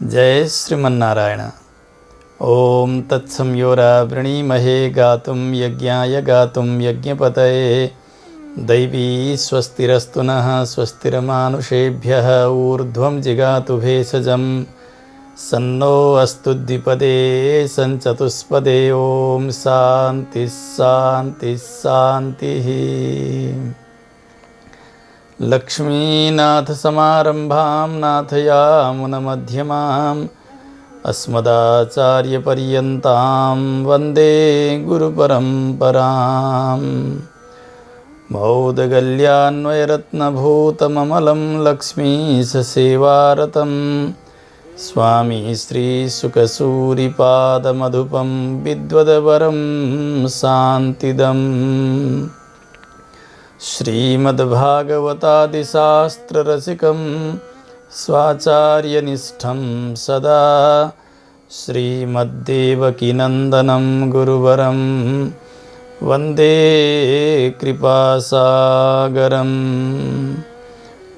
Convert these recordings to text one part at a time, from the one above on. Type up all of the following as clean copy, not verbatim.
जय श्रीमन्नारायण। ओम तत्संयोरा वृणीमहे गातुं यज्ञाय गातुं यज्ञपतये दैवी स्वस्तिरस्तु नः स्वस्तिर्मानुषेभ्यः ऊर्ध्वं जिगातु भेषजं सन्नो अस्तु द्विपदे सञ्चतुष्पदे। ओम शान्ति शान्ति शान्तिः। लक्ष्मीनाथ समारंभां नाथयामुनमध्यमाम् अस्मदाचार्यपर्यन्तां वन्दे गुरुपरम्पराम्। मौदगल्यान्वयरत्नभूतममलं लक्ष्मीससेवारतं स्वामी श्रीसुखसूरिपादमधुपं विद्वद्वरं शान्तिदम्। श्रीमद्भागवतादिशास्त्ररसिकं स्वाचार्यनिष्ठं सदा श्रीमद्देवकीनन्दनं गुरुवरं वन्दे कृपासागरम्।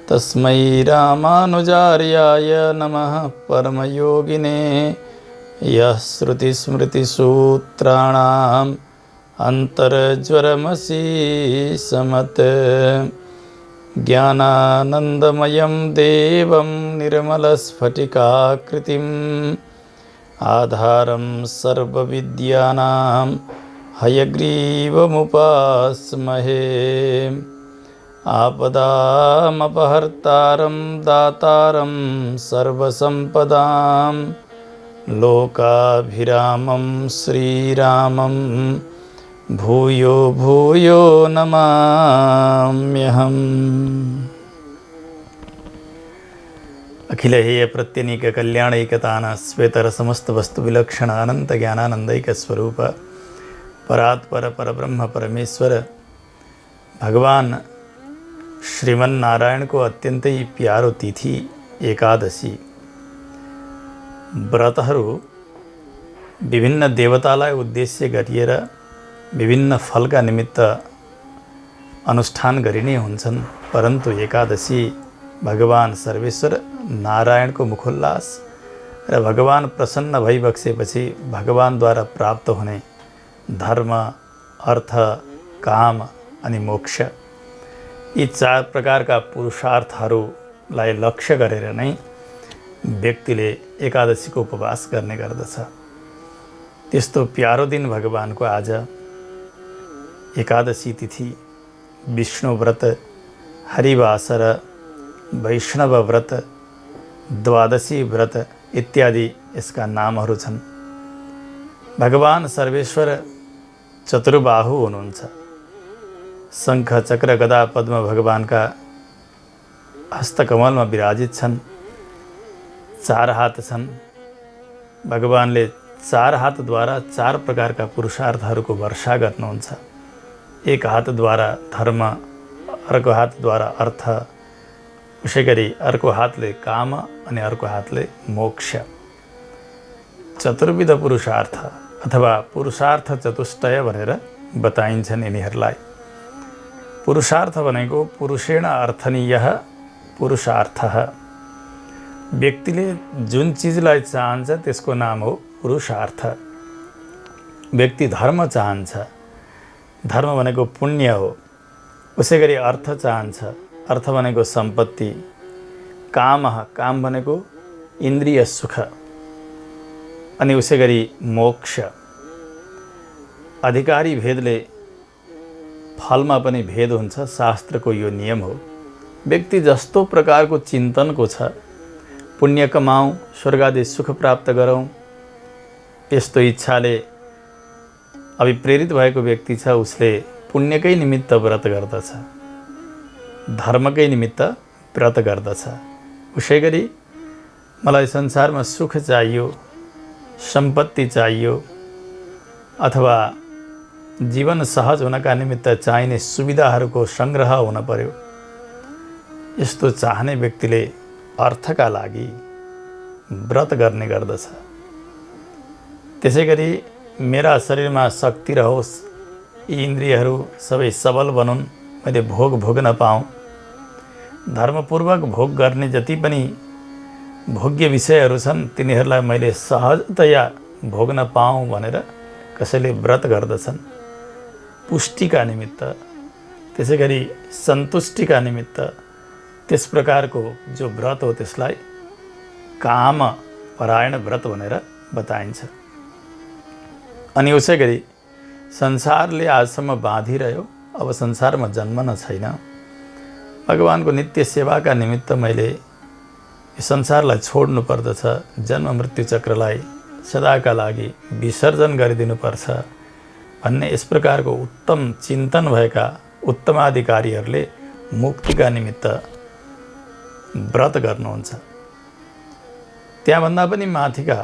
तस्मै रामानुजार्याय नमः परमयोगिने यः श्रुतिस्मृतिसूत्राणाम् अन्तर्ज्वरमसि समत्। ज्ञानानन्दमयं देवं निर्मलस्फटिकाकृतिम् आधारं सर्वविद्यानां हयग्रीवमुपास्महे। आपदामपहर्तारं दातारं सर्वसम्पदां लोकाभिरामं श्रीरामं भूयो भूयो नमाम्यहम्। अखिलहेय प्रत्यनीक कल्याणैकतान श्वेतर समस्त वस्तु विलक्षण अनंत ज्ञानानंदैक स्वरूप परात्पर परब्रह्म परमेश्वर भगवान श्रीमन्नारायण को अत्यंत ही प्यारो तिथि एकादशी व्रतहरू विभिन्न देवतालाई उद्देश्य गरिएर विभिन्न फलका निमित्त अनुष्ठान गरिने हुन्छन्, परन्तु एकादशी भगवान सर्वेश्वर नारायणको मुखोल्लास र भगवान प्रसन्न भइबक्सेपछि भगवानद्वारा प्राप्त हुने धर्म अर्थ काम अनि मोक्ष यी चार प्रकारका पुरुषार्थहरूलाई लक्ष्य गरेर नै व्यक्तिले एकादशीको उपवास गर्ने गर्दछ। त्यस्तो प्यारो दिन भगवानको आज एकादशी तिथि विष्णु व्रत हरिवास र वैष्णव व्रत द्वादशी व्रत इत्यादि यसका नामहरू छन्। भगवान सर्वेश्वर चतुर्बाहु हुनुहुन्छ। शङ्ख चक्र गदा पद्म भगवानका हस्तकमलमा विराजित छन्। चार हात छन्। भगवानले चार हातद्वारा चार प्रकारका पुरुषार्थहरूको वर्षा गर्नुहुन्छ। एक हातद्वारा धर्म, अर्को हातद्वारा अर्थ, उसै गरी अर्को हातले काम अनि अर्को हातले मोक्ष। चतुर्विध पुरुषार्थ अथवा पुरुषार्थ चतुष्टय भनेर बताइन्छन् यिनीहरूलाई। पुरुषार्थ भनेको पुरुषेण अर्थनीयः पुरुषार्थः। व्यक्तिले जुन चिजलाई चाहन्छ त्यसको नाम हो पुरुषार्थ। व्यक्ति धर्म चाहन्छ, धर्म भनेको पुण्य हो। उसै गरी अर्थ चाहन्छ, अर्थ भनेको सम्पत्ति। काम, काम भनेको इन्द्रिय सुख। अनि उसै गरी मोक्ष। अधिकारी भेदले फलमा पनि भेद हुन्छ। शास्त्रको यो नियम हो। व्यक्ति जस्तो प्रकारको चिन्तनको छ, पुण्य कमाऊँ, स्वर्गादि सुख प्राप्त गरौँ, यस्तो इच्छाले अभिप्रेरित भएको व्यक्ति छ, उसले पुण्यकै निमित्त व्रत गर्दछ, धर्मकै निमित्त व्रत गर्दछ। उसै गरी मलाई संसारमा सुख चाहियो, सम्पत्ति चाहियो अथवा जीवन सहज हुनका निमित्त चाहिने सुविधाहरूको सङ्ग्रह हुन पर्यो, यस्तो चाहने व्यक्तिले अर्थका लागि व्रत गर्ने गर्दछ। त्यसै गरी मेरा शरीरमा शक्ति रहोस्, यी इन्द्रियहरू सबै सबल बनुन्, मैले भोग भोग्न पाऊँ, धर्मपूर्वक भोग गर्ने जति पनि भोग्य विषयहरू छन् तिनीहरूलाई मैले सहजतया भोग्न पाऊँ भनेर कसैले व्रत गर्दछन्। पुष्टिका निमित्त, त्यसै गरी सन्तुष्टिका निमित्त त्यस प्रकारको जो व्रत हो त्यसलाई काम परायण व्रत भनेर बताइन्छ। अनि उसै गरी संसारले आजसम्म बाँधिरह्यो, अब संसारमा जन्मन छैन, भगवानको नित्य सेवाका निमित्त मैले यो संसारलाई छोड्नु पर्दछ, जन्म मृत्यु चक्रलाई सदाका लागि विसर्जन गरिदिनुपर्छ भन्ने यस प्रकारको उत्तम चिन्तन भएका उत्तमाधिकारीहरूले मुक्तिका निमित्त व्रत गर्नुहुन्छ। त्यहाँभन्दा पनि माथिका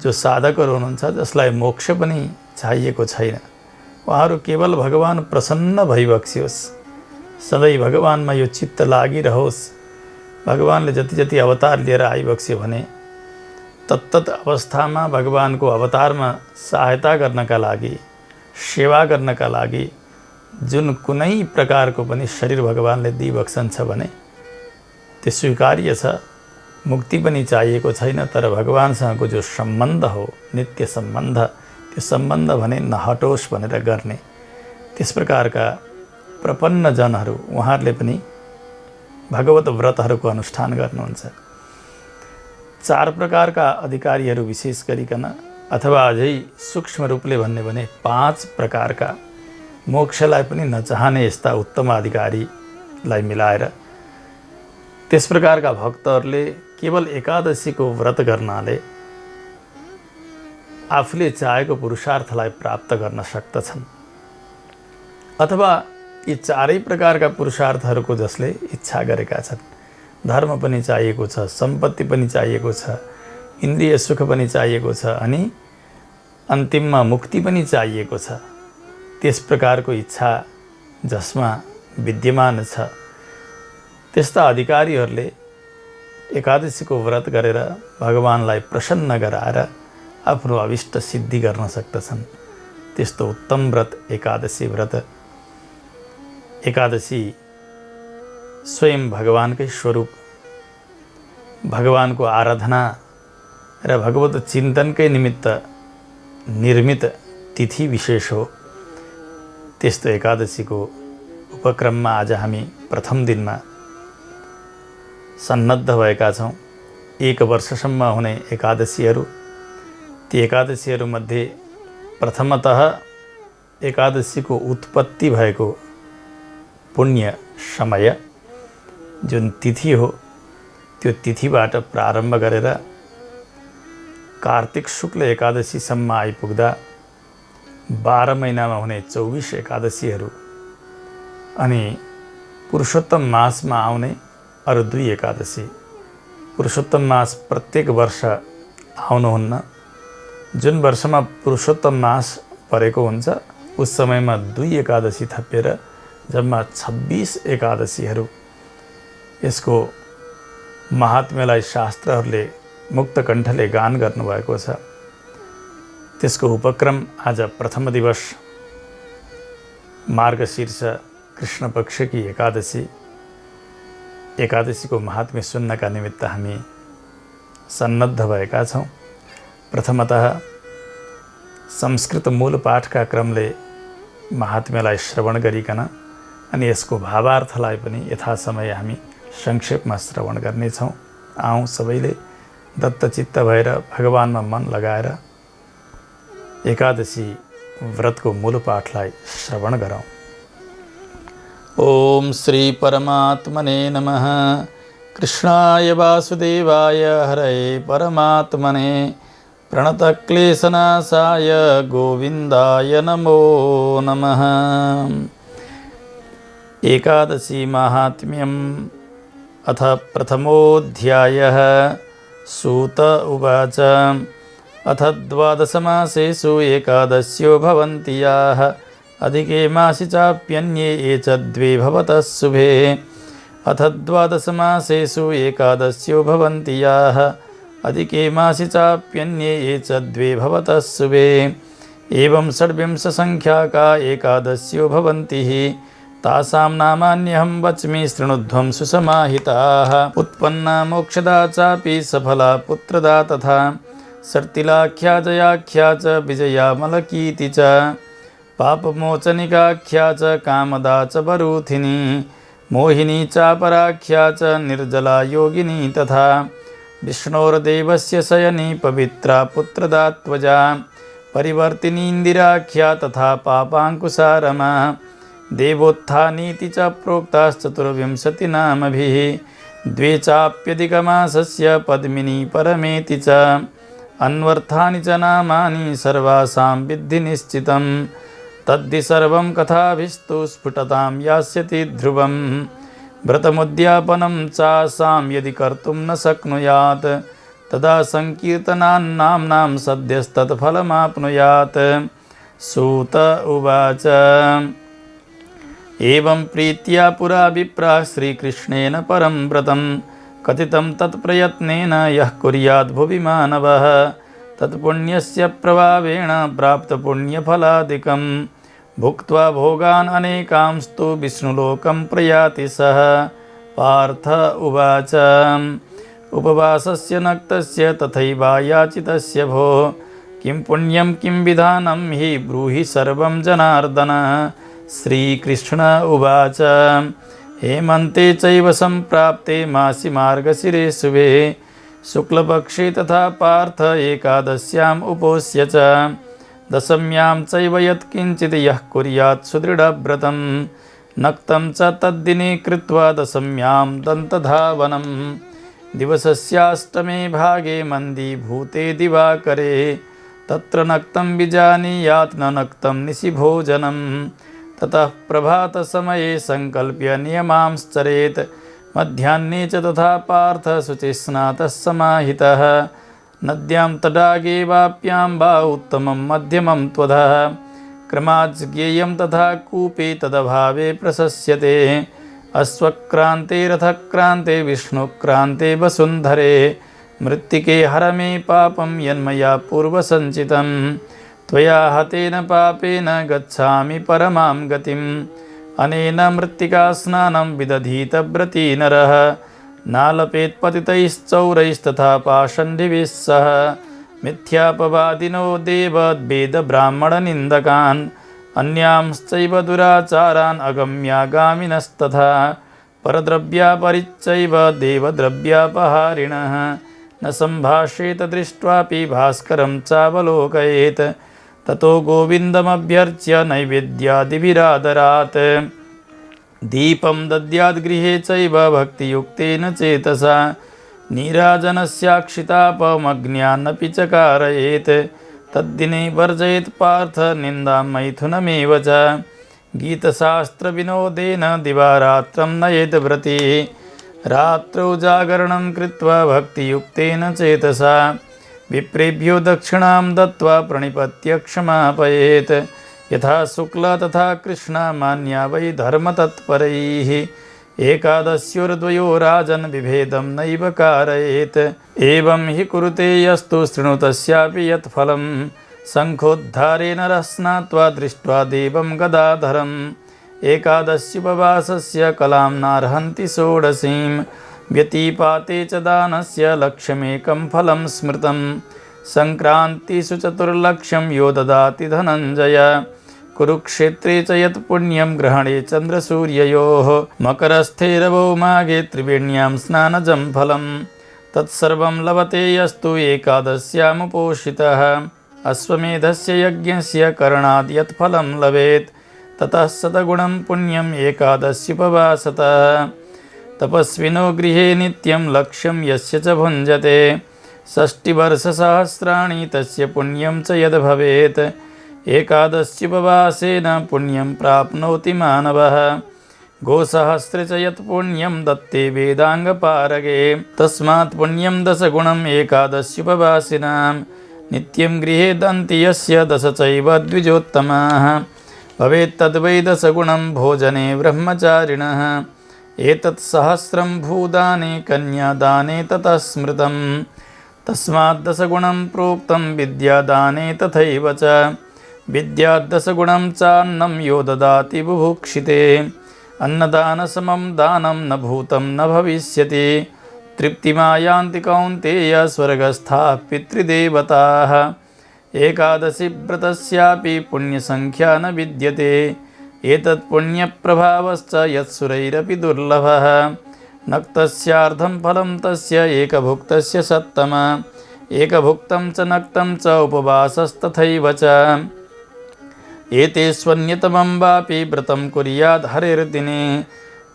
जो साधकहरू हुनुहुन्छ जसलाई मोक्ष पनि चाहिएको छैन, उहाँहरू केवल भगवान प्रसन्न भइबक्सियोस्, सधैँ भगवानमा यो चित्त लागिरहोस्, भगवानले जति जति अवतार लिएर आइबक्स्यो भने तत्तत अवस्थामा भगवानको अवतारमा सहायता गर्नका लागि, सेवा गर्नका लागि जुन कुनै प्रकारको पनि शरीर भगवानले दिइबक्सन्छ भने त्यो स्वीकार्य छ। मुक्ति पनि चाहिएको छैन, तर भगवानसँगको जो सम्बन्ध हो, नित्य सम्बन्ध, त्यो सम्बन्ध भने नहटोस् भनेर गर्ने त्यस प्रकारका प्रपन्न जनहरू उहाँहरूले पनि भगवत व्रतहरूको अनुष्ठान गर्नुहुन्छ। 4 प्रकारका अधिकारीहरू विशेष गरिकन, अथवा अझै सूक्ष्म रूपले भन्ने भने 5 प्रकारका मोक्षलाई पनि नचाहने यस्ता उत्तम अधिकारीलाई मिलाएर त्यस प्रकारका भक्तहरूले केवल एकादशीको व्रत गर्नाले आफूले चाहेको पुरुषार्थलाई प्राप्त गर्न सक्दछन्। अथवा यी 4 प्रकारका पुरुषार्थहरूको जसले इच्छा गरेका छन्, धर्म पनि चाहिएको छ, सम्पत्ति पनि चाहिएको छ, इन्द्रिय सुख पनि चाहिएको छ, अनि अन्तिममा मुक्ति पनि चाहिएको छ, त्यस प्रकारको इच्छा जसमा विद्यमान छ, त्यस्ता अधिकारीहरूले एकादशीको व्रत गरेर भगवानलाई प्रसन्न गराएर आफ्नो अभिष्ट सिद्धि गर्न सक्दछन्। त्यस्तो उत्तम व्रत एकादशी व्रत। एकादशी स्वयं भगवानकै स्वरूप, भगवानको आराधना र भगवत चिन्तनकै निमित्त निर्मित तिथि विशेष हो। त्यस्तो एकादशीको उपक्रममा आज हामी प्रथम दिनमा सन्नद्ध भएका छौँ। 1 वर्षसम्म हुने एकादशीहरू, ती एकादशीहरूमध्ये प्रथमतः एकादशीको उत्पत्ति भएको पुण्य समय जुन तिथि हो, त्यो तिथिबाट प्रारम्भ गरेर कार्तिक शुक्ल एकादशीसम्म आइपुग्दा 12 महिनामा हुने 24 एकादशीहरू, अनि पुरुषोत्तम मासमा आउने अरू 2 एकादशी। पुरुषोत्तम मास प्रत्येक वर्ष आउनुहुन्न, जुन वर्षमा पुरुषोत्तम मास परेको हुन्छ उस समयमा 2 एकादशी थपिएर जम्मा 26 एकादशीहरू। यसको महात्म्यलाई शास्त्रहरूले मुक्त कण्ठले गान गर्नुभएको छ। त्यसको उपक्रम आज प्रथम दिवस मार्गशीर्ष कृष्ण पक्षकी एकादशीको महात्म्य सुन्नका निमित्त हामी सन्नद्ध भएका छौँ। प्रथमतः संस्कृत मूल पाठका क्रमले महात्म्यलाई श्रवण गरिकन अनि यसको भावार्थलाई पनि यथासमय हामी संक्षेपमा श्रवण गर्नेछौँ। आउँ सबैले दत्तचित्त भएर भगवानमा मन लगाएर एकादशी व्रतको मूल पाठलाई श्रवण गरौँ। ओम श्री परमात्मने नमः। कृष्णाय वासुदेवाय हरये परमात्मने प्रणतक्लेशनाशाय गोविन्दाय नमो नमः। एकादशी माहात्म्यम् अथ प्रथमोऽध्यायः। सूत उवाच अथ 12 मासेषु एकादश्यो भवन्ति याः अधिके मासि चाप्यन्ये ये च 2 भवतः शुभे। अथ 12 मासेषु एकादश्यो भवन्ति याः अधिके मासि चाप्यन्ये ये च 2 भवतः शुभे। एवं 26 संख्याका एकादश्यो भवन्ति तासां नामान्यहं वच्मि शृणुध्वं सुसमाहिताः। उत्पन्ना मोक्षदा चापि सफला पुत्रदा तथा सर्तिलाख्या जयाख्या च विजया मलकीति च पापमोचनिकाख्या च कामदा च वरूथिनी मोहिनी चापराख्या च निर्जला योगिनी तथा विष्णोर्देवस्य शयनी पवित्रा पुत्रदा त्वजा परिवर्तिनीन्दिराख्या तथा पापाङ्कुशारमा देवोत्थानीति च प्रोक्ताश्चतुर्विंशतिनामभिः द्वे चाप्यधिकमासस्य पद्मिनी परमेति च अन्वर्थानि च नामानि सर्वासां विद्धि निश्चितं तद्धि सर्वं कथाभिस्तु स्फुटतां यास्यति ध्रुवं व्रतमुद्यापनं चासां यदि कर्तुं न शक्नुयात् तदा संकीर्तनान्नाम्नां सद्यस्तत्फलमाप्नुयात्। सूत उवाच एवं प्रीत्या पुरा विप्राः श्रीकृष्णेन परं व्रतं कथितं तत्प्रयत्नेन यः कुर्याद् भुवि मानवः तत्पुण्यस्य प्रभावेण प्राप्तपुण्यफलादिकं भुक्त्वा भोगान् अनेकांस्तु विष्णुलोकं प्रयाति सः। पार्थ उवाच उपवासस्य नक्तस्य तथैवायाचितस्य भो किं पुण्यं किं विधानं हि ब्रूहि सर्वं जनार्दन। श्रीकृष्ण उवाच हेमन्ते चैव सम्प्राप्ते मासि मार्गशिरे शुभे शुक्लपक्षे तथा पार्थ एकादश्याम् उपोष्य च दशम्यां चैव यत्किञ्चित् यः कुर्यात् सुदृढव्रतं नक्तं च तद्दिने कृत्वा दशम्यां दन्तधावनं दिवसस्याष्टमे भागे मन्दीभूते दिवाकरे तत्र नक्तं विजानीयात् न नक्तं निशिभोजनं ततः प्रभातसमये संकल्प्य नियमांश्चरेत् मध्याह्ने च तथा पार्थ शुचिस्नातः समाहितः नद्यां तडागे वाप्यां वा उत्तमं मध्यमं त्वधः क्रमाज्ञेयं तथा कूपे तदभावे प्रशस्यते अश्वक्रान्ते रथक्रान्ते विष्णुक्रान्ते वसुन्धरे मृत्तिके हर मे पापं यन्मया पूर्वसञ्चितं त्वया हतेन पापेन गच्छामि परमां गतिम् अनेन मृत्तिकास्नानं विदधीतव्रती नरः नालपेत्पतितैश्चौरैस्तथा पाषण्डिभिः सह मिथ्यापवादिनो देवद्वेदब्राह्मणनिन्दकान् अन्यांश्चैव दुराचारान् अगम्यागामिनस्तथा परद्रव्यापरिच्चैव देवद्रव्यापहारिणः न सम्भाषेत दृष्ट्वापि भास्करं चावलोकयेत् ततो गोविन्दमभ्यर्च्य नैवेद्यादिभिरादरात् दीपं दद्याद् गृहे चैव भक्तियुक्तेन चेतसा नीराजनस्याक्षितापमग्न्यान्नपि च कारयेत् तद्दिने वर्जयेत् पार्थ निन्दां मैथुनमेव च गीतशास्त्रविनोदेन दिवारात्रं नयेत् व्रती रात्रौ जागरणं कृत्वा भक्तियुक्तेन चेतसा विप्रेभ्यो दक्षिणां दत्त्वा प्रणिपत्य क्षमापयेत् यथा शुक्ला तथा कृष्णा मान्या वै धर्मतत्परैः एकादश्योर्द्वयो राजन् विभेदं नैव कारयेत् एवं हि कुरुते यस्तु शृणु तस्यापि यत्फलं शङ्खोद्धारेण रस्नात्वा दृष्ट्वा देवं गदाधरम् एकादश्युपवासस्य कलां नार्हन्ति षोडशीं व्यतिपाते च दानस्य लक्ष्यमेकं फलं स्मृतं संक्रान्तिषु चतुर्लक्षं यो ददाति धनञ्जय कुरुक्षेत्रे च यत् पुण्यं ग्रहणे चन्द्रसूर्ययोः मकरस्थे रवौ माघे त्रिवेण्यां स्नानजं फलं तत्सर्वं लभते यस्तु एकादश्यामुपोषितः अश्वमेधस्य यज्ञस्य करणाद् यत् फलं लभेत् ततः शतगुणं पुण्यम् एकादश्युपवासतः तपस्विनो गृहे नित्यं लक्ष्यं यस्य च भुञ्जते षष्टिवर्षसहस्राणि तस्य पुण्यं च यद् भवेत् एकादश्युपवासेन पुण्यं प्राप्नोति मानवः गोसहस्रे च यत् पुण्यं दत्ते वेदाङ्गपारगे तस्मात् पुण्यं दशगुणम् एकादश्युपवासिनां नित्यं गृहे दन्ति यस्य दश चैव द्विजोत्तमाः भवेत् तद्वै दशगुणं भोजने ब्रह्मचारिणः एतत् सहस्रं भूदाने कन्यादाने ततः स्मृतं तस्मात् दशगुणं प्रोक्तं विद्यादाने तथैव च विद्याद्दशगुणं चान्नं यो ददाति बुभुक्षिते अन्नदानसमं दानं न भूतं न भविष्यति। तृप्तिमायान्ति कौन्तेय स्वर्गस्थाः पितृदेवताः। एकादशी व्रतस्यापि पुण्यसंख्या न विद्यते। एतत् पुण्यप्रभावश्च यत्सुरैरपि दुर्लभः। नक्तस्यार्धं फलं तस्य एकभुक्तस्य सत्तम। एकभुक्तं च नक्तं च उपवासस्तथैव च। एतेष्वन्यतमं वापि व्रतं कुर्याद् हरेर्दिने।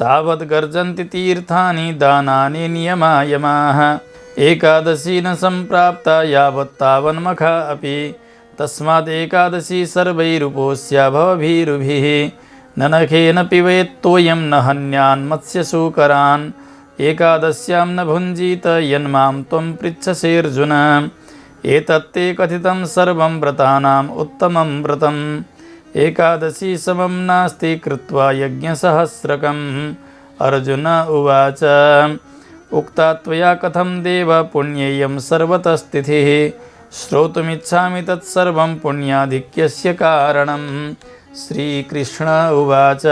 तावद् गर्जन्ति तीर्थानि दानानि नियमायमाः। एकादशी न सम्प्राप्ता यावत् तावन्मखा अपि। तस्माद् एकादशी सर्वैरुपोष्या भवभीरुभिः। न नखेन पिबेत्तोऽयं न हन्यान्मत्स्यसूकरान्। एकादश्यां न भुञ्जीत यन्मां त्वं पृच्छसेऽर्जुन। एतत्ते कथितं सर्वं व्रतानाम् उत्तमं व्रतम्। एकादशी समं नास्ति कृत्वा यज्ञसहस्रकम्। अर्जुन उवाच उक्ता त्वया कथं देव पुण्येयं सर्वतस्तिथिः। श्रोतुमिच्छामि तत्सर्वं पुण्याधिक्यस्य कारणम्। श्रीकृष्ण उवाच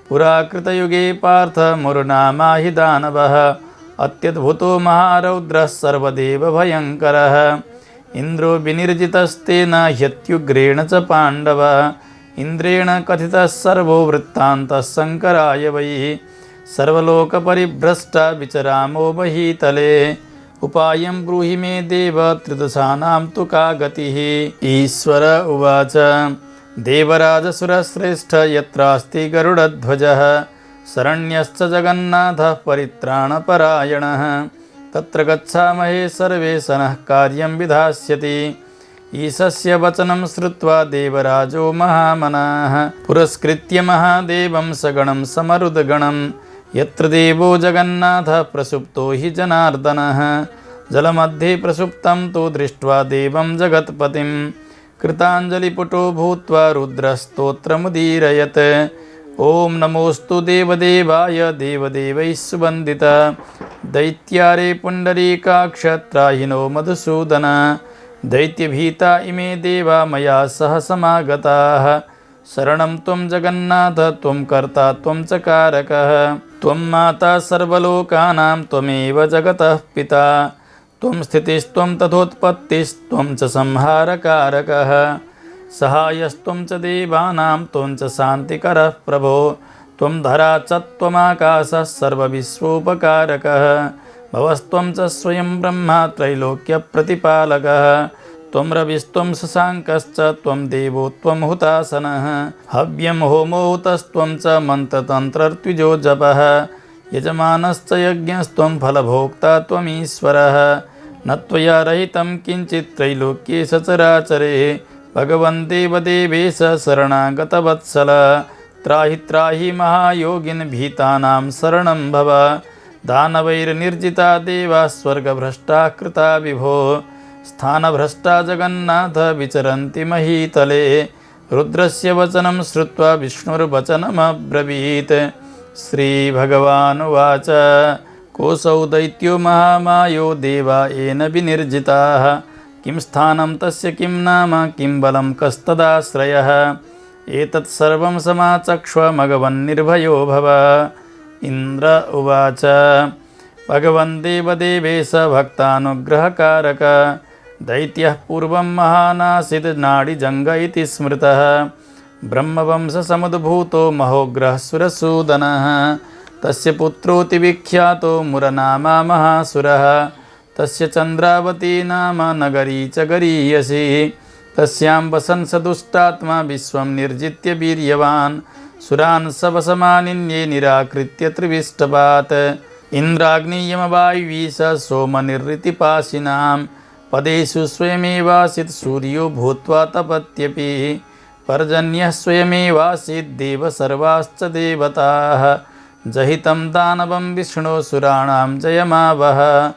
पुरा कृतयुगे पार्थ मुरुनामाहि दानवः। अत्यद्भुतो महारौद्रः सर्वदेवभयङ्करः। इन्द्रो विनिर्जितस्तेन ह्यत्युग्रेण च पाण्डव। इन्द्रेण कथितः सर्वो वृत्तान्तः शङ्कराय वै। सर्वलोकपरिभ्रष्टा विचरामो महीतले। उपायं ब्रूहि मे देव त्रिदशानां तु का गतिः। ईश्वर उवाच देवराजसुरश्रेष्ठ यत्रास्ति गरुडध्वजः। शरण्यश्च जगन्नाथः परित्राणपरायणः। तत्र गच्छामहे सर्वे सनः कार्यं विधास्यति। ईशस्य वचनं श्रुत्वा देवराजो महामनाः। पुरस्कृत्य महादेवं सगणं समरुदगणं। यत्र देवो जगन्नाथः प्रसुप्तो हि जनार्दनः। जलमध्ये प्रसुप्तं तु दृष्ट्वा देवं जगत्पतिं। कृताञ्जलिपुटो भूत्वा रुद्रस्तोत्रमुदीरयत्। ॐ नमोऽस्तु देवदेवाय देवदेवैः सुवन्दित। दैत्यारे पुण्डरीकाक्ष त्राहिनो मधुसूदन। दैत्यभीता इमे देवा मया सह समागताः। शरणं त्वं जगन्नाथ त्वं कर्ता त्वं च कारकः। त्वं माता सर्वलोकानां त्वमेव जगतः पिता। त्वं स्थितिस्त्वं तथोत्पत्तिस्त्वं च संहारकारकः। सहायस्त्वं च देवानां त्वं च शान्तिकरः प्रभो। त्वं धरा च त्वमाकाशः सर्वविश्वोपकारकः। भवस्त्वं च स्वयं ब्रह्मा त्रैलोक्यप्रतिपालकः। त्वं रविस्त्वं शशाङ्कश्च त्वं देवो त्वं हुतासनः। हव्यं होमो हुतस्त्वं च मन्त्रतन्त्रर्त्विजो जपः। यजमानश्च यज्ञस्त्वं फलभोक्ता त्वमीश्वरः। न त्वया रहितं किञ्चित् त्रैलोक्ये सचराचरे। भगवन् देवदेवेश शरणागतवत्सल। त्राहि त्राहि महायोगिन् भीतानां शरणं भव। दानवैर्निर्जिता देवा स्वर्गभ्रष्टा कृता विभो। स्थानभ्रष्टा जगन्नाथ विचरन्ति महीतले। रुद्रस्य वचनं श्रुत्वा विष्णुर्वचनमब्रवीत्। श्रीभगवानुवाच कोऽसौ दैत्यो महामायो देवा येन विनिर्जिताः। किं स्थानं तस्य किं नाम किं बलं कस्तदाश्रयः। एतत् सर्वं समाचक्ष्व मघवन्निर्भयो भव। इन्द्र उवाच भगवन् देवदेवेश भक्तानुग्रहकारक। दैत्यः पूर्वं महानासीत् नाडिजङ्ग इति स्मृतः। ब्रह्मवंशसमुद्भूतो महोग्रः सुरसूदनः। तस्य पुत्रोऽति विख्यातो मुरनामा महासुरः। तस्य चन्द्रावती नाम नगरी च गरीयसी। तस्यां वसन् स दुष्टात्मा विश्वं निर्जित्य वीर्यवान्। सुरान् सवसमानिन्ये निराकृत्य त्रिविष्टपात्। इन्द्राग्नियमवायुवीश सोमनिर्ऋतिपाशिनां। पदेषु स्वयमेवासीत् सूर्यो भूत्वा तपत्यपि। पर्जन्यः स्वयमेवासीत् देव सर्वाश्च देवताः। जहितं दानवं विष्णो सुराणां जयमावह।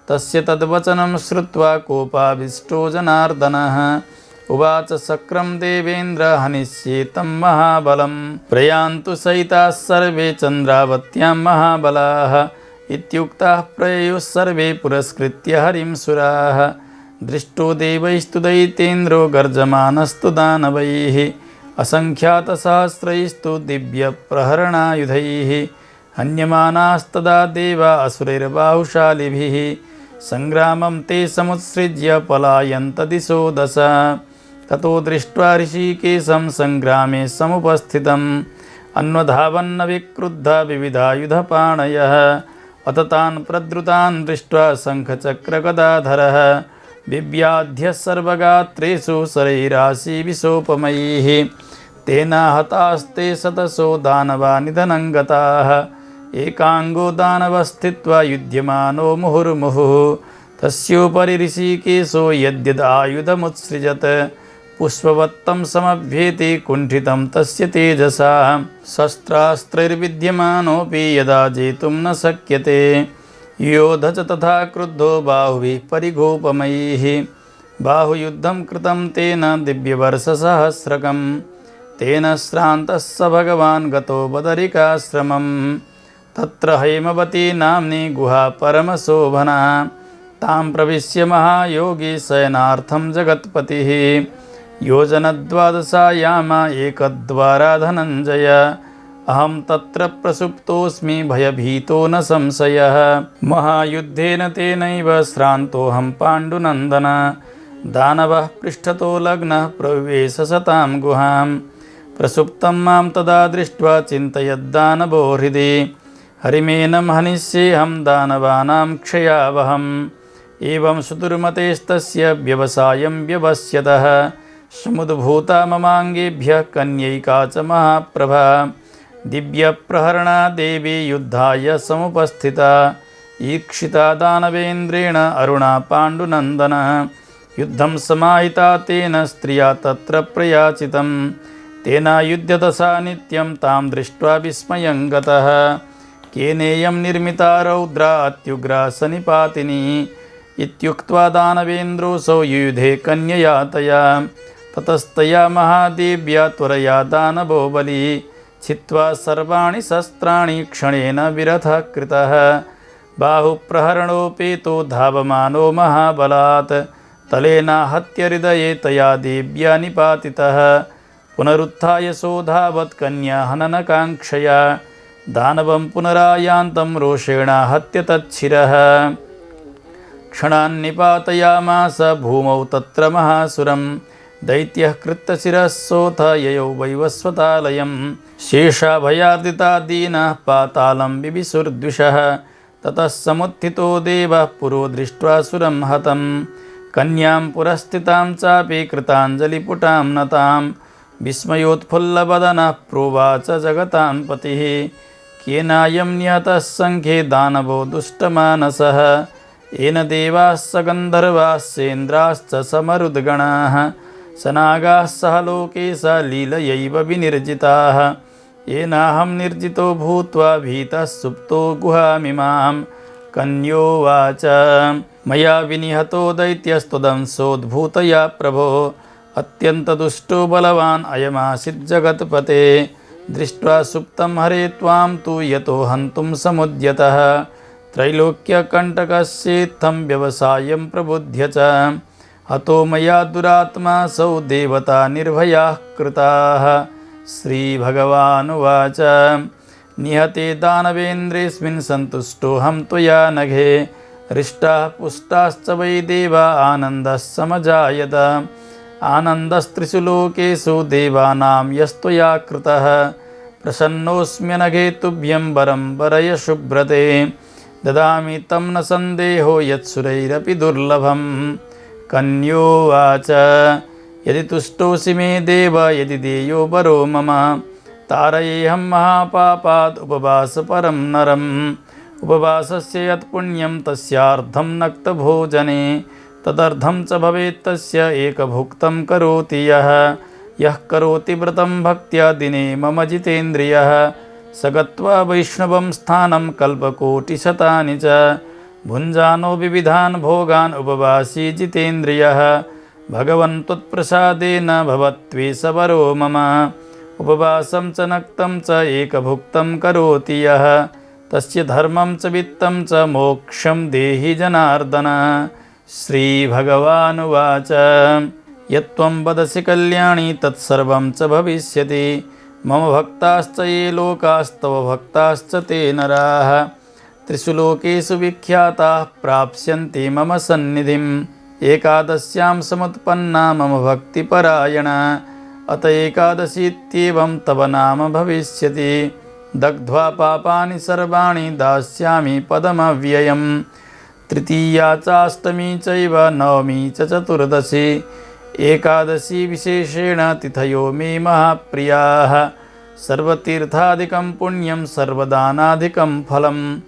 तस्य तद्वचनं श्रुत्वा कोपाविष्टो जनार्दनः। उवाच शक्रं देवेन्द्र हनिष्ये तं महाबलं। प्रयान्तु सहिताः सर्वे चन्द्रावत्यां महाबलाः। इत्युक्ताः प्रययुः सर्वे पुरस्कृत्य हरिं सुराः। दृष्टो देवैस्तु दैतेन्द्रो गर्जमानस्तु दानवैः। असङ्ख्यातसहस्रैस्तु दिव्यप्रहरणायुधैः हन्यमानास्तदा देवा असुरैर्बाहुशालिभिः सङ्ग्रामं ते समुत्सृज्य पलायन्त दिशो दश। ततो दृष्ट्वा ऋषिकेशं सङ्ग्रामे समुपस्थितम् अन्वधावन्न विक्रुद्धा विविधायुधपाणयः अथ तान् प्रद्रुतान् दृष्ट्वा शङ्खचक्रगदाधरः बिभ्याद्य सर्वगात्रेषु शरैराशिविशोपमैः तेन हतास्ते शतशो दानवा निधनं गताः एकाङ्गो दानवस्थित्वा युध्यमानो मुहुर्मुहुः तस्योपरि ऋषिकेशो यद्यदायुधमुत्सृजत् पुष्पवत्तं समभ्येति कुण्ठितं तस्य तेजसा शस्त्रास्त्रैर्विद्यमानोऽपि यदा जेतुं न शक्यते योध च तथा क्रुद्धो बाहुभिः परिघोपमैः बाहुयुद्धं कृतं तेन दिव्यवर्षसहस्रकं तेन श्रान्तः स भगवान् गतो बदरिकाश्रमं तत्र हैमवती नाम्नी गुहा परमशोभना तां प्रविश्य महायोगी शयनार्थं जगत्पतिः योजनद्वादशायाम एकद्वारा धनञ्जय अहं तत्र प्रसुप्तोऽस्मि भयभीतो न संशयः महायुद्धेन तेनैव श्रान्तोऽहं पाण्डुनन्दन दानवः पृष्ठतो लग्नः प्रविवेश सतां गुहां प्रसुप्तं मां तदा दृष्ट्वा चिन्तयद्दानवो हृदि हरिमेनं हनिष्येऽहं दानवानां क्षयावहम् एवं सुदुर्मतेस्तस्य व्यवसायं व्यवस्यतः समुद्भूता ममाङ्गेभ्यः कन्यैका च महाप्रभा दिव्यप्रहरणा देवी युद्धाय समुपस्थिता ईक्षिता दानवेन्द्रेण अरुणा पाण्डुनन्दन युद्धं समाहिता तेन स्त्रिया तत्र प्रयाचितं तेन युध्यतसा नित्यं तां दृष्ट्वा विस्मयं गतः केनेयं निर्मिता रौद्रा अत्युग्रा सनिपातिनी इत्युक्त्वा दानवेन्द्रोऽसौ युयुधे कन्यया तया ततस्तया महादेव्या त्वरया दानवो बली छित्त्वा सर्वाणि शस्त्राणि क्षणेन विरथः कृतः बाहुप्रहरणोपेतो धावमानो महाबलात् तलेनाहत्य हृदये तया देव्या निपातितः पुनरुत्थाय सोऽधावत् कन्या हननकाङ्क्षया दानवं पुनरायान्तं रोषेणाहत्य तच्छिरः क्षणान्निपातयामास भूमौ तत्र महासुरं दैत्यः कृत्तशिरः सोऽथ ययौ वैवस्वतालयं शेषाभयार्दिता दीनः पातालं बिभिसुर्द्विषः ततः समुत्थितो देवः पुरो दृष्ट्वा सुरं हतं कन्यां पुरस्थितां चापि कृताञ्जलिपुटां नतां विस्मयोत्फुल्लवदनः प्रोवाच जगतां पतिः केनायं निहतः सङ्ख्ये दानवो दुष्टमानसः येन देवाः स गन्धर्वाः सेन्द्राश्च समरुद्गणाः सनागाः सह लोके स लीलयैव विनिर्जिताः येनाहं निर्जितो भूत्वा भीतः सुप्तो गुहामिमां कन्योवाच मया विनिहतो दैत्यस्त्वदंशोद्भूतया प्रभो अत्यन्तदुष्टो बलवान् अयमासीज्जगत्पते दृष्ट्वा सुप्तं हरे त्वां तु यतो हन्तुं समुद्यतः त्रैलोक्यकण्टकस्येत्थं व्यवसायं प्रबुध्य च हतो मया दुरात्मासौ देवता निर्भयाः कृताः श्रीभगवानुवाच निहते दानवेन्द्रेऽस्मिन् सन्तुष्टोऽहं त्वया नघे हृष्टाः पुष्टाश्च वै देवा आनन्दः समजायत आनन्दस्त्रिषु लोकेषु देवानां यस्त्वया कृतः प्रसन्नोऽस्म्यनघे तुभ्यं वरं वरय शुभ्रते ददामि तं न सन्देहो यत्सुरैरपि दुर्लभं कन्योवाच यदि तुष्टोऽसि मे देव यदि देयो वरो मम तारयेऽहं महापापात् उपवासपरं नरम् उपवासस्य यत्पुण्यं तस्यार्धं नक्तभोजने तदर्धं च भवेत् तस्य एकभुक्तं करोति यः करोति व्रतं भक्त्या दिने मम जितेन्द्रियः स गत्वा वैष्णवं स्थानं कल्पकोटिशतानि च भुञ्जानो विविधान् भोगान् उपवासी जितेन्द्रियः भगवन् त्वत्प्रसादेन भवत्वेषवरो मम उपवासं च नक्तं च एकभुक्तं करोति यः तस्य धर्मं च वित्तं च मोक्षं देहि जनार्दन। श्रीभगवानुवाच यत्त्वं वदसि कल्याणी तत्सर्वं च भविष्यति। मम भक्ताश्च ये लोकास्तव भक्ताश्च ते नराः त्रिषु लोकेषु विख्याताः प्राप्स्यन्ति मम सन्निधिम्। एकादश्यां समुत्पन्ना मम भक्तिपरायणा अत एकादशीत्येवं तव नाम भविष्यति। दग्ध्वा पापानि सर्वाणि दास्यामि पदमव्ययम्। तृतीया चाष्टमी चैव नवमी च चतुर्दशी एकादशी विशेषेण तिथयो मे महाप्रियाः। सर्वतीर्थादिकं पुण्यं सर्वदानादिकं फलं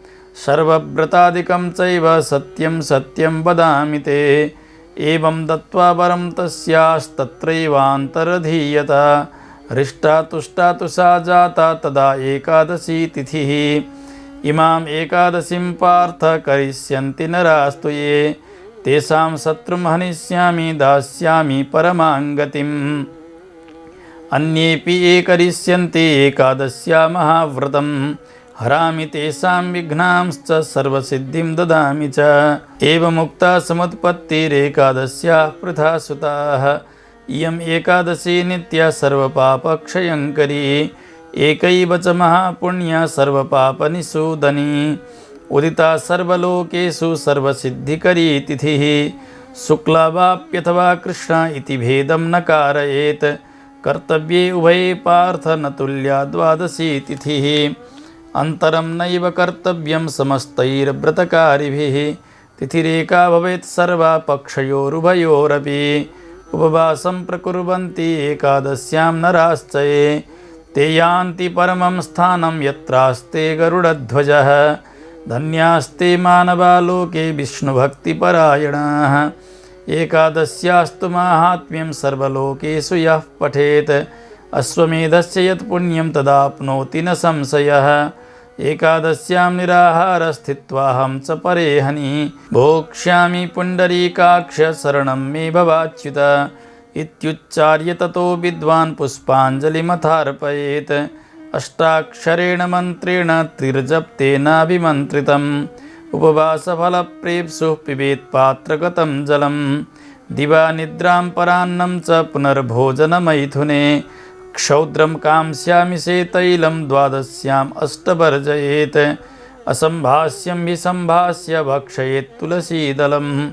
सर्वव्रतादिकं चैव सत्यं सत्यं वदामि ते। एवं दत्त्वा वरं तस्यास्तत्रैवान्तरधीयत। हृष्टा तुष्टा तु सा जाता तदा एकादशी तिथिः। इमाम् एकादशीं पार्थ करिष्यन्ति नरास्तु ये तेषां शत्रुं हनिष्यामि दास्यामि परमां गतिम्। अन्येऽपि ये करिष्यन्ति एकादश्या महाव्रतं हरामि तेषां विघ्नांश्च सर्वसिद्धिं ददामि च। एवमुक्ता समुत्पत्तिरेकादश्याः पृथा सुताः। इयम् एकादशी नित्या सर्वपापक्षयङ्करी एकैव च महापुण्या सर्वपापनिषूदनी। उदिता सर्वलोकेषु सर्वसिद्धिकरी तिथिः। शुक्ला वाप्यथवा कृष्णा इति भेदं न कारयेत्। कर्तव्ये उभये पार्थ न तुल्या द्वादशी तिथिः। अन्तरं नैव कर्तव्यं समस्तैर्व्रतकारिभिः। तिथिरेका भवेत् सर्वा पक्षयोरुभयोरपि। उपवासं प्रकुर्वन्ति एकादश्यां नराश्च ये ते यान्ति परमं स्थानं यत्रास्ते गरुडध्वजः। धन्यास्ते मानवा लोके विष्णुभक्तिपरायणाः। एकादश्यास्तु माहात्म्यं सर्वलोकेषु यः पठेत् अश्वमेधस्य यत् पुण्यं तदाप्नोति न संशयः। एकादश्यां निराहारस्थित्वाहं च परेहनि भोक्ष्यामि पुण्डरीकाक्ष शरणं मे भवाच्युत। इत्युच्चार्य ततो विद्वान् पुष्पाञ्जलिमथार्पयेत्। अष्टाक्षरेण मन्त्रेण त्रिर्जप्तेनाभिमन्त्रितम्। उपवासफलप्रेप्सुः पिबेत् पात्रगतं जलं। दिवा निद्रां परान्नं च पुनर्भोजनमैथुने। क्षौद्रं कांस्यामि से तैलं द्वादश्याम् अष्टवर्जयेत्। असम्भाष्यं विसम्भाष्य भक्षयेत् तुलसीदलम्।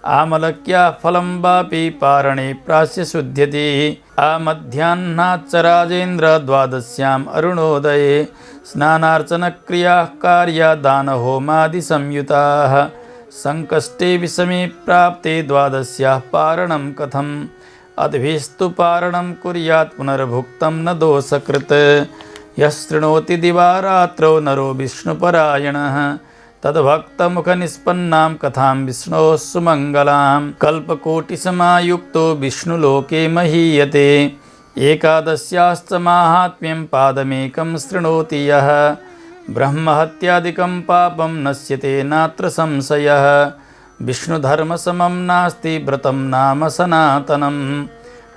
आमलक्या फलं वापि पारणे प्रास्य शुध्यति। आमध्याह्नाच्च राजेन्द्र द्वादश्याम् अरुणोदये। स्नानार्चनक्रियाः कार्या दानहोमादिसंयुताः। संकष्टे विषमे प्राप्ते द्वादश्याः पारणं कथम्। अद्भिस्तु पारणं कुर्यात् पुनर्भुक्तं न दोषकृत्। यः शृणोति दिवारात्रौ नरो विष्णुपरायणः तद्भक्तमुखनिष्पन्नां कथां विष्णोः सुमङ्गलां। कल्पकोटिसमायुक्तो विष्णुलोके महीयते। एकादश्याश्च माहात्म्यं पादमेकं शृणोति यः। ब्रह्महत्यादिकं पापं नश्यते नात्र संशयः। विष्णुधर्मसमं नास्ति व्रतं नाम सनातनं।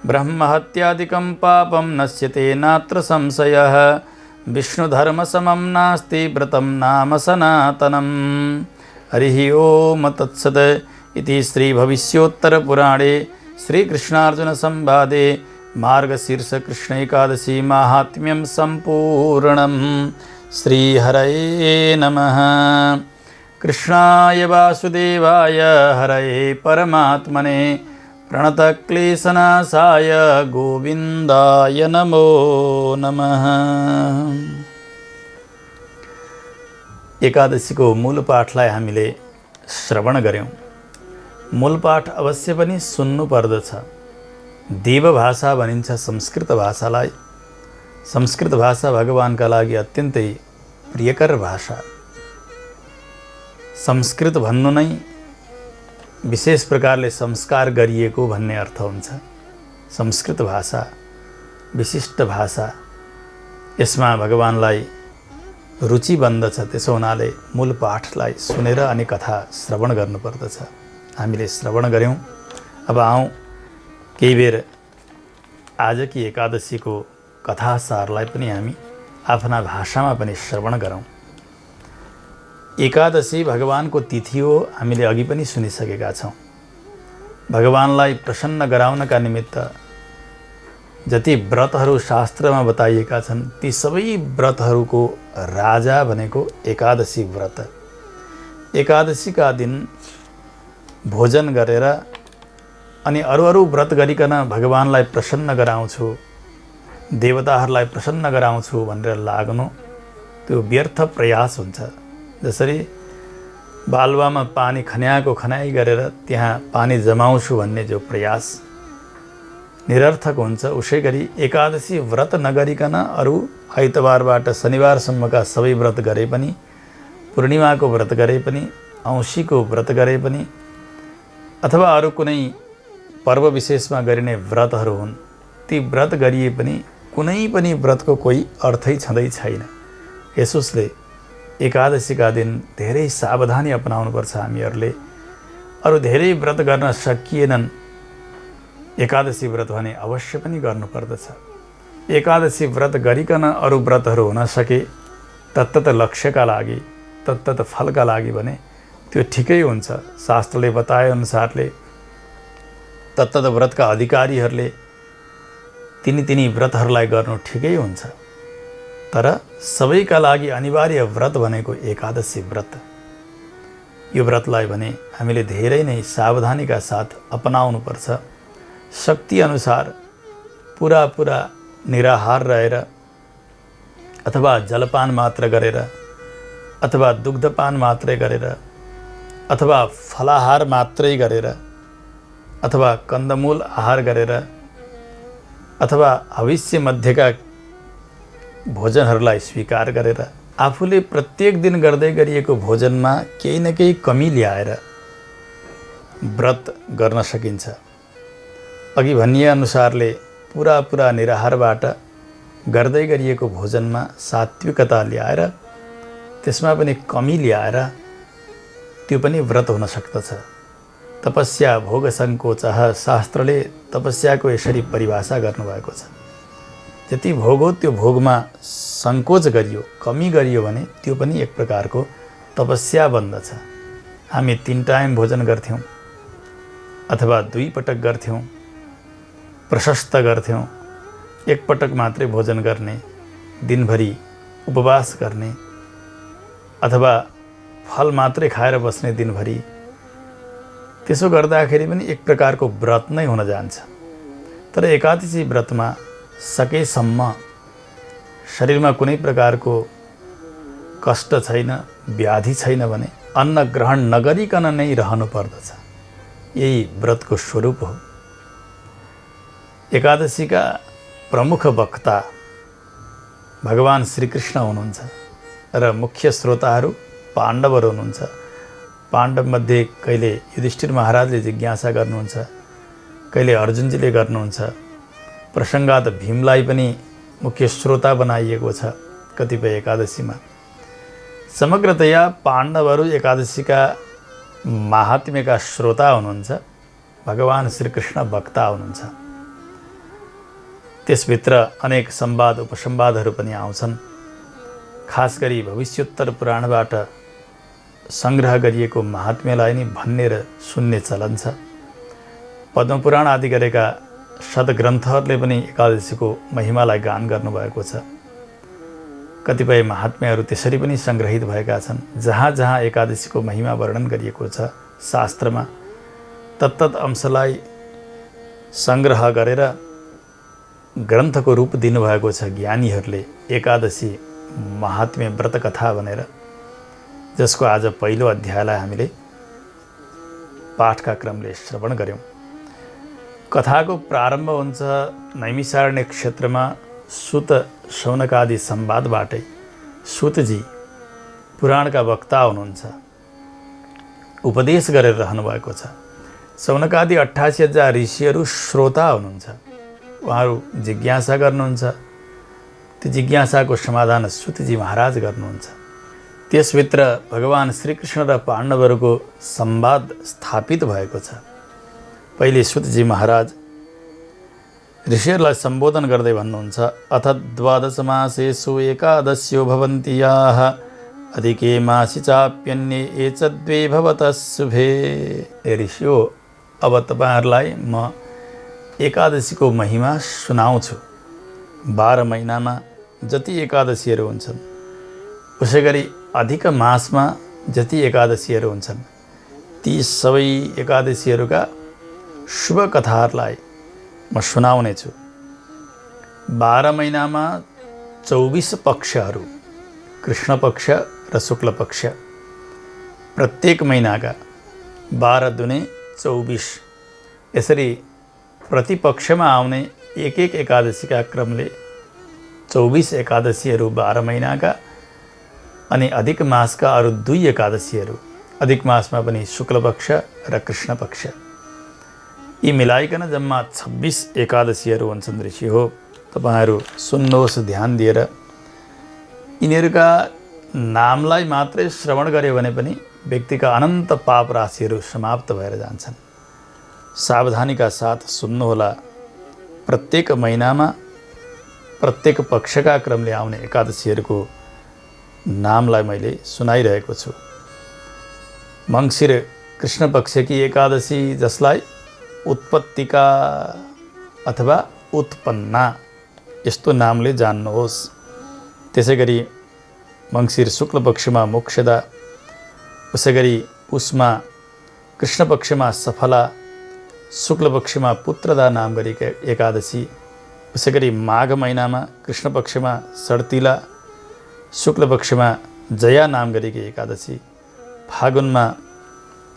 ब्रह्महत्यादिकं पापं नश्यते नात्र संशयः। विष्णुधर्मसमं नास्ति व्रतं नाम सनातनं। हरिः ओम तत्सत्। इति श्रीभविष्योत्तरपुराणे श्रीकृष्णार्जुनसंवादे मार्गशीर्षकृष्ण एकादशी माहात्म्यं सम्पूर्णम्। श्रीहरये नमः। कृष्णाय वासुदेवाय हरये परमात्मने प्रणतक्लेशनाशाय गोविन्दाय नमो नमः। एकादशीको मूल पाठलाई हामीले श्रवण गऱ्यौँ। मूल पाठ अवश्य पनि सुन्नु पर्दछ। देवभाषा भनिन्छ संस्कृत भाषालाई। संस्कृत भाषा भगवानका लागि अत्यन्तै प्रियकर भाषा। संस्कृत भन्नु नै विशेष प्रकारले संस्कार गरिएको भन्ने अर्थ हुन्छ। संस्कृत भाषा विशिष्ट भाषा, यसमा भगवानलाई रुचि बन्दछ। त्यसो हुनाले मूल पाठलाई सुनेर अनि कथा श्रवण गर्नुपर्दछ। हामीले श्रवण गऱ्यौँ। अब आउँ केही बेर आजकी एकादशीको कथासारलाई पनि हामी आफ्ना भाषामा पनि श्रवण गरौँ। एकादशी भगवानको तिथि हो, हामीले अघि पनि सुनिसकेका छौँ। भगवानलाई प्रसन्न गराउनका निमित्त जति व्रतहरू शास्त्रमा बताइएका छन् ती सबै व्रतहरूको राजा भनेको एकादशी व्रत। एकादशीका दिन भोजन गरेर अनि अरू व्रत गरिकन भगवानलाई प्रसन्न गराउँछु, देवताहरूलाई प्रसन्न गराउँछु भनेर लाग्नु त्यो व्यर्थ प्रयास हुन्छ। जसरी बालुवामा पानी खन्याएको खनाइ गरेर त्यहाँ पानी जमाउँछु भन्ने जो प्रयास निरर्थक हुन्छ, उसै गरी एकादशी व्रत नगरिकन अरू आइतबारबाट शनिबारसम्मका सबै व्रत गरे पनि, पूर्णिमाको व्रत गरे पनि, औँसीको व्रत गरे पनि अथवा अरू कुनै पर्व विशेषमा गरिने व्रतहरू हुन्, ती व्रत गरिए पनि कुनै पनि व्रतको कोही अर्थै छँदै छैन। यसोस्ले एकादशीका दिन धेरै सावधानी अपनाउनुपर्छ हामीहरूले। अरू धेरै व्रत गर्न सकिएनन्, एकादशी व्रत भने अवश्य पनि गर्नुपर्दछ। एकादशी व्रत गरिकन अरू व्रतहरू हुन सके तत्तत लक्ष्यका लागि, तत्तत फलका लागि भने त्यो ठिकै हुन्छ। शास्त्रले बताए अनुसारले तत्तत व्रतका अधिकारीहरूले तिनी व्रतहरूलाई गर्नु ठिकै हुन्छ। तर सबैका लागि अनिवार्य व्रत भनेको एकादशी व्रत। यो व्रतलाई भने हामीले धेरै नै सावधानीका साथ अपनाउनुपर्छ। शक्ति अनुसार पुरा निराहार रहेर अथवा जलपान मात्र गरेर अथवा दुग्धपान मात्रै गरेर अथवा फलाहार मात्रै गरेर अथवा कन्दमूल आहार गरेर अथवा भविष्य मध्यका भोजनहरूलाई स्वीकार गरेर आफूले प्रत्येक दिन गर्दै गरिएको भोजनमा केही न केही कमी ल्याएर व्रत गर्न सकिन्छ। अघि भनिए अनुसारले पुरा निराहारबाट गर्दै गरिएको भोजनमा सात्विकता ल्याएर त्यसमा पनि कमी ल्याएर त्यो पनि व्रत हुन सक्दछ। तपस्या भोग सङ्कोचः, शास्त्रले तपस्याको यसरी परिभाषा गर्नुभएको छ। जति भोग हो त्यो भोगमा सङ्कोच गरियो, कमी गरियो भने त्यो पनि एक प्रकारको तपस्या बन्दछ। हामी 3 टाइम भोजन गर्थ्यौँ अथवा 2 पटक गर्थ्यौँ, प्रशस्त गर्थ्यौँ। एक पटक मात्रै भोजन गर्ने, दिनभरि उपवास गर्ने अथवा फल मात्रै खाएर बस्ने दिनभरि, त्यसो गर्दाखेरि पनि एक प्रकारको व्रत नै हुन जान्छ। तर एकादशी व्रतमा सकेसम्म शरीरमा कुनै प्रकारको कष्ट छैन, व्याधि छैन भने अन्न ग्रहण नगरिकन नै रहनु पर्दछ। यही व्रतको स्वरूप हो। एकादशीका प्रमुख वक्ता भगवान श्रीकृष्ण हुनुहुन्छ र मुख्य श्रोताहरू पाण्डवहरू हुनुहुन्छ। पाण्डवमध्ये कहिले युधिष्ठिर महाराजले जिज्ञासा गर्नुहुन्छ, कहिले अर्जुनजीले गर्नुहुन्छ। प्रसङ्गात भीमलाई पनि मुख्य श्रोता बनाइएको छ कतिपय एकादशीमा। समग्रतया पाण्डवहरू एकादशीका महात्म्यका श्रोता हुनुहुन्छ, भगवान श्रीकृष्ण वक्ता हुनुहुन्छ। त्यसभित्र अनेक संवाद उपसंवादहरू पनि आउँछन्। खास गरी भविष्योत्तर पुराणबाट संग्रह गरिएको महात्म्यलाई नै भन्ने र सुन्ने चलन छ। पद्मपुराण आदि गरेका सद्ग्रन्थहरूले पनि एकादशीको महिमालाई गान गर्नुभएको छ। कतिपय महात्म्यहरू त्यसरी पनि सङ्ग्रहित भएका छन्। जहाँ जहाँ एकादशीको महिमा वर्णन गरिएको छ शास्त्रमा, तत्तत अंशलाई सङ्ग्रह गरेर ग्रन्थको रूप दिनुभएको छ ज्ञानीहरूले। एकादशी महात्म्य व्रतकथा भनेर, जसको आज पहिलो अध्यायलाई हामीले पाठका क्रमले श्रवण गऱ्यौँ। कथाको प्रारम्भ हुन्छ नैमिषारण्य क्षेत्रमा सुत शौनकादि संवादबाटै। सुतजी पुराणका वक्ता हुनुहुन्छ, उपदेश गरेर रहनुभएको छ। शौनकादि 88,000 ऋषिहरू श्रोता हुनुहुन्छ। उहाँहरू जिज्ञासा गर्नुहुन्छ, त्यो जिज्ञासाको समाधान सुतजी महाराज गर्नुहुन्छ। त्यसभित्र भगवान श्रीकृष्ण र पाण्डवहरूको संवाद स्थापित भएको छ। पहिले सुतजी महाराज ऋषिहरूलाई सम्बोधन गर्दै भन्नुहुन्छ, अथ द्वादश मासेषु एकादश्यो भवन्ति याः अधिके मासि चाप्यन्ये एतद्वे भवतः शुभे। हे ऋषियो, अब तपाईहरुलाई म एकादशीको महिमा सुनाउँछु। 12 महिनामा जति एकादशीहरू हुन्छन्, उसैगरी अधिक मासमा जति एकादशीहरू हुन्छन्, ती सबै एकादशीहरूका शुभ कथाहरूलाई म सुनाउने छु। 12 महिनामा 24 पक्षहरू, कृष्ण पक्ष र शुक्ल पक्ष, प्रत्येक महिनाका 12 दुने 24, यसरी प्रतिपक्षमा आउने एक एक एकादशीका क्रमले 24 एकादशीहरू 12 महिनाका अनि अधिक मासका अरू 2 एकादशीहरू, अधिक मासमा पनि शुक्ल पक्ष र कृष्ण पक्ष, यी मिलाइकन जम्मा 26 एकादशीहरू हुन्छन् ऋषि हो। तपाईहरु सुन्नुहोस् ध्यान दिएर। यिनीहरूका नामलाई मात्रै श्रवण गर्यो भने पनि व्यक्तिका अनन्त पाप राशिहरू समाप्त भएर जान्छन्। सावधानीका साथ सुन्नुहोला। प्रत्येक महिनामा प्रत्येक पक्षका क्रमले आउने एकादशीहरूको नामलाई मैले सुनाइरहेको छु। मङ्सिर कृष्ण पक्षकी एकादशी, जसलाई उत्पत्तिका अथवा उत्पन्ना यस्तो नामले जान्नुहोस्। त्यसैगरी मङ्सिर शुक्ल पक्षमा मोक्षदा, उसैगरी पुषमा कृष्ण पक्षमा सफला, शुक्ल पक्षमा पुत्रदा नाम गरेका एकादशी, उसैगरी माघ महिनामा कृष्ण पक्षमा सर्तिला, शुक्ल पक्षमा जया नाम गरेकी एकादशी, फागुनमा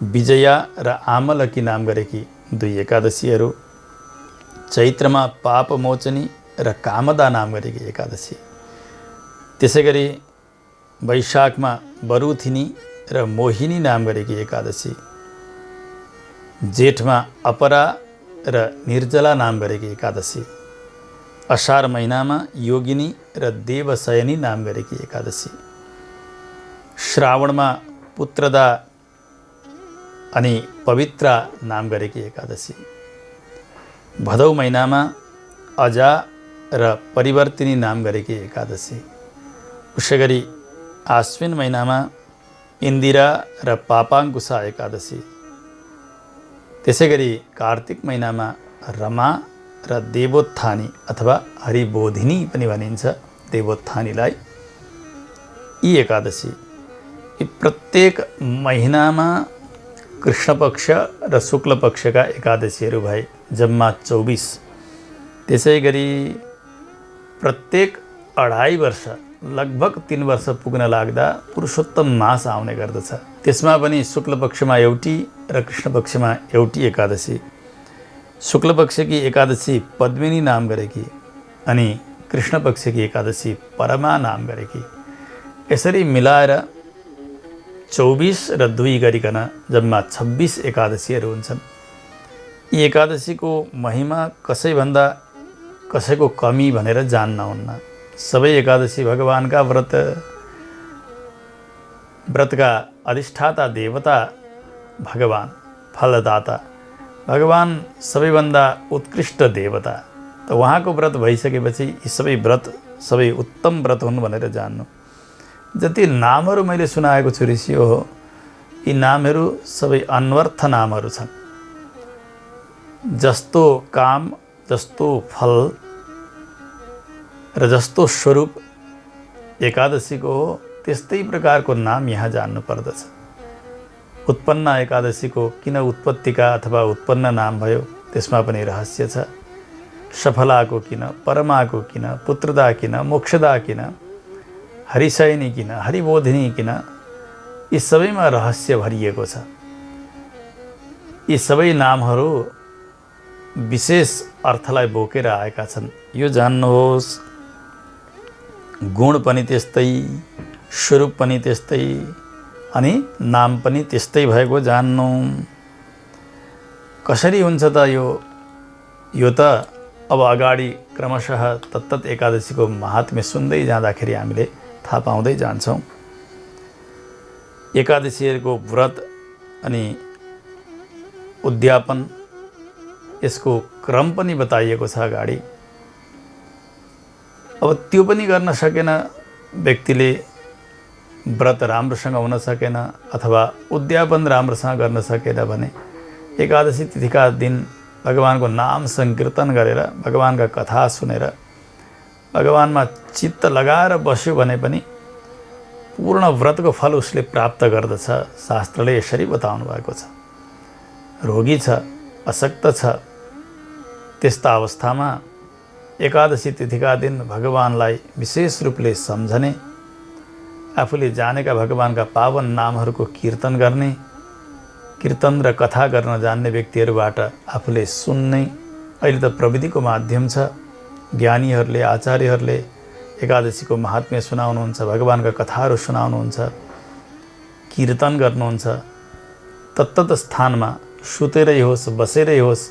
विजया र आमलकी नाम गरेकी 2 एकादशीहरू, चैत्रमा पापमोचनी र कामदा नाम गरेकी एकादशी, त्यसैगरी वैशाखमा बरुथिनी र मोहिनी नाम गरेकी एकादशी, जेठमा अपरा र निर्जला नाम गरेकी एकादशी, असार महिनामा योगिनी र देवशयनी नाम गरेकी एकादशी, श्रावणमा पुत्रदा अनि पवित्रा नाम गरेकी एकादशी, भदौ महिनामा अजा र परिवर्तिनी नाम गरेकी एकादशी, उसैगरी आश्विन महिनामा इन्दिरा र पापाङ्कुशा एकादशी, त्यसैगरी कार्तिक महिनामा रमा र देवोत्थानी अथवा हरिबोधिनी पनि भनिन्छ देवोत्थानीलाई, यी एकादशी। यी प्रत्येक महिनामा कृष्ण पक्ष र शुक्ल पक्षका एकादशीहरू भए जम्मा 24। त्यसैगरी प्रत्येक 2.5 वर्ष, लगभग 3 वर्ष पुग्न लाग्दा पुरुषोत्तम मास आउने गर्दछ। त्यसमा पनि शुक्ल पक्षमा एउटी र कृष्ण पक्षमा एउटी एकादशी। शुक्ल पक्षकी एकादशी पद्मिनी नाम गरेकी अनि कृष्ण पक्षकी एकादशी परमा नाम गरेकी, यसरी मिलाएर 24 र 2 गरिकन जम्मा 26 एकादशीहरू हुन्छन्। यी एकादशीको महिमा कसैभन्दा कसैको कमी भनेर जान्नुहुन्न। सबै एकादशी भगवानका व्रतका अधिष्ठाता देवता भगवान, फलदाता भगवान सबैभन्दा उत्कृष्ट देवता। त उहाँको व्रत भइसकेपछि यी सबै व्रत सबै उत्तम व्रत हुन् भनेर जान्नु। जति नामहरू मैले सुनाएको छु ऋषि हो, यी नामहरू सबै अन्वर्थ नामहरू छन्। जस्तो काम, जस्तो फल र जस्तो स्वरूप एकादशीको हो, त्यस्तै प्रकारको नाम यहाँ जान्नु पर्दछ। उत्पन्न एकादशीको किन उत्पत्तिका अथवा उत्पन्न नाम भयो, त्यसमा पनि रहस्य छ। सफलाको किन, परमाको किन, पुत्रदा किन, मोक्षदा किन, हरिशयनी किन, हरिबोधिनी किन, यी सबैमा रहस्य भरिएको छ। यी सबै नामहरू विशेष अर्थलाई बोकेर आएका छन्, यो जान्नुहोस्। गुण पनि त्यस्तै, स्वरूप पनि त्यस्तै, अनि नाम पनि त्यस्तै भएको जान्नु। कसरी हुन्छ त यो त अब अगाडि क्रमशः तत्तत एकादशीको महात्म्य सुन्दै जाँदाखेरि हामीले थाहा पाउँदै जान्छौँ। एकादशीहरूको व्रत अनि उद्यापन, यसको क्रम पनि बताइएको छ अगाडि। अब त्यो पनि गर्न सकेन व्यक्तिले, व्रत राम्रोसँग हुन सकेन अथवा उद्यापन राम्रोसँग गर्न सकेन भने एकादशी तिथिका दिन भगवानको नाम संकीर्तन गरेर भगवानका कथा सुनेर भगवानमा चित्त लगाएर बस्यो भने पनि पूर्ण व्रतको फल उसले प्राप्त गर्दछ। शास्त्रले यसरी बताउनु भएको छ। रोगी छ, अशक्त छ, त्यस्ता अवस्थामा एकादशी तिथिका दिन भगवानलाई विशेष रूपले सम्झने, आफूले जानेका भगवानका पावन नामहरूको कीर्तन गर्ने, कीर्तन र कथा गर्न जान्ने व्यक्तिहरूबाट आफूले सुन्ने। अहिले त प्रविधिको माध्यम छ। ज्ञानीहरूले, आचार्यहरूले एकादशीको महात्म्य सुनाउनुहुन्छ, भगवानका कथाहरू सुनाउनुहुन्छ, कीर्तन गर्नुहुन्छ। तत्तत स्थानमा सुतेरै होस्, बसेरै होस्,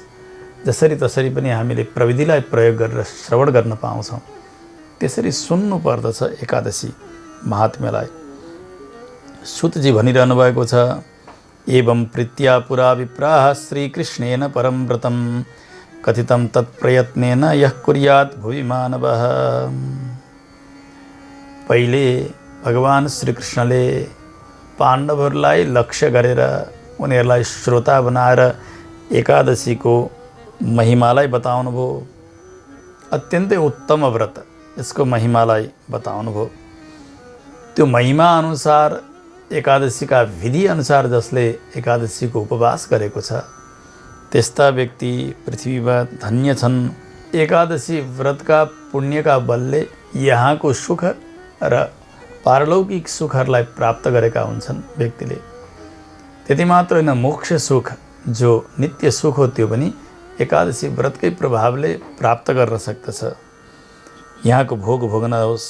जसरी तसरी पनि हामीले प्रविधिलाई प्रयोग गरेर श्रवण गर्न पाउँछौँ। त्यसरी सुन्नु पर्दछ एकादशी महात्म्यलाई। सुतजी भनिरहनु भएको छ, एवं प्रीत्या पुरा विप्राः श्रीकृष्णेन परं व्रतं कथितं तत्प्रयत्नेन यः कुर्यात् भुवि मानवः। पहिले भगवान श्रीकृष्णले पाण्डवहरूलाई लक्ष्य गरेर उनीहरूलाई श्रोता बनाएर एकादशीको महिमालाई बताउनुभयो। अत्यन्तै उत्तम व्रत, यसको महिमालाई बताउनुभयो। त्यो महिमा अनुसार एकादशीका विधि अनुसार जसले एकादशीको उपवास गरेको छ त्यस्ता व्यक्ति पृथ्वीमा धन्य छन्। एकादशी व्रतका पुण्यका बलले यहाँको सुख र पारलौकिक सुखहरूलाई प्राप्त गरेका हुन्छन् व्यक्तिले। त्यति मात्र होइन, मोक्ष सुख जो नित्य सुख हो त्यो पनि एकादशी व्रतकै प्रभावले प्राप्त गर्न सक्दछ। यहाँको भोग भोग्न होस्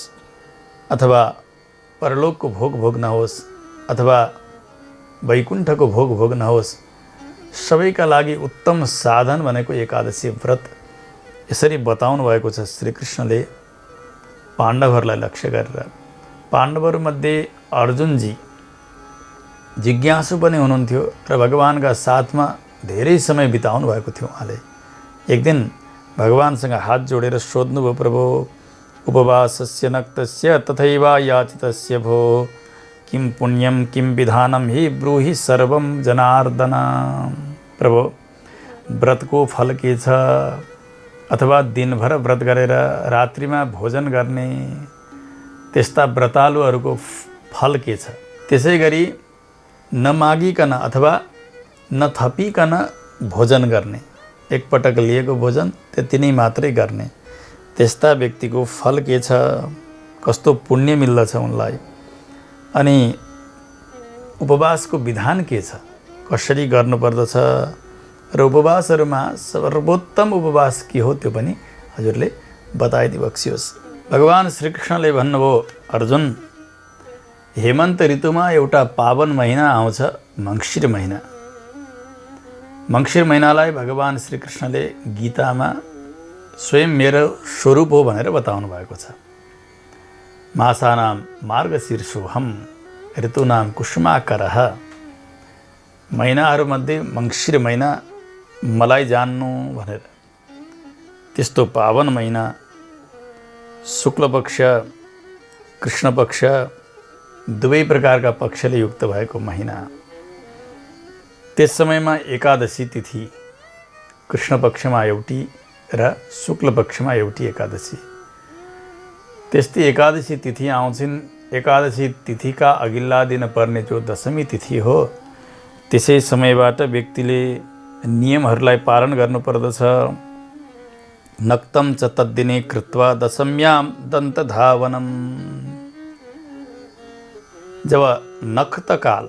अथवा परलोकको भोग भोग्न होस् अथवा वैकुण्ठको भोग भोग्न होस्, सबैका लागि उत्तम साधन भनेको एकादशी व्रत। यसरी बताउनु भएको छ श्रीकृष्णले पाण्डवहरूलाई लक्ष्य गरेर। पाण्डवहरूमध्ये अर्जुनजी जिज्ञासु पनि हुनुहुन्थ्यो र भगवानका साथमा धेरै समय बिताउनु भएको थियो। उहाँले एक दिन भगवानसँग हात जोडेर सोध्नुभयो, प्रभु उपवासस्य नक्तस्य तथैव याचितस्य भो किं पुण्यं किं विधानं हि ब्रूहि सर्वं जनार्दन। प्रभु, व्रतको फल के छ, अथवा दिनभर व्रत गरेर रात्रिमा भोजन गर्ने त्यस्ता व्रतालुहरूको फल के छ। त्यसै गरी नमागिकन अथवा नथपिकन भोजन गर्ने, एकपटक लिएको भोजन त्यति नै मात्रै गर्ने, त्यस्ता व्यक्तिको फल के छ, कस्तो पुण्य मिल्दछ उनलाई। अनि उपवासको विधान के छ, कसरी गर्नुपर्दछ र उपवासहरूमा सर्वोत्तम उपवास के हो त्यो पनि हजुरले बताइदिबक्सियोस्। भगवान श्रीकृष्णले भन्नुभयो, अर्जुन, हेमन्त ऋतुमा एउटा पावन महिना आउँछ, मङ्सिर महिना। मङ्सिर महिनालाई भगवान श्रीकृष्णले गीतामा स्वयं मेरो स्वरूप हो भनेर बताउनु भएको छ। मासानां मार्गशीर्षोऽहं ऋतूनां कुसुमाकरः। महिनाहरूमध्ये मङ्सिर महिना मलाई जान्नु भनेर। त्यस्तो पावन महिना, शुक्लपक्ष कृष्णपक्ष दुवै प्रकारका पक्षले युक्त भएको महिना। त्यस समयमा एकादशी तिथि कृष्णपक्षमा एउटी र शुक्लपक्षमा एउटी एकादशी। त्यस्तै एकादशी तिथि आउँछिन्। एकादशी तिथिका अघिल्ला दिन पर्ने जो दशमी तिथि हो, त्यसै समयबाट व्यक्तिले नियमहरूलाई पालन गर्नुपर्दछ। नक्तं च तद्दिने कृत्वा दशम्यां दन्तधावनम। जब नक्तकाल,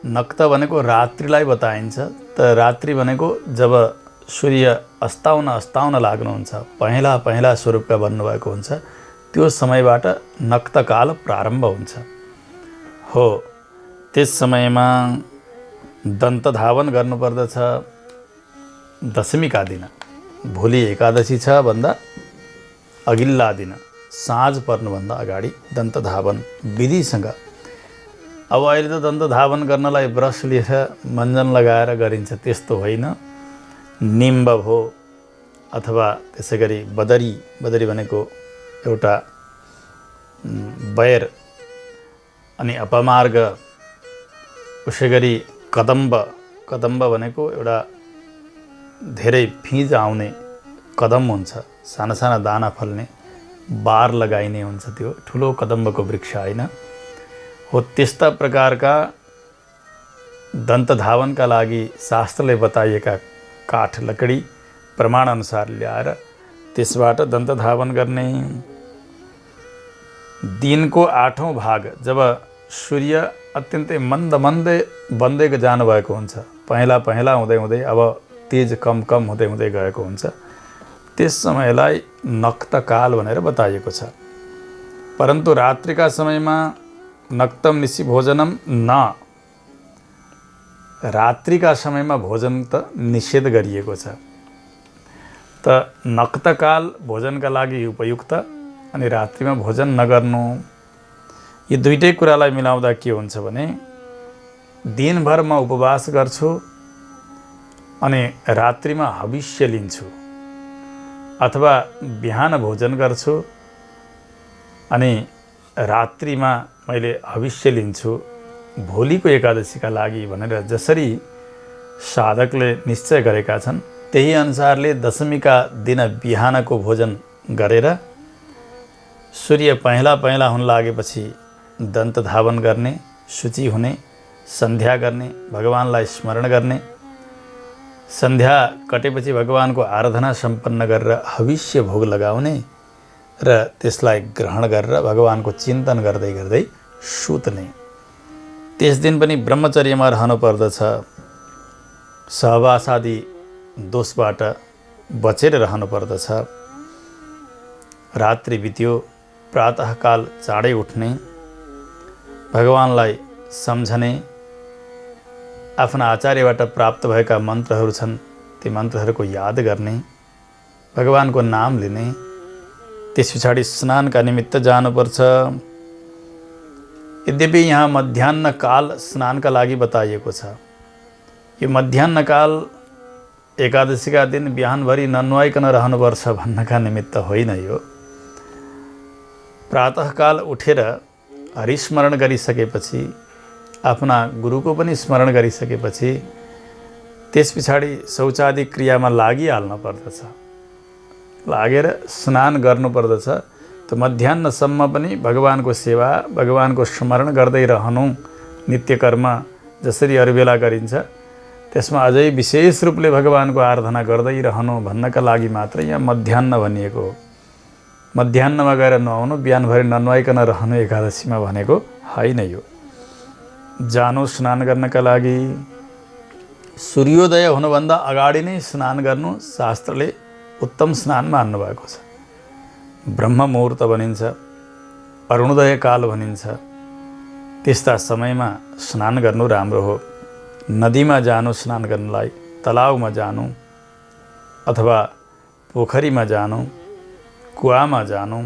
नक्त भनेको रात्रिलाई बताइन्छ, त रात्रि भनेको जब सूर्य अस्ताउन लाग्नुहुन्छ, पहेँला पहेँला स्वरूपका बन्नुभएको हुन्छ, त्यो समयबाट नक्तकाल प्रारम्भ हुन्छ। हो, त्यस समयमा दन्तधावन गर्नुपर्दछ। दशमीका दिन, भोलि एकादशी छ भन्दा अघिल्ला दिन, साँझ पर्नुभन्दा अगाडि दन्तधावन विधिसँग। अब अहिले त दन्तधावन गर्नलाई ब्रस लिएर मञ्जन लगाएर गरिन्छ, त्यस्तो होइन। निम्ब भो अथवा त्यसै गरी बदरी भनेको एउटा बैर, अनि अपमार्ग, उसै गरी कदम्ब कदम्ब भनेको एउटा धेरै फिँज आउने कदम हुन्छ, साना साना दाना फल्ने, बार लगाइने हुन्छ, त्यो ठुलो कदम्बको वृक्ष होइन हो। त्यस्ता प्रकारका दन्तधावनका लागि शास्त्रले बताइएका काठ लकडी प्रमाणअनुसार ल्याएर त्यसबाट दन्तधावन गर्ने। दिनको 8औं भाग जब सूर्य अत्यन्तै मन्द बन्दै जानुभएको हुन्छ, पहेँला हुँदै हुँदै अब तेज कम हुँदै हुँदै गएको हुन्छ, त्यस समयलाई नक्तकाल भनेर बताइएको छ। परन्तु रात्रिका समयमा नक्तम निशि भोजनम न, रात्रिका समयमा भोजन त निषेध गरिएको छ। त नक्तकाल भोजनका लागि उपयुक्त अनि रात्रिमा भोजन नगर्नु। यी दुईटै कुरालाई मिलाउँदा के हुन्छ भने दिनभर म उपवास गर्छु अनि रात्रिमा हविष्य लिन्छु, अथवा बिहान भोजन गर्छु अनि रात्रिमा मैले हविष्य लिन्छु भोलिको एकादशीका लागि भनेर जसरी साधकले निश्चय गरेका छन्, त्यही अनुसारले दशमीका दिन बिहानको भोजन गरेर सूर्य पहेँला हुन लागेपछि दन्तधावन गर्ने, शुचि हुने, सन्ध्या गर्ने, भगवानलाई स्मरण गर्ने, सन्ध्या कटेपछि भगवानको आराधना सम्पन्न गरेर हविष्य भोग लगाउने र त्यसलाई ग्रहण गरेर भगवानको चिन्तन गर्दै गर्दै सुत्ने। त्यस दिन पनि ब्रह्मचर्यमा रहनु पर्दछ, सहवासादि दोषबाट बचेर रहनु पर्दछ। रात्रि बित्यो, प्रातःकाल चाँडै उठ्ने, भगवानलाई सम्झने, आफ्ना आचार्यबाट प्राप्त भएका मन्त्रहरू छन् ती मन्त्रहरूको याद गर्ने, भगवानको नाम लिने, त्यस पछाडि स्नानका निमित्त जानुपर्छ। यद्यपि यहाँ मध्याह्नकाल स्नानका लागि बताइएको छ। यो मध्याह्नकाल एकादशीका दिन बिहानभरि ननुहाइकन रहनुपर्छ भन्नका निमित्त होइन। यो प्रातःकाल उठेर हरिस्मरण गरिसकेपछि, आफ्ना गुरुको पनि स्मरण गरिसकेपछि त्यस पछाडि शौचादि क्रियामा लागिहाल्न पर्दछ, लागेर स्नान गर्नुपर्दछ। त मध्याह्नसम्म पनि भगवानको सेवा, भगवानको स्मरण गर्दै रहनु, नित्यकर्म जसरी अरू बेला गरिन्छ त्यसमा अझै विशेष रूपले भगवानको आराधना गर्दै रहनु भन्नका लागि मात्र यहाँ मध्याह्न भनिएको हो। मध्याह्नमा गएर नुहाउनु, बिहानभरि ननुहाइकन रहनु एकादशीमा भनेको होइन। यो जानु स्नान गर्नका लागि, सूर्योदय हुनुभन्दा अगाडि नै स्नान गर्नु शास्त्रले उत्तम स्नान मान्नु भएको छ। ब्रह्म मुहुर्त भनिन्छ, अरुणोदय काल भनिन्छ। त्यस्ता समयमा स्नान गर्नु राम्रो हो। नदीमा जानु स्नान गर्नलाई, तलाउमा जानु अथवा पोखरीमा जानु, कुवामा जानु,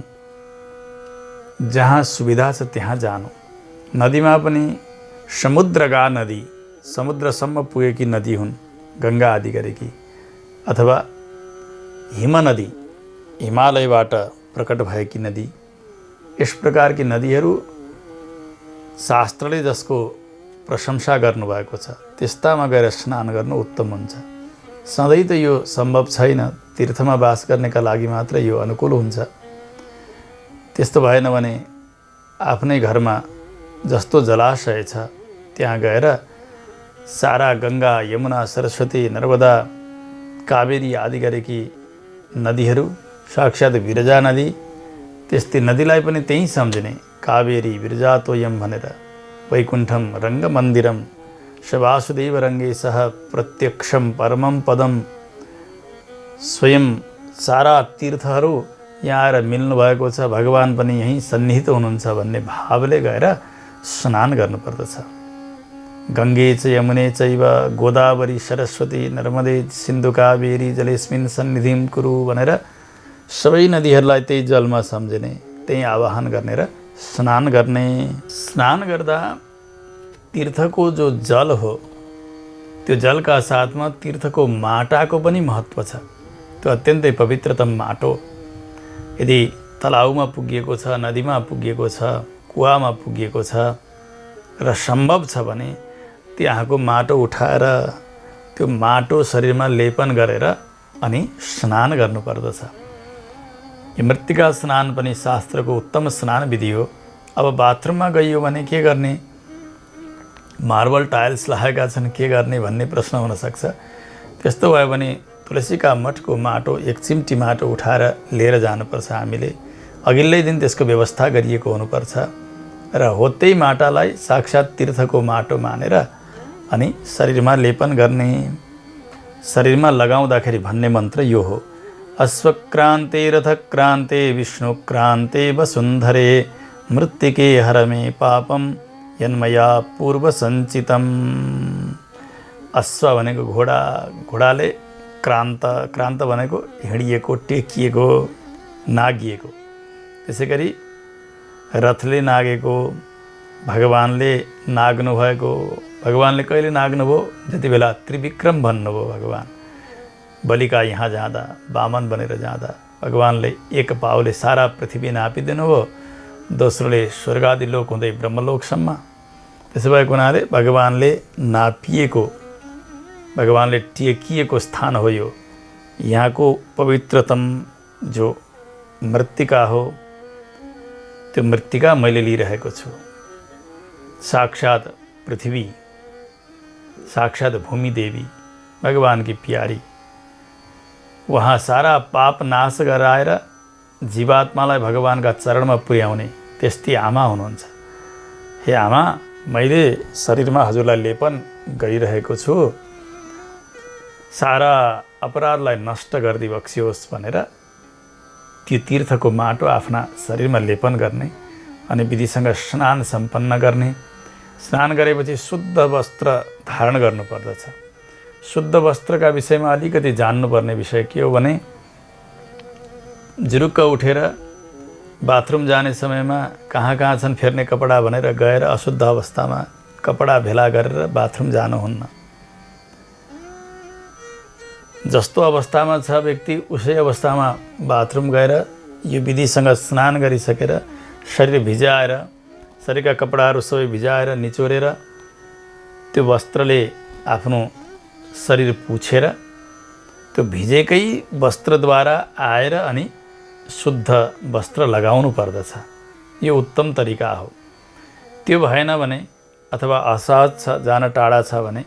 जहाँ सुविधा छ त्यहाँ जानु। नदीमा पनि समुद्रगा नदी, समुद्रसम्म पुगेकी नदी हुन्, गङ्गा आदि गरेकी, अथवा हिमनदी, हिमालयबाट प्रकट भएकी नदी, यस प्रकारकी नदीहरू शास्त्रले जसको प्रशंसा गर्नुभएको छ त्यस्तामा गएर स्नान गर्नु उत्तम हुन्छ। सधैँ त यो सम्भव छैन, तीर्थमा बास गर्नेका लागि मात्र यो अनुकूल हुन्छ। त्यस्तो भएन भने आफ्नै घरमा जस्तो जलाशय छ त्यहाँ गएर सारा गङ्गा, यमुना, सरस्वती, नर्मदा, कावेरी आदि गरेकी नदीहरू, साक्षात् विरजा नदी, त्यस्तै नदीलाई पनि त्यही सम्झने, कावेरी विरजा तोयम भनेर। वैकुण्ठम रङ्गमन्दिरम सवासुदेव रङ्गे सह प्रत्यक्षम परमम पदम। स्वयं सारा तीर्थहरू यहाँ आएर मिल्नु भएको छ, भगवान पनि यहीँ सन्निहित हुनुहुन्छ भन्ने भावले गएर स्नान गर्नुपर्दछ। गङ्गे च यमुने चैव गोदावरी सरस्वती नर्मदे सिन्धु कावेरी जलेस्मिन् सन्निधिं कुरु भनेर सबै नदीहरूलाई त्यही जलमा सम्झने, त्यही आवाहन गर्ने र स्नान गर्ने। स्नान गर्दा तीर्थको जो जल हो त्यो जलका साथमा तीर्थको माटाको पनि महत्त्व छ। त्यो अत्यन्तै पवित्रतम माटो यदि तलाउमा पुगिएको छ, नदीमा पुगिएको छ, कुवामा पुगिएको छ र सम्भव छ भने त्यहाँको माटो उठाएर त्यो माटो शरीरमा लेपन गरेर अनि स्नान गर्नुपर्दछ। यो मृत्तिका स्नान पनि शास्त्रको उत्तम स्नान विधि हो। अब बाथरुममा गइयो भने के गर्ने, मार्बल टाइल्स लगाएका छन्, के गर्ने भन्ने प्रश्न हुनसक्छ। त्यस्तो भयो भने तुलसीका मठको माटो, एक चिम्टी माटो उठाएर लिएर जानुपर्छ हामीले। अघिल्लै दिन त्यसको व्यवस्था गरिएको हुनुपर्छ र हो त्यही माटालाई साक्षात् तीर्थको माटो मानेर अनि शरीरमा लेपन गर्ने। शरीरमा लगाउँदाखेरि भन्ने मन्त्र यो हो, अश्वक्रान्ते रथक्रान्ते विष्णुक्रान्ते वसुन्धरे मृत्तिके हरमे पापम यन्मया पूर्व सञ्चितम। अश्व भनेको घोडा, घोडाले क्रान्त, क्रान्त भनेको हिँडिएको, टेकिएको, नागिएको। त्यसै गरी रथले नागेको, भगवानले नाग्नु भएको। भगवानले कहिले नाग्नुभयो, जति बेला त्रिविक्रम भन्नुभयो भगवान बलिका यहाँ जाँदा, वामन बनेर जाँदा भगवानले एक पाउले सारा पृथ्वी नापिदिनु भयो, दोस्रोले स्वर्गादि लोक हुँदै ब्रह्मलोकसम्म। त्यसो भएको हुनाले भगवानले नापिएको, भगवानले टेकिएको स्थान हो यो। यहाँको पवित्रतम जो मृत्तिका हो, त्यो मृत्तिका मैले लिइरहेको छु। साक्षात् पृथ्वी, साक्षात् भूमि देवी, भगवान की प्यारी, वहाँ सारा पाप नाश गराएर जीवात्मालाई भगवानका चरणमा पुर्याउने त्यस्तै आमा हुनुहुन्छ। हे आमा, मैले शरीरमा हजुरलाई लेपन गरिरहेको छु, सारा अपराधलाई नष्ट गरिदिई बक्सियोस् भनेर त्यो तीर्थको माटो आफ्ना शरीरमा लेपन गर्ने अनि विधिसँग स्नान सम्पन्न गर्ने। स्नान गरेपछि शुद्ध वस्त्र धारण गर्नुपर्दछ। शुद्ध वस्त्रका विषयमा अलिकति जान्नुपर्ने विषय के हो भने, जुरुक्क उठेर बाथरुम जाने समयमा कहाँ कहाँ छन् फेर्ने कपडा भनेर गएर अशुद्ध अवस्थामा कपडा भेला गरेर बाथरुम जानुहुन्न। जस्तो अवस्थामा छ व्यक्ति, उसै अवस्थामा बाथरुम गएर यो विधिसँग स्नान गरिसकेर शरीर भिजाएर, शरीरका कपडाहरू सबै भिजाएर निचोरेर त्यो वस्त्रले आफ्नो शरीर पुछेर त्यो भिजेकै वस्त्रद्वारा आएर अनि शुद्ध वस्त्र लगाउनु पर्दछ। यो उत्तम तरिका हो। त्यो भएन भने अथवा असहज छ, जान टाढा छ भने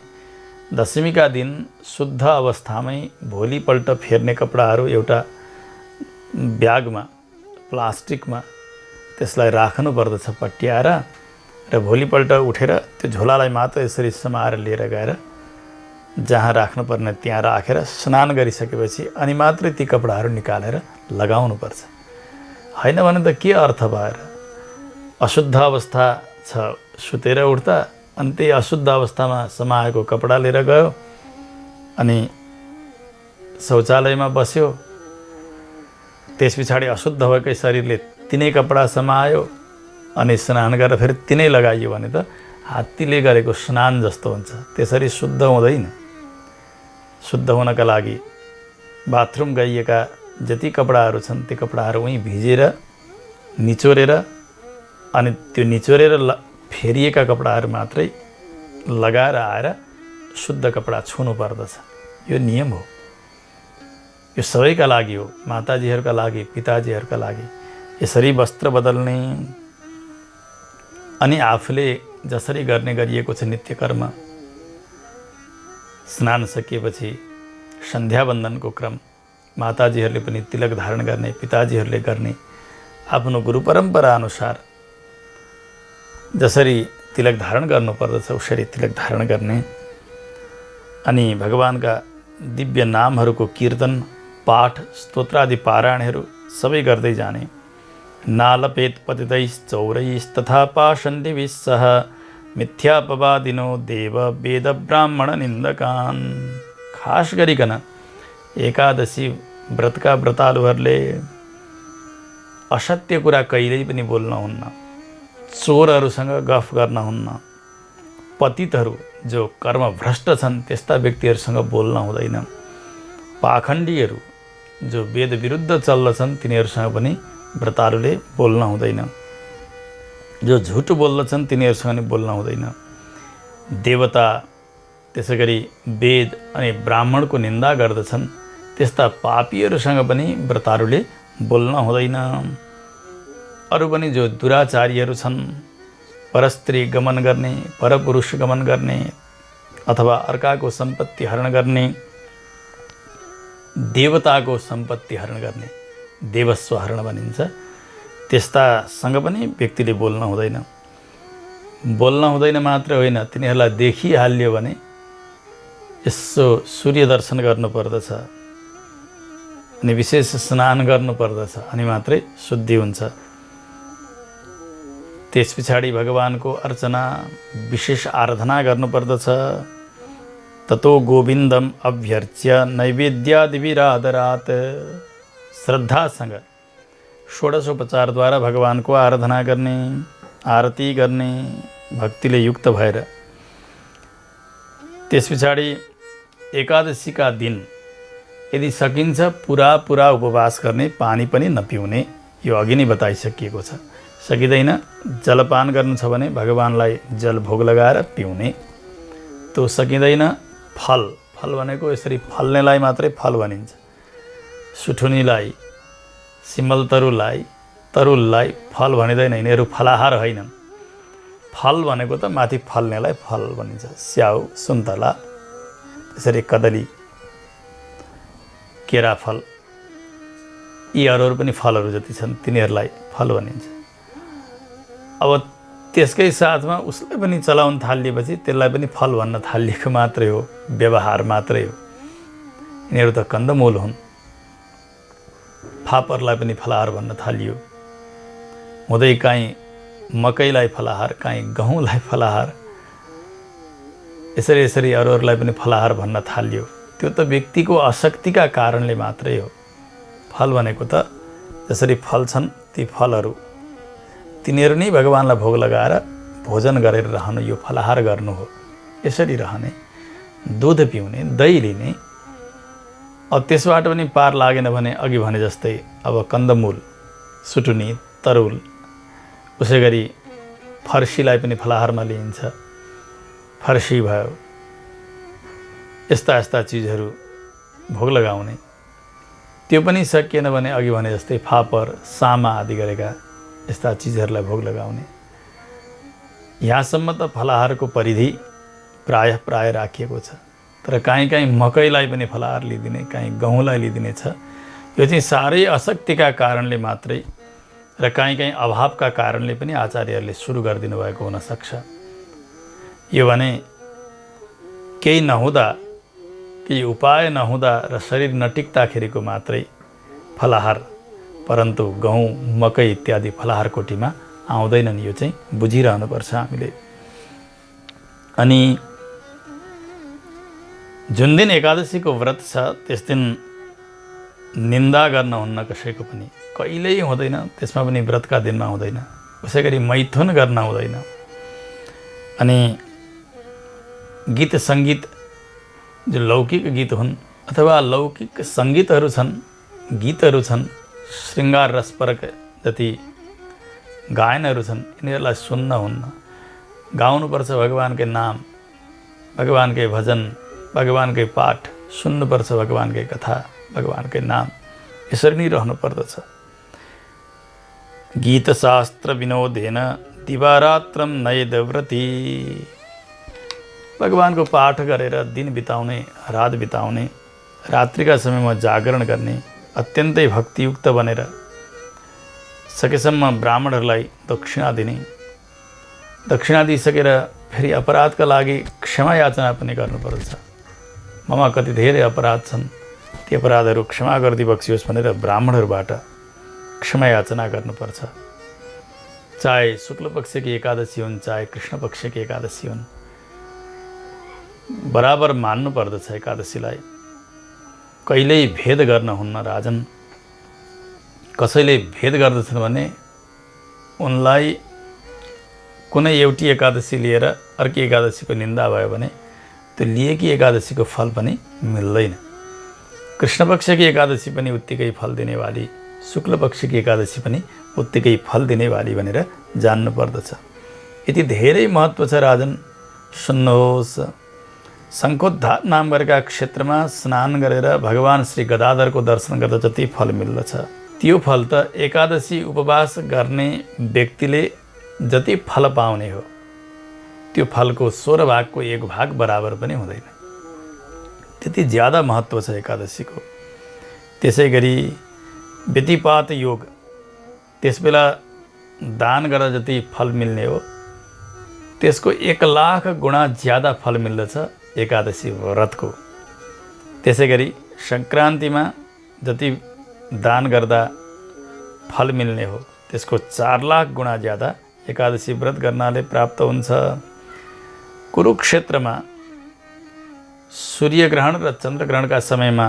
दशमीका दिन शुद्ध अवस्थामै भोलिपल्ट फेर्ने कपडाहरू एउटा ब्यागमा, प्लास्टिकमा त्यसलाई राख्नु पर्दछ पट्याएर, र भोलिपल्ट उठेर त्यो झोलालाई मात्र यसरी समाएर लिएर गएर जहाँ राख्नुपर्ने त्यहाँ राखेर स्नान गरिसकेपछि अनि मात्रै ती कपडाहरू निकालेर लगाउनुपर्छ। होइन भने त के अर्थ भएर अशुद्ध अवस्था छ, सुतेर उठ्दा अनि त्यही अशुद्ध अवस्थामा समाएको कपडा लिएर गयो अनि शौचालयमा बस्यो, त्यस पछाडि अशुद्ध भएकै शरीरले तिनै कपडा समायो अनि स्नान गरेर फेरि तिनै लगाइयो भने त हात्तीले गरेको स्नान जस्तो हुन्छ। त्यसरी शुद्ध हुँदैन। शुद्ध हुनका लागि बाथरुम गइएका जति कपडाहरू छन् ती कपडाहरू उहीँ भिजेर निचोरेर अनि त्यो निचोरेर फेरिएका कपडाहरू मात्रै लगाएर आएर शुद्ध कपडा छुनु पर्दछ। यो नियम हो। यो सबैका लागि हो, माताजीहरूका लागि, पिताजीहरूका लागि। यसरी वस्त्र बदल्ने अनि आफूले जसरी गर्ने गरिएको छ नित्य कर्म, स्नान सकिएपछि सन्ध्यावन्दनको क्रम, माताजीहरूले पनि तिलक धारण गर्ने, पिताजीहरूले गर्ने, आफ्नो गुरु परम्परा अनुसार जसरी तिलक धारण गर्नुपर्दछ उसरी तिलक धारण गर्ने। अनि भगवानका दिव्य नामहरूको कीर्तन, पाठ, स्तोत्रादि पारायणहरू सबै गर्दै जाने। नालपेत पतितैश्चौरैस्तथा पाषण्डिभिः सह मिथ्यापवादिनो देव वेद ब्राह्मण निन्दकान्। खास गरिकन एकादशी व्रतका व्रतालुहरूले असत्य कुरा कहिल्यै पनि बोल्नुहुन्न, चोरहरूसँग गफ गर्नुहुन्न, पतितहरू जो कर्मभ्रष्ट छन् त्यस्ता व्यक्तिहरूसँग बोल्न हुँदैन, पाखण्डीहरू जो वेद विरुद्ध चल्दछन् तिनीहरूसँग पनि व्रतालुले बोल्न हुँदैन, जो झुट बोल्दछन् तिनीहरूसँग पनि बोल्न हुँदैन। देवता त्यसै गरी वेद अनि ब्राह्मणको निन्दा गर्दछन् त्यस्ता पापीहरूसँग पनि व्रतारुले बोल्न हुँदैन। अरू पनि जो दुराचारीहरू छन्, परस्त्री गमन गर्ने, परपुरुष गमन गर्ने अथवा अर्काको सम्पत्ति हरण गर्ने, देवताको सम्पत्ति हरण गर्ने, देवस्व हरण भनिन्छ, त्यस्तासँग पनि व्यक्तिले बोल्न हुँदैन। बोल्न हुँदैन मात्र होइन, तिनीहरूलाई देखिहाल्यो भने यसो सूर्य दर्शन गर्नुपर्दछ अनि विशेष स्नान गर्नुपर्दछ अनि मात्रै शुद्धि हुन्छ। त्यस पछाडि भगवानको अर्चना विशेष आराधना गर्नुपर्दछ। ततो गोविन्दम अभ्यर्च्य नैवेद्यादिभिरादरात्, श्रद्धासँग षोडशोपचारद्वारा भगवानको आराधना गर्ने, आरती गर्ने, भक्तिले युक्त भएर। त्यस पछाडि एकादशीका दिन यदि सकिन्छ पुरा उपवास गर्ने, पानी पनि नपिउने, यो अघि नै बताइसकिएको छ। सकिँदैन, जलपान गर्नु छ भने भगवानलाई जल भोग लगाएर पिउने। त्यो सकिँदैन, फल भनेको यसरी फल्नेलाई मात्रै फल भनिन्छ। सुठुनीलाई, सिमल तरुललाई फल भनिँदैन, यिनीहरू फलाहार होइनन्। फल भनेको त माथि फल्नेलाई फल भनिन्छ। स्याउ, सुन्तला, त्यसरी कदली, केरा फल, यी अरू पनि फलहरू जति छन् तिनीहरूलाई फल भनिन्छ। अब त्यसकै साथमा उसलाई पनि चलाउन थालिएपछि त्यसलाई पनि फल भन्न थालिएको मात्रै हो, व्यवहार मात्रै हो। यिनीहरू त कन्दमूल हुन्। फापरलाई पनि फलाहार भन्न थालियो, हुँदै काहीँ मकैलाई फलाहार, काहीँ गहुँलाई फलाहार, यसरी अरूहरूलाई पनि फलाहार भन्न थालियो। त्यो त व्यक्तिको अशक्तिका कारणले मात्रै हो। फल भनेको त जसरी फल छन् ती फलहरू, तिनीहरू नै भगवानलाई भोग लगाएर भोजन गरेर रहनु, यो फलाहार गर्नु हो। यसरी रहने, दुध पिउने, दही लिने। अब त्यसबाट पनि पार लागेन भने अघि भने जस्तै अब कन्दमूल, सुटुनी, तरुल, उसै गरी फर्सीलाई पनि फलाहारमा लिइन्छ। फर्सी भयो, यस्ता चिजहरू भोग लगाउने। त्यो पनि सकिएन भने अघि भने जस्तै फापर, सामा आदि गरेका यस्ता चिजहरूलाई भोग लगाउने। यहाँसम्म त फलाहारको परिधि प्राय राखिएको छ। तर काहीँ मकैलाई पनि फलाहार लिइदिने, काहीँ गहुँलाई लिइदिने छ। यो चाहिँ साह्रै अशक्तिका कारणले मात्रै र काहीँ अभावका कारणले पनि आचार्यहरूले सुरु गरिदिनु भएको हुनसक्छ। यो भने केही नहुँदा, केही उपाय नहुँदा र शरीर नटिक्दाखेरिको मात्रै फलाहार, परन्तु गहुँ, मकै इत्यादि फलाहार कोटीमा आउँदैनन्। यो चाहिँ बुझिरहनुपर्छ हामीले। अनि जुन दिन एकादशीको व्रत छ त्यस दिन निन्दा गर्न हुन्न कसैको पनि, कहिल्यै हुँदैन। त्यसमा पनि व्रतका दिनमा हुँदैन। उसै गरी मैथुन गर्न हुँदैन। अनि गीत सङ्गीत, जो लौकिक गीत हुन् अथवा लौकिक सङ्गीतहरू छन्, गीतहरू छन्, श्रृङ्गार रसपरक जति गायनहरू छन्, यिनीहरूलाई सुन्न हुन्न। गाउनुपर्छ भगवानकै नाम, भगवानकै भजन, भगवानकै पाठ, सुन्नुपर्छ भगवानकै कथा, भगवानकै नाम। यसरी नै रहनुपर्दछ। गीतशास्त्र विनोदेन दिवारात्रम नयेदव्रती, भगवानको पाठ गरेर दिन बिताउने, रात बिताउने, रात्रिका समयमा जागरण गर्ने, अत्यन्तै भक्तियुक्त बनेर सकेसम्म ब्राह्मणहरूलाई दक्षिणा दिने। दक्षिणा दिइसकेर फेरि अपराधका लागि क्षमा याचना पनि गर्नुपर्छ। ममा कति धेरै अपराध छन्, ती अपराधहरू क्षमा गरिदिबक्सियोस् भनेर ब्राह्मणहरूबाट क्षमा याचना गर्नुपर्छ। चाहे शुक्ल पक्षकी एकादशी हुन्, चाहे कृष्ण पक्षकी एकादशी हुन्, बराबर मान्नु पर्दछ एकादशीलाई। कहिल्यै भेद गर्न हुन्न राजन। कसैले भेद गर्दछन् भने उनलाई कुनै एउटी एकादशी लिएर अर्की एकादशीको निन्दा भयो भने त्यो लिएकी एकादशीको फल पनि मिल्दैन। कृष्ण पक्षकी एकादशी पनि उत्तिकै फल दिनेवाली, शुक्ल पक्षकी एकादशी पनि उत्तिकै फल दिनेवाली भनेर जान्नु पर्दछ। यति धेरै महत्त्व छ राजन, सुन्नुहोस्। शङ्खोद्धार नाम गरेका क्षेत्रमा स्नान गरेर भगवान श्री गदाधरको दर्शन गर्दा जति फल मिल्दछ त्यो फल त एकादशी उपवास गर्ने व्यक्तिले जति फल पाउने हो त्यो फलको 16 भागको 1 भाग बराबर पनि हुँदैन। त्यति ज्यादा महत्त्व छ एकादशीको। त्यसै गरी व्यतिपात योग, त्यसबेला दान गर्दा जति फल मिल्ने हो त्यसको 1 लाख गुणा ज्यादा फल मिल्दछ एकादशी व्रतको। त्यसै गरी सङ्क्रान्तिमा जति दान गर्दा फल मिल्ने हो त्यसको 4 लाख गुणा ज्यादा एकादशी व्रत गर्नाले प्राप्त हुन्छ। कुरुक्षेत्रमा सूर्यग्रहण र चन्द्रग्रहणका समयमा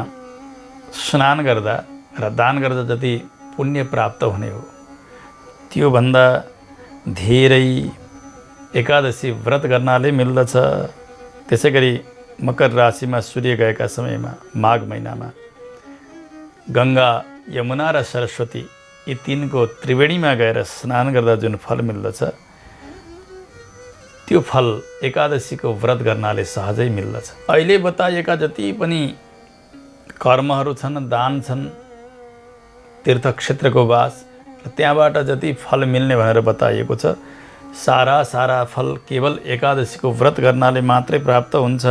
स्नान गर्दा र दान गर्दा जति पुण्य प्राप्त हुने हो त्योभन्दा धेरै एकादशी व्रत गर्नाले मिल्दछ। त्यसै गरी मकर राशिमा सूर्य गएका समयमा माघ महिनामा गङ्गा, यमुना र सरस्वती यी 3को त्रिवेणीमा गएर स्नान गर्दा जुन फल मिल्दछ त्यो फल एकादशीको व्रत गर्नाले सहजै मिल्दछ। अहिले बताइएका जति पनि कर्महरू छन्, दान छन्, तीर्थक्षेत्रको वास र त्यहाँबाट जति फल मिल्ने भनेर बताइएको छ सारा फल केवल एकादशीको व्रत गर्नाले मात्रै प्राप्त हुन्छ।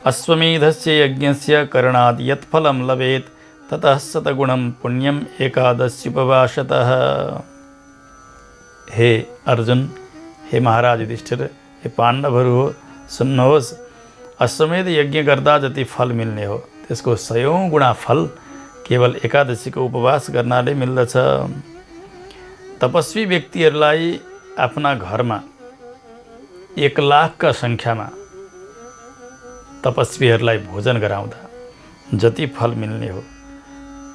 अश्वमेधस्य यज्ञस्य करणात् यत् फलं लभेत् ततः शतगुणं पुण्यम एकादश्युपवासतः। हे अर्जुन, हे महाराज युधिष्ठिर, हे पाण्डवहरू हो, सुन्नुहोस्, अश्वमेध यज्ञ गर्दा जति फल मिल्ने हो त्यसको 100 गुणा फल केवल एकादशीको उपवास गर्नाले मिल्दछ। तपस्वी व्यक्तिहरूलाई आफ्ना घरमा 1 लाखका सङ्ख्यामा तपस्वीहरूलाई भोजन गराउँदा जति फल मिल्ने हो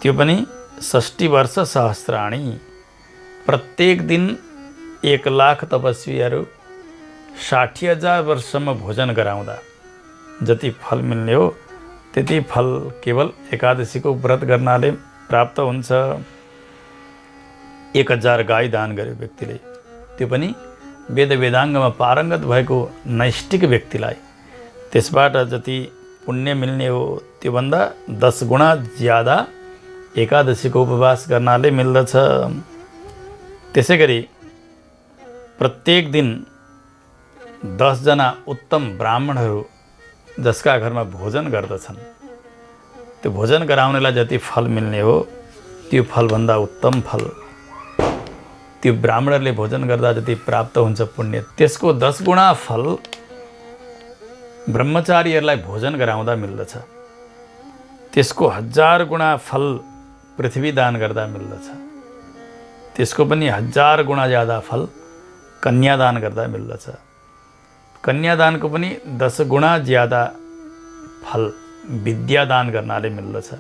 त्यो पनि 60 वर्ष सहस्राणी। प्रत्येक दिन 1 लाख तपस्वीहरू 60,000 वर्षसम्म भोजन गराउँदा जति फल मिल्ने हो त्यति फल केवल एकादशीको व्रत गर्नाले प्राप्त हुन्छ। 1000 गाई दान गर्यो व्यक्तिले, त्यो पनि वेद वेदाङ्गमा पारङ्गत भएको नैष्ठिक व्यक्तिलाई त्यसबाट जति पुण्य मिल्ने हो त्योभन्दा 10 गुणा ज्यादा एकादशीको उपवास गर्नाले मिल्दछ। त्यसै गरी प्रत्येक दिन 10 जना उत्तम ब्राह्मणहरू जसका घरमा भोजन गर्दछन् त्यो भोजन गराउनेलाई जति फल मिल्ने हो त्यो फलभन्दा उत्तम फल त्यो ब्राह्मणहरूले भोजन गर्दा जति प्राप्त हुन्छ पुण्य त्यसको 10 गुणा फल ब्रह्मचारीहरूलाई भोजन गराउँदा मिल्दछ। त्यसको 1000 गुणा फल पृथ्वी दान गर्दा मिल्दछ। त्यसको पनि 1000 गुणा ज्यादा फल कन्यादान गर्दा मिल्दछ। कन्यादानको पनि 10 गुणा ज्यादा फल विद्यादान गर्नाले मिल्दछ।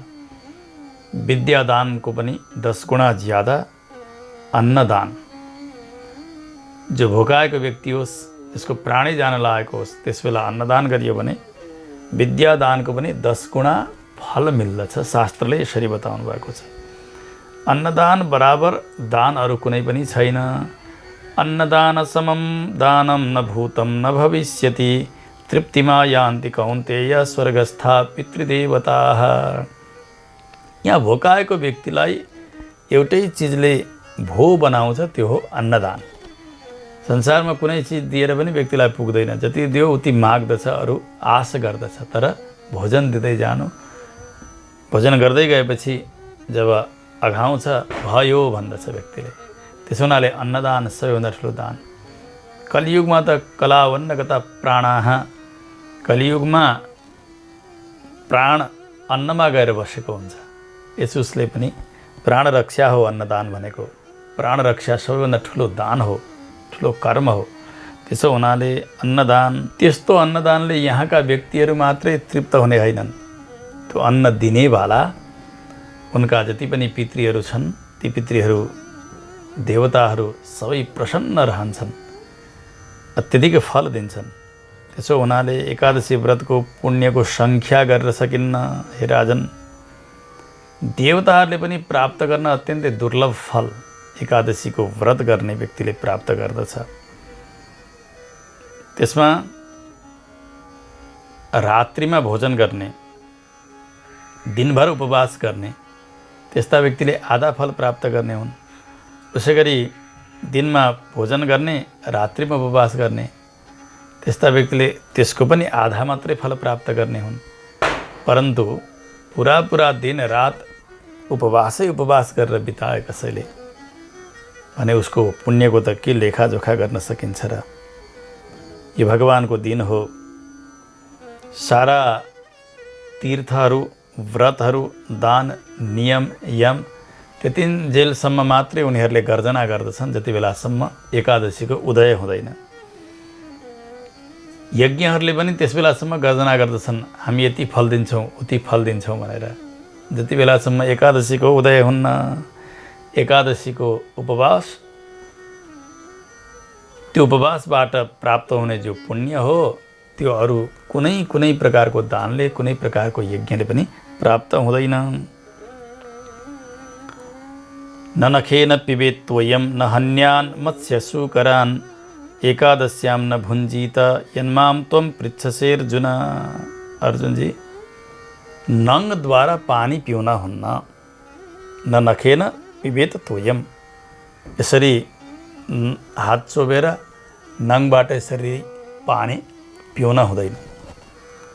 विद्यादानको पनि 10 गुणा ज्यादा अन्नदान, जो भोकाएको व्यक्ति होस् त्यसको प्राणी जान लागेको होस् त्यसबेला अन्नदान गरियो भने विद्यादानको पनि 10 गुणा फल मिल्दछ। शास्त्रले यसरी बताउनु भएको छ। अन्नदान बराबर दान अरू कुनै पनि छैन। अन्नदान समम दानम न भूतम न भविष्यति तृप्तिमा यान्ति कौन्तेय स्वर्गस्था पितृदेवताः। यहाँ भोकाएको व्यक्तिलाई एउटै चिजले भो बनाउँछ, त्यो हो अन्नदान। संसारमा कुनै चिज दिएर पनि व्यक्तिलाई पुग्दैन। जति दियो उति माग्दछ, अरू आश गर्दछ, तर भोजन दिँदै जानु। भोजन गर्दै गएपछि जब अघाउँछ भयो भन्दछ व्यक्तिले। त्यसो हुनाले अन्नदान सबैभन्दा ठुलो दान। कलियुगमा त कलावन्नगता प्राणाः, कलियुगमा प्राण अन्नमा गएर बसेको हुन्छ। यसुसले पनि प्राण रक्षा हो अन्नदान भनेको। प्राण रक्षा सबैभन्दा ठुलो दान हो, ठुलो कर्म हो। त्यसो हुनाले अन्नदान, त्यस्तो अन्नदानले यहाँका व्यक्तिहरू मात्रै तृप्त हुने होइनन्, त्यो अन्न दिनेवाला उनका जति पनि पितृहरू छन् ती पितृहरू देवताहरू सबै प्रसन्न रहन्छन्, अत्यधिक फल दिन्छन्। त्यसो हुनाले एकादशी व्रतको पुण्यको सङ्ख्या गरेर सकिन्न। हे राजन, देवताहरूले पनि प्राप्त गर्न अत्यन्तै दुर्लभ फल एकादशीको व्रत गर्ने व्यक्तिले प्राप्त गर्दछ। त्यसमा रात्रिमा भोजन गर्ने, दिनभर उपवास गर्ने त्यस्ता व्यक्तिले आधा फल प्राप्त गर्ने हुन्। उसै गरी दिनमा भोजन गर्ने, रात्रिमा उपवास गर्ने त्यस्ता व्यक्तिले त्यसको पनि आधा मात्रै फल प्राप्त गर्ने हुन्। परन्तु पुरा दिन रात उपवास गरेर बिताए कसैले भने उसको पुण्यको त के लेखाजोखा गर्न सकिन्छ र। यो भगवानको दिन हो। सारा तीर्थहरू, व्रतहरू, दान, नियम, यम त्यतिन्जेलसम्म मात्रै उनीहरूले गर्जना गर्दछन् जति बेलासम्म एकादशीको उदय हुँदैन। यज्ञहरूले पनि त्यस बेलासम्म गर्जना गर्दछन्, हामी यति फल दिन्छौँ, उति फल दिन्छौँ भनेर। जति बेलासम्म एकादशीको उदय हुन्न, एकादशीको उपवास, त्यो उपवासबाट प्राप्त हुने जो पुण्य हो त्यो अरू कुनै प्रकारको दानले, कुनै प्रकारको यज्ञले पनि प्राप्त हुँदैन। न नखेन पिबेत् त्वयं न हन्यान् मत्स्यसूकरान् एकादश्यां न भुञ्जीत यन्मां त्वं पृच्छसे अर्जुन। अर्जुनजी, नङद्वारा पानी पिउन हुन्न। न नखेन पिबेत् त्वयं, यसरी हात चोबेर नङबाट यसरी पानी पिउन हुँदैन।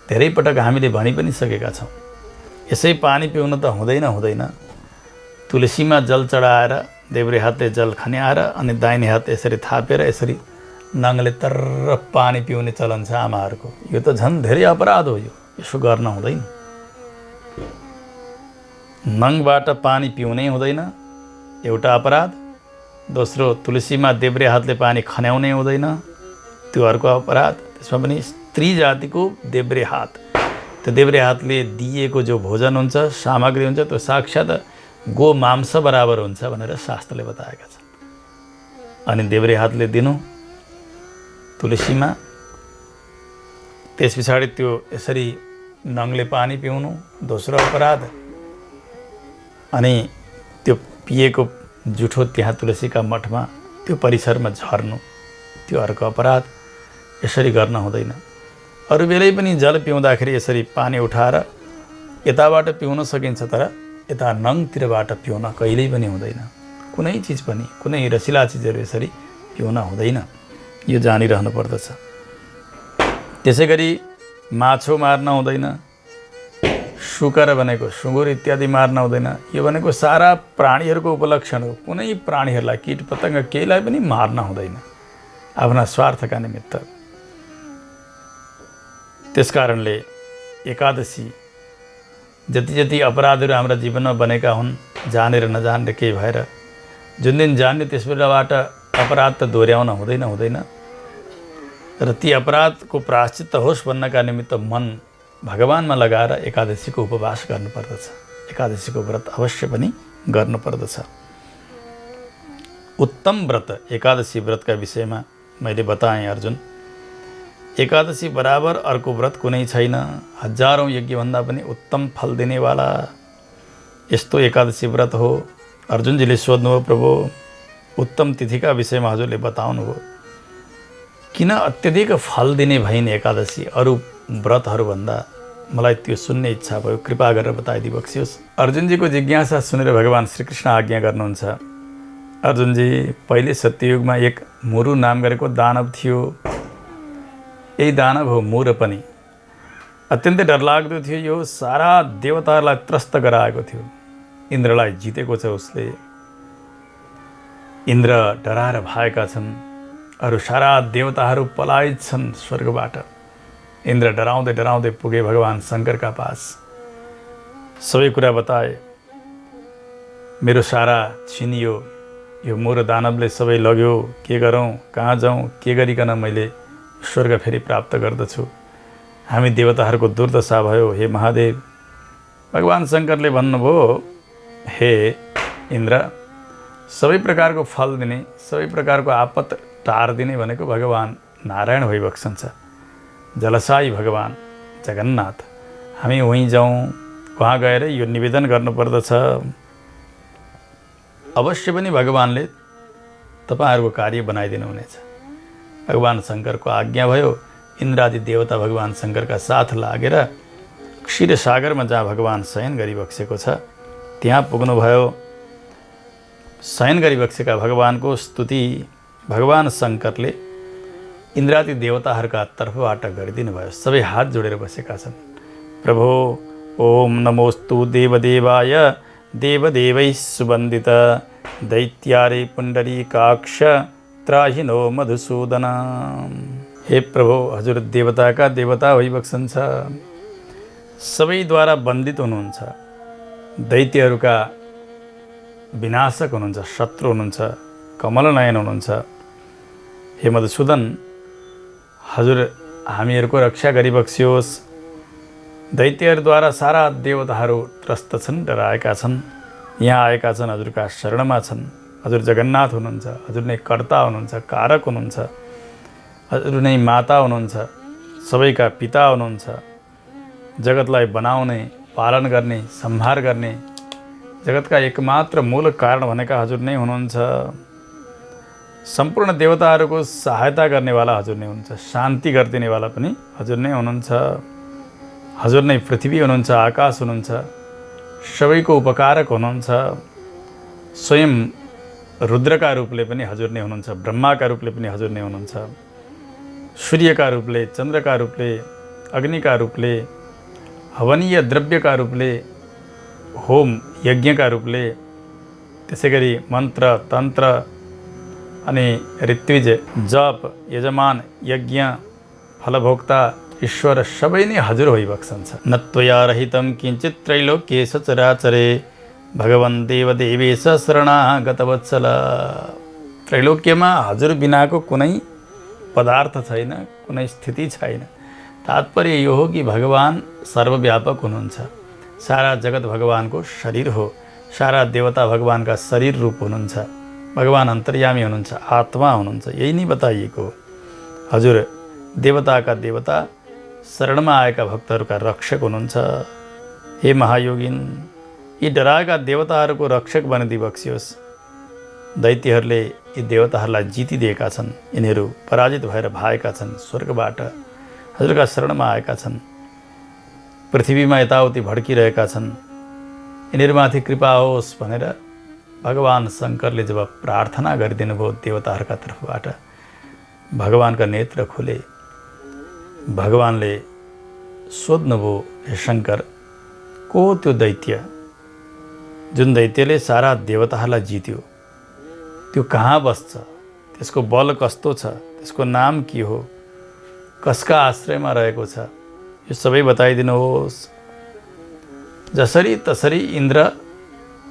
धेरै पटक हामीले भनि पनि सकेका छौँ, यसै पानी पिउन त हुँदैन। तुलसीमा जल चढाएर देब्रे हातले जल खन्याएर अनि दाहिने हात यसरी थापेर यसरी नङले तरर पानी पिउने चलन छ आमाहरूको। यो त झन् धेरै अपराध हो। यसो गर्न हुँदैन। नङबाट पानी पिउनै हुँदैन, एउटा अपराध। दोस्रो, तुलसीमा देब्रे हातले पानी खन्याउनै हुँदैन, त्यो अर्को अपराध। त्यसमा पनि स्त्री जातिको देब्रे हात, त्यो देब्रे हातले दिएको जो भोजन हुन्छ, सामग्री हुन्छ, त्यो साक्षात् गो मांस बराबर हुन्छ भनेर शास्त्रले बताएका छन्। अनि देब्रे हातले दिनु तुलसीमा, त्यस पछाडि त्यो यसरी नङले पानी पिउनु दोस्रो अपराध। अनि त्यो पिएको जुठो त्यहाँ तुलसीका मठमा, त्यो परिसरमा झर्नु, त्यो अर्को अपराध। यसरी गर्न हुँदैन। अरू बेलै पनि जल पिउँदाखेरि यसरी पानी उठाएर यताबाट पिउन सकिन्छ, तर यता नङतिरबाट पिउन कहिल्यै पनि हुँदैन। कुनै चिज पनि, कुनै रसिला चिजहरू यसरी पिउन हुँदैन। यो जानिरहनु पर्दछ। त्यसै गरी माछो मार्न हुँदैन, सुकर भनेको सुँगुर इत्यादि मार्न हुँदैन। यो भनेको सारा प्राणीहरूको उपलक्षण हो। कुनै प्राणीहरूलाई, कीट पतङ्ग केहीलाई पनि मार्न हुँदैन आफ्ना स्वार्थका निमित्त। त्यसकारणले एकादशी जति अपराधहरू हाम्रा जीवनमा बनेका हुन्, जानेर नजानेर केही भएर, जुन दिन जान्ने त्यस बेलाबाट अपराध त दोहोऱ्याउन हुँदैन। र ती अपराधको प्रायश्चित्त होस् भन्नका निमित्त मन भगवानमा लगाएर एकादशीको उपवास गर्नुपर्दछ। एकादशीको व्रत अवश्य पनि गर्नुपर्दछ। उत्तम व्रत एकादशी व्रतका विषयमा मैले बताएँ अर्जुन। एकादशी बराबर अर्को व्रत कुनै छैन। हजारौँ यज्ञभन्दा पनि उत्तम फल दिनेवाला यस्तो एकादशी व्रत हो। अर्जुनजीले सोध्नुभयो, प्रभु उत्तम तिथिका विषयमा हजुरले बताउनुभयो, किन अत्यधिक फल दिने भइन् एकादशी अरू व्रतहरूभन्दा? मलाई त्यो सुन्ने इच्छा भयो, कृपा गरेर बताइदिबक्सियोस्। अर्जुनजीको जिज्ञासा सुनेर भगवान् श्रीकृष्ण आज्ञा गर्नुहुन्छ। अर्जुनजी, पहिले सत्ययुगमा एक मुरु नाम गरेको दानव थियो। यही दानव हो मुर पनि। अत्यन्तै डरलाग्दो थियो। यो सारा देवताहरूलाई त्रस्त गराएको थियो। इन्द्रलाई जितेको छ उसले। इन्द्र डराएर भागेका छन्। अरू सारा देवताहरू पलायित छन् स्वर्गबाट। इन्द्र डराउँदै पुगे भगवान् शङ्करका पास। सबै कुरा बताए। मेरो सारा छिनियो, यो मुर दानवले सबै लग्यो, के गरौँ, कहाँ जाउँ, के गरिकन मैले स्वर्ग फेरि प्राप्त गर्दछु। हामी देवताहरूको दुर्दशा भयो। हे महादेव, भगवान् शङ्करले भन्नुभयो, हे इन्द्र, सबै प्रकारको फल दिने, सबै प्रकारको आपत टार्दिने भनेको भगवान् नारायण भइबक्सन्छ। जलसाई भगवान् जगन्नाथ। हामी वहीँ जाउँ, वहाँ गएर यो निवेदन गर्नुपर्दछ। अवश्य पनि भगवान्ले तपाईँहरूको कार्य बनाइदिनु हुनेछ। भगवान् शङ्करको आज्ञा भयो। इन्द्रादि देवता भगवान शङ्करका साथ लागेर क्षीरसागरमा जहाँ भगवान शयन गरिबक्सेको छ त्यहाँ पुग्नुभयो। शयन गरिबक्सेका भगवानको स्तुति भगवान शङ्करले इन्द्रादि देवताहरूका तर्फबाट गरिदिनु भयो। सबै हात जोडेर बसेका छन्। प्रभो ओम नमोस्तु देवदेवाय देवदेवै सुवन्दित दैत्यारे पुण्डरीकाक्ष त्राहिनो मधुसूदन। हे प्रभु, हजुर देवताका देवता भइबक्सन्छ, सबैद्वारा वन्दित हुनुहुन्छ, दैत्यहरूका विनाशक हुनुहुन्छ, शत्रु हुनुहुन्छ, कमलनयन हुनुहुन्छ। हे मधुसूदन, हजुर हामीहरूको रक्षा गरिबक्सियोस्। दैत्यहरूद्वारा सारा देवताहरू त्रस्त छन्, डराएका छन्, यहाँ आएका छन्, हजुरका शरणमा छन्। हजुर जगन्नाथ हुनुहुन्छ, हजुर नै कर्ता हुनुहुन्छ, कारक हुनुहुन्छ, हजुर नै माता हुनुहुन्छ, सबैका पिता हुनुहुन्छ। जगतलाई बनाउने, पालन गर्ने, सम्हार गर्ने, जगतका एकमात्र मूल कारण भनेका हजुर नै हुनुहुन्छ। सम्पूर्ण देवताहरूको सहायता गर्नेवाला हजुर नै हुनुहुन्छ, शान्ति गरिदिनेवाला पनि हजुर नै हुनुहुन्छ। हजुर नै पृथ्वी हुनुहुन्छ, आकाश हुनुहुन्छ, सबैको उपकारक हुनुहुन्छ। स्वयं रुद्रका रूपले पनि हजुर नै हुनुहुन्छ, ब्रह्माका रूपले पनि हजुर नै हुनुहुन्छ, सूर्यका रूपले, चन्द्रका रूपले, अग्निका रूपले, हवनीय द्रव्यका रूपले, होम यज्ञका रूपले, त्यसै गरी मन्त्र तन्त्र अनि ऋत्विज जप यजमान यज्ञ फलभोक्ता ईश्वर सबै नै हजुर होइबक्सन्छ। नत्वया रहितं किञ्चित् त्रैलोक्ये सचराचरे भगवन् देवदेवेश शरणागतवत्सल। त्रैलोक्यमा हजुर बिनाको कुनै पदार्थ छैन, कुनै स्थिति छैन। तात्पर्य यो हो कि भगवान सर्वव्यापक हुनुहुन्छ, सारा जगत भगवानको शरीर हो, सारा देवता भगवानका शरीर रूप हुनुहुन्छ, भगवान अन्तर्यामी हुनुहुन्छ, आत्मा हुनुहुन्छ। यही नै बताइएको हो। हजुर देवताका देवता, शरणमा आएका भक्तहरूका रक्षक हुनुहुन्छ। हे महायोगिन, यी डराएका देवताहरूको रक्षक बनिदिबक्सियोस्। दैत्यहरूले यी देवताहरूलाई जितिदिएका छन्, यिनीहरू पराजित भएर भागेका छन्, स्वर्गबाट हजुरका शरणमा आएका छन्, पृथ्वीमा यताउति भड्किरहेका छन्। यिनीहरूमाथि कृपा होस् भनेर भगवान शङ्करले जब प्रार्थना गरिदिनु भयो देवताहरूका तर्फबाट, भगवानका नेत्र खुले। भगवानले सोध्नुभयो, हे शङ्कर, को त्यो दैत्य जुन दैत्यले सारा देवताहरूलाई जित्यो? त्यो कहाँ बस्छ? त्यसको बल कस्तो छ? त्यसको नाम के हो? कसका आश्रयमा रहेको छ? यो सबै बताइदिनुहोस्। जसरी तसरी इन्द्र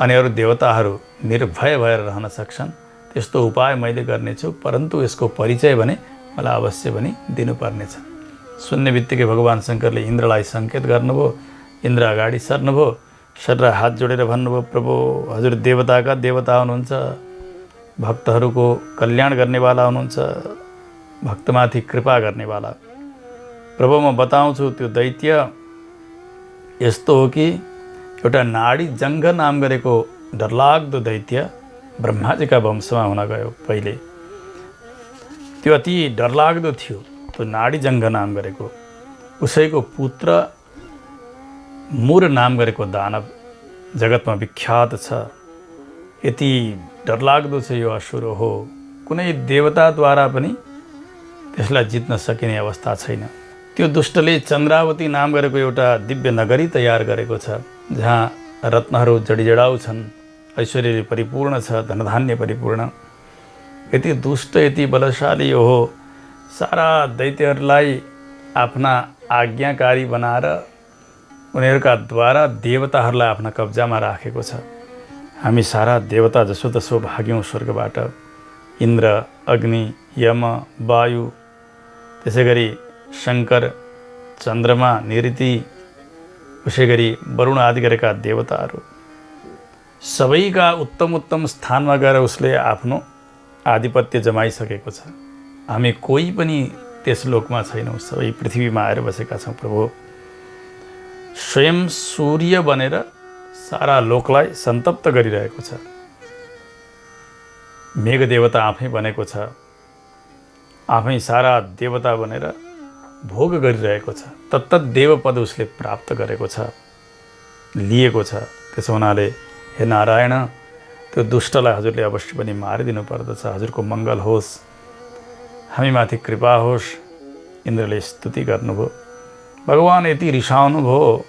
अनि अरू देवताहरू निर्भय भएर रहन सक्छन् त्यस्तो उपाय मैले गर्नेछु, परन्तु यसको परिचय भने मलाई अवश्य पनि दिनुपर्नेछ। सुन्ने बित्तिकै भगवान शङ्करले इन्द्रलाई सङ्केत गर्नुभयो। इन्द्र अगाडि सर्नुभयो, सर हात जोडेर भन्नुभयो, प्रभु हजुर देवताका देवता हुनुहुन्छ, भक्तहरूको कल्याण गर्नेवाला हुनुहुन्छ, भक्तमाथि कृपा गर्नेवाला। प्रभु म बताउँछु, त्यो दैत्य यस्तो हो कि एउटा नाडी जङ्घ नाम गरेको डरलाग्दो दैत्य ब्रह्माजीका वंशमा हुन गयो पहिले। त्यो अति डरलाग्दो थियो, त्यो नाडी जङ्घ नाम गरेको। उसैको पुत्र मुर नाम गरेको दानव जगतमा विख्यात छ। यति डरलाग्दो छ यो असुर हो, कुनै देवताद्वारा पनि त्यसलाई जित्न सकिने अवस्था छैन। त्यो दुष्टले चन्द्रावती नाम गरेको एउटा दिव्य नगरी तयार गरेको छ, जहाँ रत्नहरू जडीजडाउ छन्, ऐश्वर्यले परिपूर्ण छ, धनधान्य परिपूर्ण। यति दुष्ट, यति बलशाली हो, सारा दैत्यहरूलाई आफ्ना आज्ञाकारी बनाएर उनीहरूका द्वारा देवताहरूलाई आफ्ना कब्जामा राखेको छ। हामी सारा देवता जसोतसो भाग्यौँ स्वर्गबाट। इन्द्र, अग्नि, यम, वायु, त्यसै गरी शङ्कर, चन्द्रमा, निऋति, उसै गरी वरुण आदि गरेका देवताहरू सबैका उत्तम उत्तम स्थानमा गएर उसले आफ्नो आधिपत्य जमाइसकेको छ। हामी कोही पनि त्यस लोकमा छैनौँ, सबै पृथ्वीमा आएर बसेका छौँ। प्रभु स्वयं सूर्य बनेर सारा लोकलाई सन्तप्त गरिरहेको छ। मेघ देवता आफै बनेको छ, आफै सारा देवता बनेर भोग गरिरहेको छ, तत्तत देवपद उसले प्राप्त गरेको छ, लिएको छ। त्यसो हुनाले हे नारायण, त्यो दुष्टलाई हजुरले अवश्य पनि मारिदिनु पर्दछ। हजुरको मङ्गल होस्, हामीमाथि कृपा होस्। इन्द्रले स्तुति गर्नुभयो। भगवान् यति रिसाउनु भयो,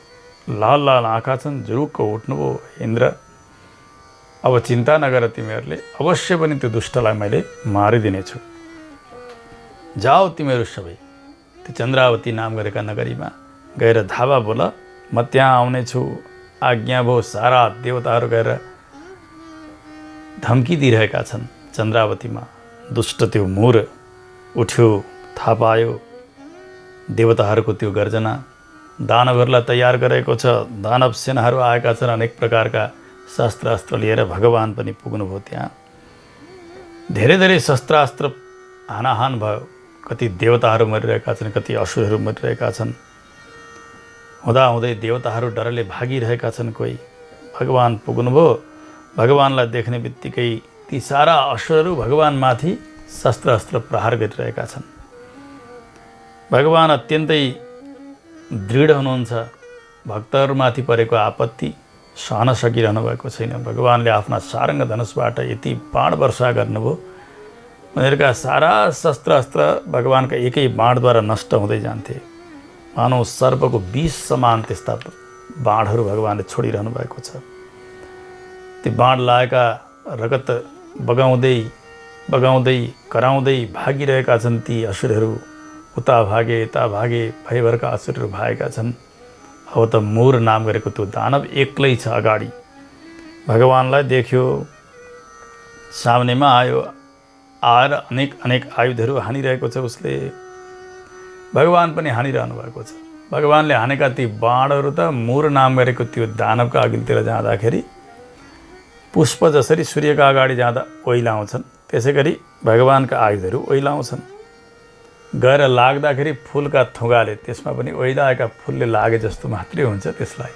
लाल लाल आँखा छन्, जुरुक्क उठ्नुभयो। इन्द्र, अब चिन्ता नगर, तिमीहरूले अवश्य पनि त्यो दुष्टलाई मैले मारिदिनेछु। जाओ तिमीहरू सबै त्यो चन्द्रावती नाम गरेका नगरीमा गएर धावा बोल, म त्यहाँ आउनेछु, आज्ञा भयो। सारा देवताहरू गएर धम्की दिइरहेका छन् चन्द्रावतीमा। दुष्ट त्यो मुर उठ्यो, थाहा पायो देवताहरूको त्यो गर्जना। दानवहरूलाई तयार गरेको छ, दानव सेनाहरू आएका छन्, अनेक प्रकारका शस्त्रास्त्र लिएर भगवान् पनि पुग्नुभयो त्यहाँ। धेरै धेरै शस्त्रास्त्र हानाहान भयो। कति देवताहरू मरिरहेका छन्, कति असुरहरू मरिरहेका छन्। हुँदाहुँदै देवताहरू डरले भागिरहेका छन्। कोही भगवान् पुग्नुभयो। भगवान्लाई देख्ने बित्तिकै ती सारा असुरहरू भगवान्माथि शस्त्रास्त्र प्रहार गरिरहेका छन्। भगवान् अत्यन्तै दृढ हुनुहुन्छ। भक्तहरूमाथि परेको आपत्ति सहन सकिरहनु भएको छैन। भगवान्ले आफ्ना सारङ्ग धनुषबाट यति बाण वर्षा गर्नुभयो, उनीहरूका सारा शस्त्रास्त्र भगवान्का एकै बाणद्वारा नष्ट हुँदै जान्थे। मानव सर्पको विष समान त्यस्ता बाणहरू भगवान्ले छोडिरहनु भएको छ। ती बाण लागेका रगत बगाउँदै बगाउँदै कराउँदै भागिरहेका छन् ती असुरहरू। उता भागे, यता भागे, भयभरका असुरहरू भागेका छन्। अब त मुर नाम गरेको त्यो दानव एक्लै छ अगाडि। भगवान्लाई देख्यो, सामनेमा आयो, आएर अनेक अनेक आयुधहरू हानिरहेको छ उसले। भगवान् पनि हानिरहनु भएको छ। भगवान्ले हानेका ती बाणहरू त मुर नाम गरेको त्यो दानवका अघिल्तिर जाँदाखेरि पुष्प जसरी सूर्यका अगाडि जाँदा ओइलाउँछन्, त्यसै गरी भगवान्का आयुधहरू ओइलाउँछन्। गएर लाग्दाखेरि फुलका थुगाले त्यसमा पनि ओइलाएका फुलले लागे जस्तो मात्रै हुन्छ त्यसलाई।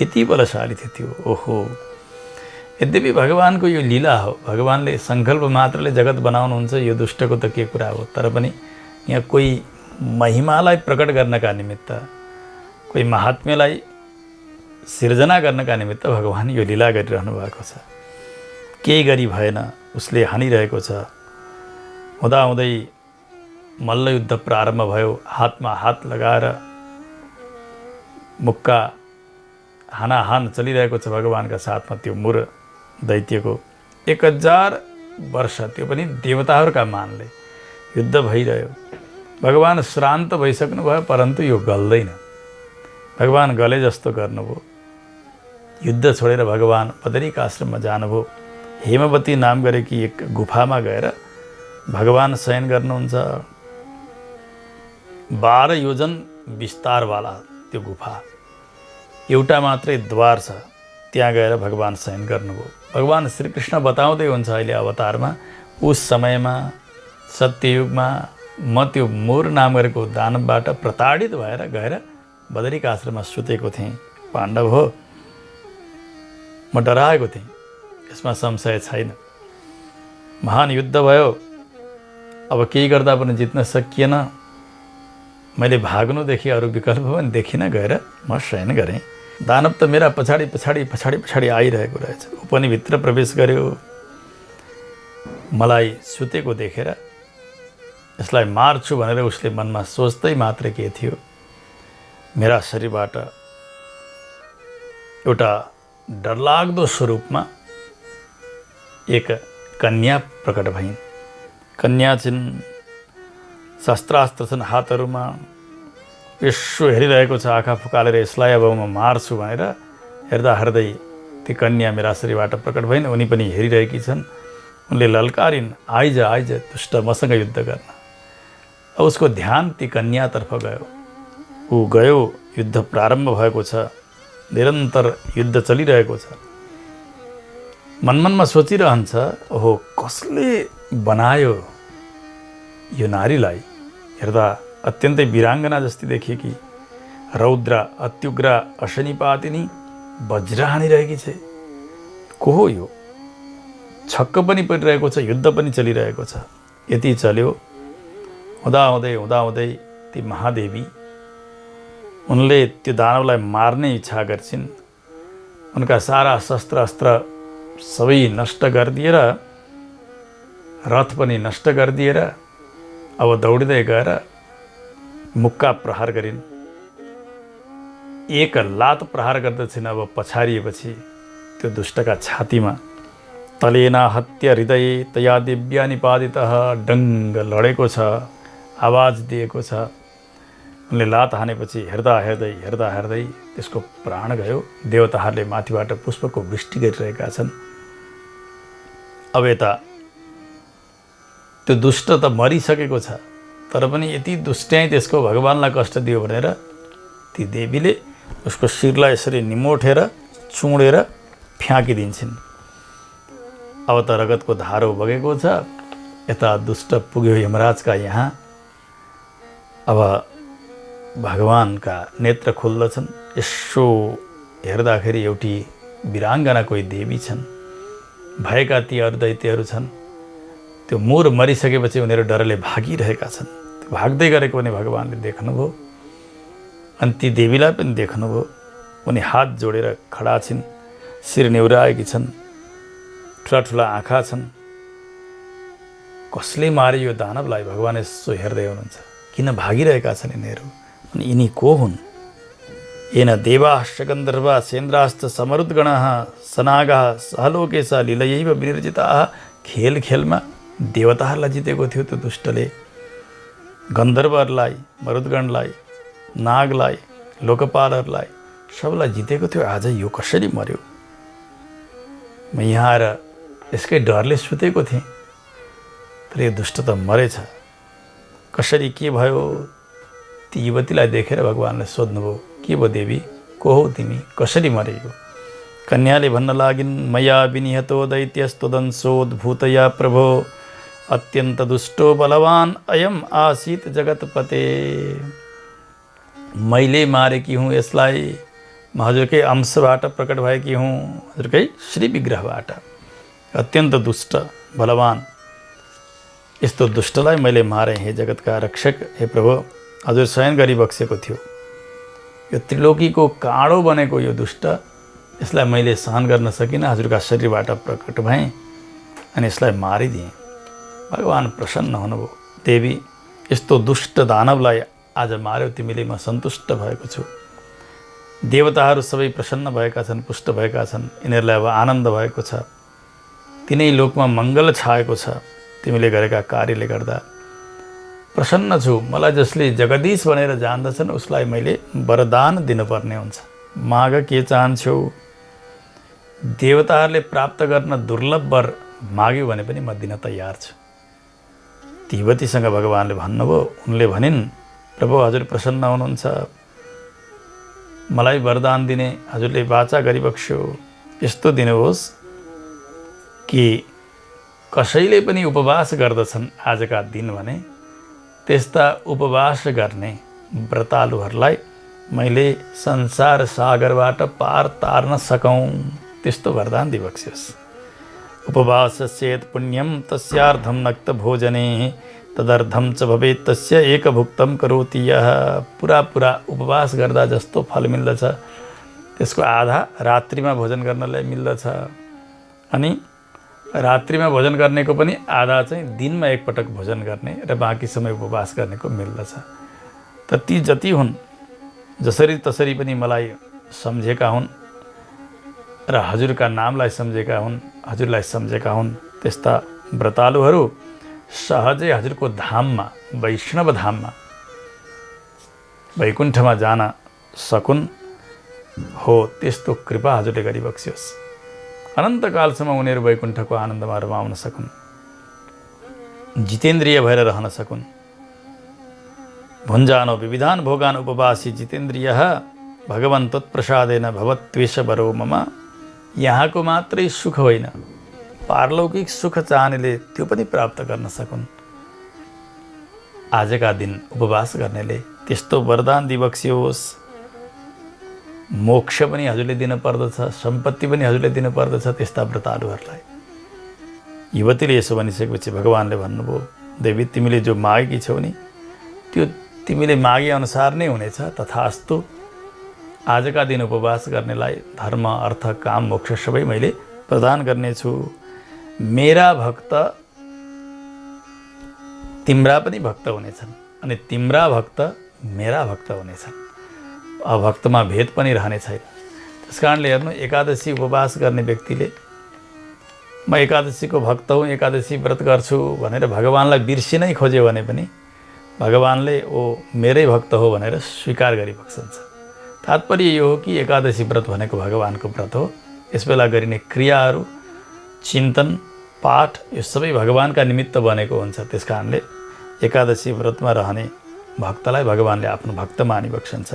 यति बलशाली थियो त्यो। ओहो, यद्यपि भगवान्को यो लीला हो। भगवान्ले सङ्कल्प मात्रले जगत बनाउनुहुन्छ, यो दुष्टको त के कुरा हो। तर पनि यहाँ कोही महिमालाई प्रकट गर्नका निमित्त, कोही महात्म्यलाई सिर्जना गर्नका निमित्त भगवान् यो लीला गरिरहनु भएको छ। केही गरी भएन, उसले हानिरहेको छ। हुँदाहुँदै मल्लयुद्ध प्रारम्भ भयो। हातमा हात लगाएर मुक्का हानाहान चलिरहेको छ भगवान्का साथमा त्यो मुर दैत्यको। 1000 वर्ष, त्यो पनि देवताहरूका मानले युद्ध भइरह्यो। भगवान् श्रान्त भइसक्नु भयो, परन्तु यो गल्दैन। भगवान् गले जस्तो गर्नुभयो। युद्ध छोडेर भगवान् बदरिक आश्रममा जानुभयो। हेमवती नाम गरेकी एक गुफामा गएर भगवान् शयन गर्नुहुन्छ। 12 योजन विस्तारवाला त्यो गुफा, एउटा मात्रै द्वार छ, त्यहाँ गएर भगवान् शयन गर्नुभयो। भगवान् श्रीकृष्ण बताउँदै हुन्छ अहिले अवतारमा, उस समयमा सत्ययुगमा म त्यो मुर नाम गरेको दानवबाट प्रताडित भएर गएर बदरिक आश्रममा सुतेको थिएँ। पाण्डव हो, म डराएको थिएँ, यसमा संशय छैन। महान युद्ध भयो। अब केही गर्दा पनि जित्न सकिएन। मैले भाग्नुदेखि अरू विकल्प पनि देखिनँ। गएर म शयन गरेँ। दानव त मेरा पछाडि पछाडि पछाडि पछाडि आइरहेको रहेछ। ऊ पनि भित्र प्रवेश गर्यो। मलाई सुतेको देखेर यसलाई मार्छु भनेर उसले मनमा सोच्दै मात्र के थियो, मेरा शरीरबाट एउटा डरलाग्दो स्वरूपमा एक कन्या प्रकट भइन्। कन्या छिन्, शस्त्रास्त्र छन् हातहरूमा, यसो हेरिरहेको छ आँखा फुकालेर, यसलाई अब म मार्छु भनेर हेर्दा हेर्दै ती कन्या मेरा शरीरबाट प्रकट भइन्। उनी पनि हेरिरहेकी छन्। उनले ललकारिन्, आइज आइज दुष्ट, मसँग युद्ध गर्न। अब उसको ध्यान ती कन्यातर्फ गयो। ऊ गयो, युद्ध प्रारम्भ भएको छ। निरन्तर युद्ध चलिरहेको छ। मनमनमा सोचिरहन्छ, ओहो कसले बनायो यो नारीलाई? हेर्दा अत्यन्तै वीराङ्गना जस्ती देखिएकी, रौद्र अत्युग्र अशनिपातिनी, वज्र हानिरहेकी छ। को हो यो? छक्क पनि परिरहेको छ, युद्ध पनि चलिरहेको छ। यति चल्यो। हुँदाहुँदै ती महादेवी उनले त्यो दानवलाई मार्ने इच्छा गर्छिन्। उनका सारा शस्त्र अस्त्र सबै नष्ट गरिदिएर रथ पनि नष्ट गरिदिएर अब दौडिँदै गएर मुक्का प्रहार गरिन्। एक लात प्रहार गर्दछिन्। अब पछारिएपछि त्यो दुष्टका छातीमा तलेना हत्या हृदय तया दिव्या निपादितः डङ्ग लडेको छ, आवाज दिएको छ। उनले लात हानेपछि हेर्दा हेर्दै त्यसको प्राण गयो। देवताहरूले माथिबाट पुष्पको वृष्टि गरिरहेका छन्। अब यता त्यो दुष्ट त मरिसकेको छ, तर पनि यति दुष्ट्याइ त्यसको भगवानलाई कष्ट दियो भनेर ती देवीले उसको शिरलाई यसरी निमोठेर चुडेर फ्याँकिदिन्छन्। अब त रगतको धारो बगेको छ। यता दुष्ट पुग्यो यमराजका यहाँ। अब भगवानका नेत्र खुल्दछन्। यसो हेर्दाखेरि एउटी वीराङ्गना कोही देवी छन्। भएका ती अरू दैत्यहरू छन्। त्यो मुर मरिसकेपछि उनीहरू डरले भागिरहेका छन्। त्यो भाग्दै गरेको पनि भगवानले देख्नुभयो अनि ती देवीलाई पनि देख्नुभयो। उनी हात जोडेर खडा छिन्, शिर नेउराएकी छन्, ठुला ठुला आँखा छन्। कसले मारे यो दानवलाई? भगवान यसो हेर्दै हुनुहुन्छ। किन भागिरहेका छन् यिनीहरू? अनि यिनी को हुन्? येन देवाश्च गन्धर्वा सेन्द्राश्च समरुद्गणाः सनागाः सहलोकेश लीलयैव विनिर्जिताः। खेल खेलमा देवताहरूलाई जितेको थियो त्यो दुष्टले। गन्धर्वहरूलाई, मरुद्गणलाई, नागलाई, लोकपालहरूलाई सबलाई जितेको थियो। आज यो कसरी मर्यो? म यहाँ आएर यसकै डरले सुतेको थिएँ, तर यो दुष्ट त मरेछ। कसरी के भयो? ती युवतीलाई देखेर भगवानले सोध्नुभयो, के भयो देवी, को हौ तिमी, कसरी मरेको? कन्याले भन्न लागिन्, मया विनिहतो दैत्यस्तोदंशोद्भूतया प्रभो अत्यन्त दुष्टो बलवान अयम आसीत जगतपते। मैले मारेकी हुँ यसलाई, म हजुरकै अंशबाट प्रकट भएकी हुँ, हजुरकै श्री विग्रहबाट। अत्यन्त दुष्ट बलवान यस्तो दुष्टलाई मैले मारेँ। हे जगतका रक्षक, हे प्रभु, हजुर शयन गरिबक्सेको थियो। यो त्रिलोकीको काँडो बनेको यो दुष्ट, यसलाई मैले सहन गर्न सकिनँ। हजुरका शरीरबाट प्रकट भएँ अनि यसलाई मारिदिएँ। भगवान प्रसन्न हुनुभयो। देवी, यस्तो दुष्ट दानवलाई आज मार्यो तिमीले, म सन्तुष्ट भएको छु। देवताहरू सबै प्रसन्न भएका छन्, पुष्ट भएका छन्। यिनीहरूलाई अब आनन्द भएको छ। तिनै लोकमा मङ्गल छाएको छ तिमीले गरेका कार्यले गर्दा। प्रसन्न छु। मलाई जसले जगदीश भनेर जान्दछन् उसलाई मैले वरदान दिनुपर्ने हुन्छ। माग के चाहन्छौ? देवताहरूले प्राप्त गर्न दुर्लभ वर माग्यो भने पनि म दिन तयार छु। ती युवतीसँग भगवानले भन्नुभयो। उनले भनिन्, प्रभु हजुर प्रसन्न हुनुहुन्छ, मलाई वरदान दिने हजुरले वाचा गरिबक्स्यो। यस्तो दिनुहोस् कि कसैले पनि उपवास गर्दछन् आजका दिन भने त्यस्ता उपवास गर्ने व्रतालुहरूलाई मैले संसार सागरबाट पार तार्न सकौँ, त्यस्तो वरदान दिबक्स्योस्। उपवास चेत पुण्यम तस्यार्धम नक्त भोजने तदर्धम च भवेत् तस्य एकभुक्तम करोति यः। पुरा उपवास गर्दा जस्तो फल मिल्दछ त्यसको आधा रात्रिमा भोजन गर्नलाई मिल्दछ। अनि रात्रिमा भोजन गर्नेको पनि आधा चाहिँ दिनमा एकपटक भोजन गर्ने र बाँकी समय उपवास गर्नेको मिल्दछ। त ती जति हुन् जसरी तसरी पनि मलाई सम्झेका हुन् र हजुरका नामलाई सम्झेका हुन्, हजुरलाई सम्झेका हुन्, त्यस्ता व्रतालुहरू सहजै हजुरको धाममा, वैष्णव धाममा, वैकुण्ठमा जान सकुन् हो, त्यस्तो कृपा हजुरले गरिबक्स्योस्। अनन्तकालसम्म उनीहरू वैकुण्ठको आनन्दमा रमाउन सकुन्, जितेन्द्रिय भएर रहन सकुन्। भुञ्जानो विविधान भोगान उपवासी जितेन्द्रियः भगवन् तत्प्रसादेन भवत्वेषवरो मम। यहाँको मात्रै सुख होइन, पारलौकिक सुख चाहनेले त्यो पनि प्राप्त गर्न सकुन्। आजका दिन उपवास गर्नेले त्यस्तो वरदान दिबक्स्योस्। मोक्ष पनि हजुरले दिन पर्दछ, सम्पत्ति पनि हजुरले दिन पर्दछ त्यस्ता व्रतालुहरूलाई। युवतीले यसो भनिसकेपछि भगवानले भन्नुभयो, देवी तिमीले जो मागेकी छौ नि त्यो तिमीले मागे अनुसार नै हुनेछ, तथास्तु। आजका दिन उपवास गर्नेलाई धर्म, अर्थ, काम, मोक्ष सबै मैले प्रदान गर्नेछु। मेरा भक्त तिम्रा पनि भक्त हुनेछन् अनि तिम्रा भक्त मेरा भक्त हुनेछन्। अब भक्तमा भेद पनि रहने छैन। त्यस कारणले हेर्नु, एकादशी उपवास गर्ने व्यक्तिले म एकादशीको भक्त हुँ, एकादशी व्रत गर्छु भनेर भगवानलाई बिर्सिनै खोज्यो भने पनि भगवानले ओ मेरै भक्त हो भनेर स्वीकार गरिबक्सन्छ। तात्पर्य यो हो कि एकादशी व्रत भनेको भगवानको व्रत हो। यसबेला गरिने क्रियाहरू, चिन्तन, पाठ यो सबै भगवानका निमित्त बनेको हुन्छ। त्यस कारणले एकादशी व्रतमा रहने भक्तलाई भगवानले आफ्नो भक्त मानिबक्सन्छ।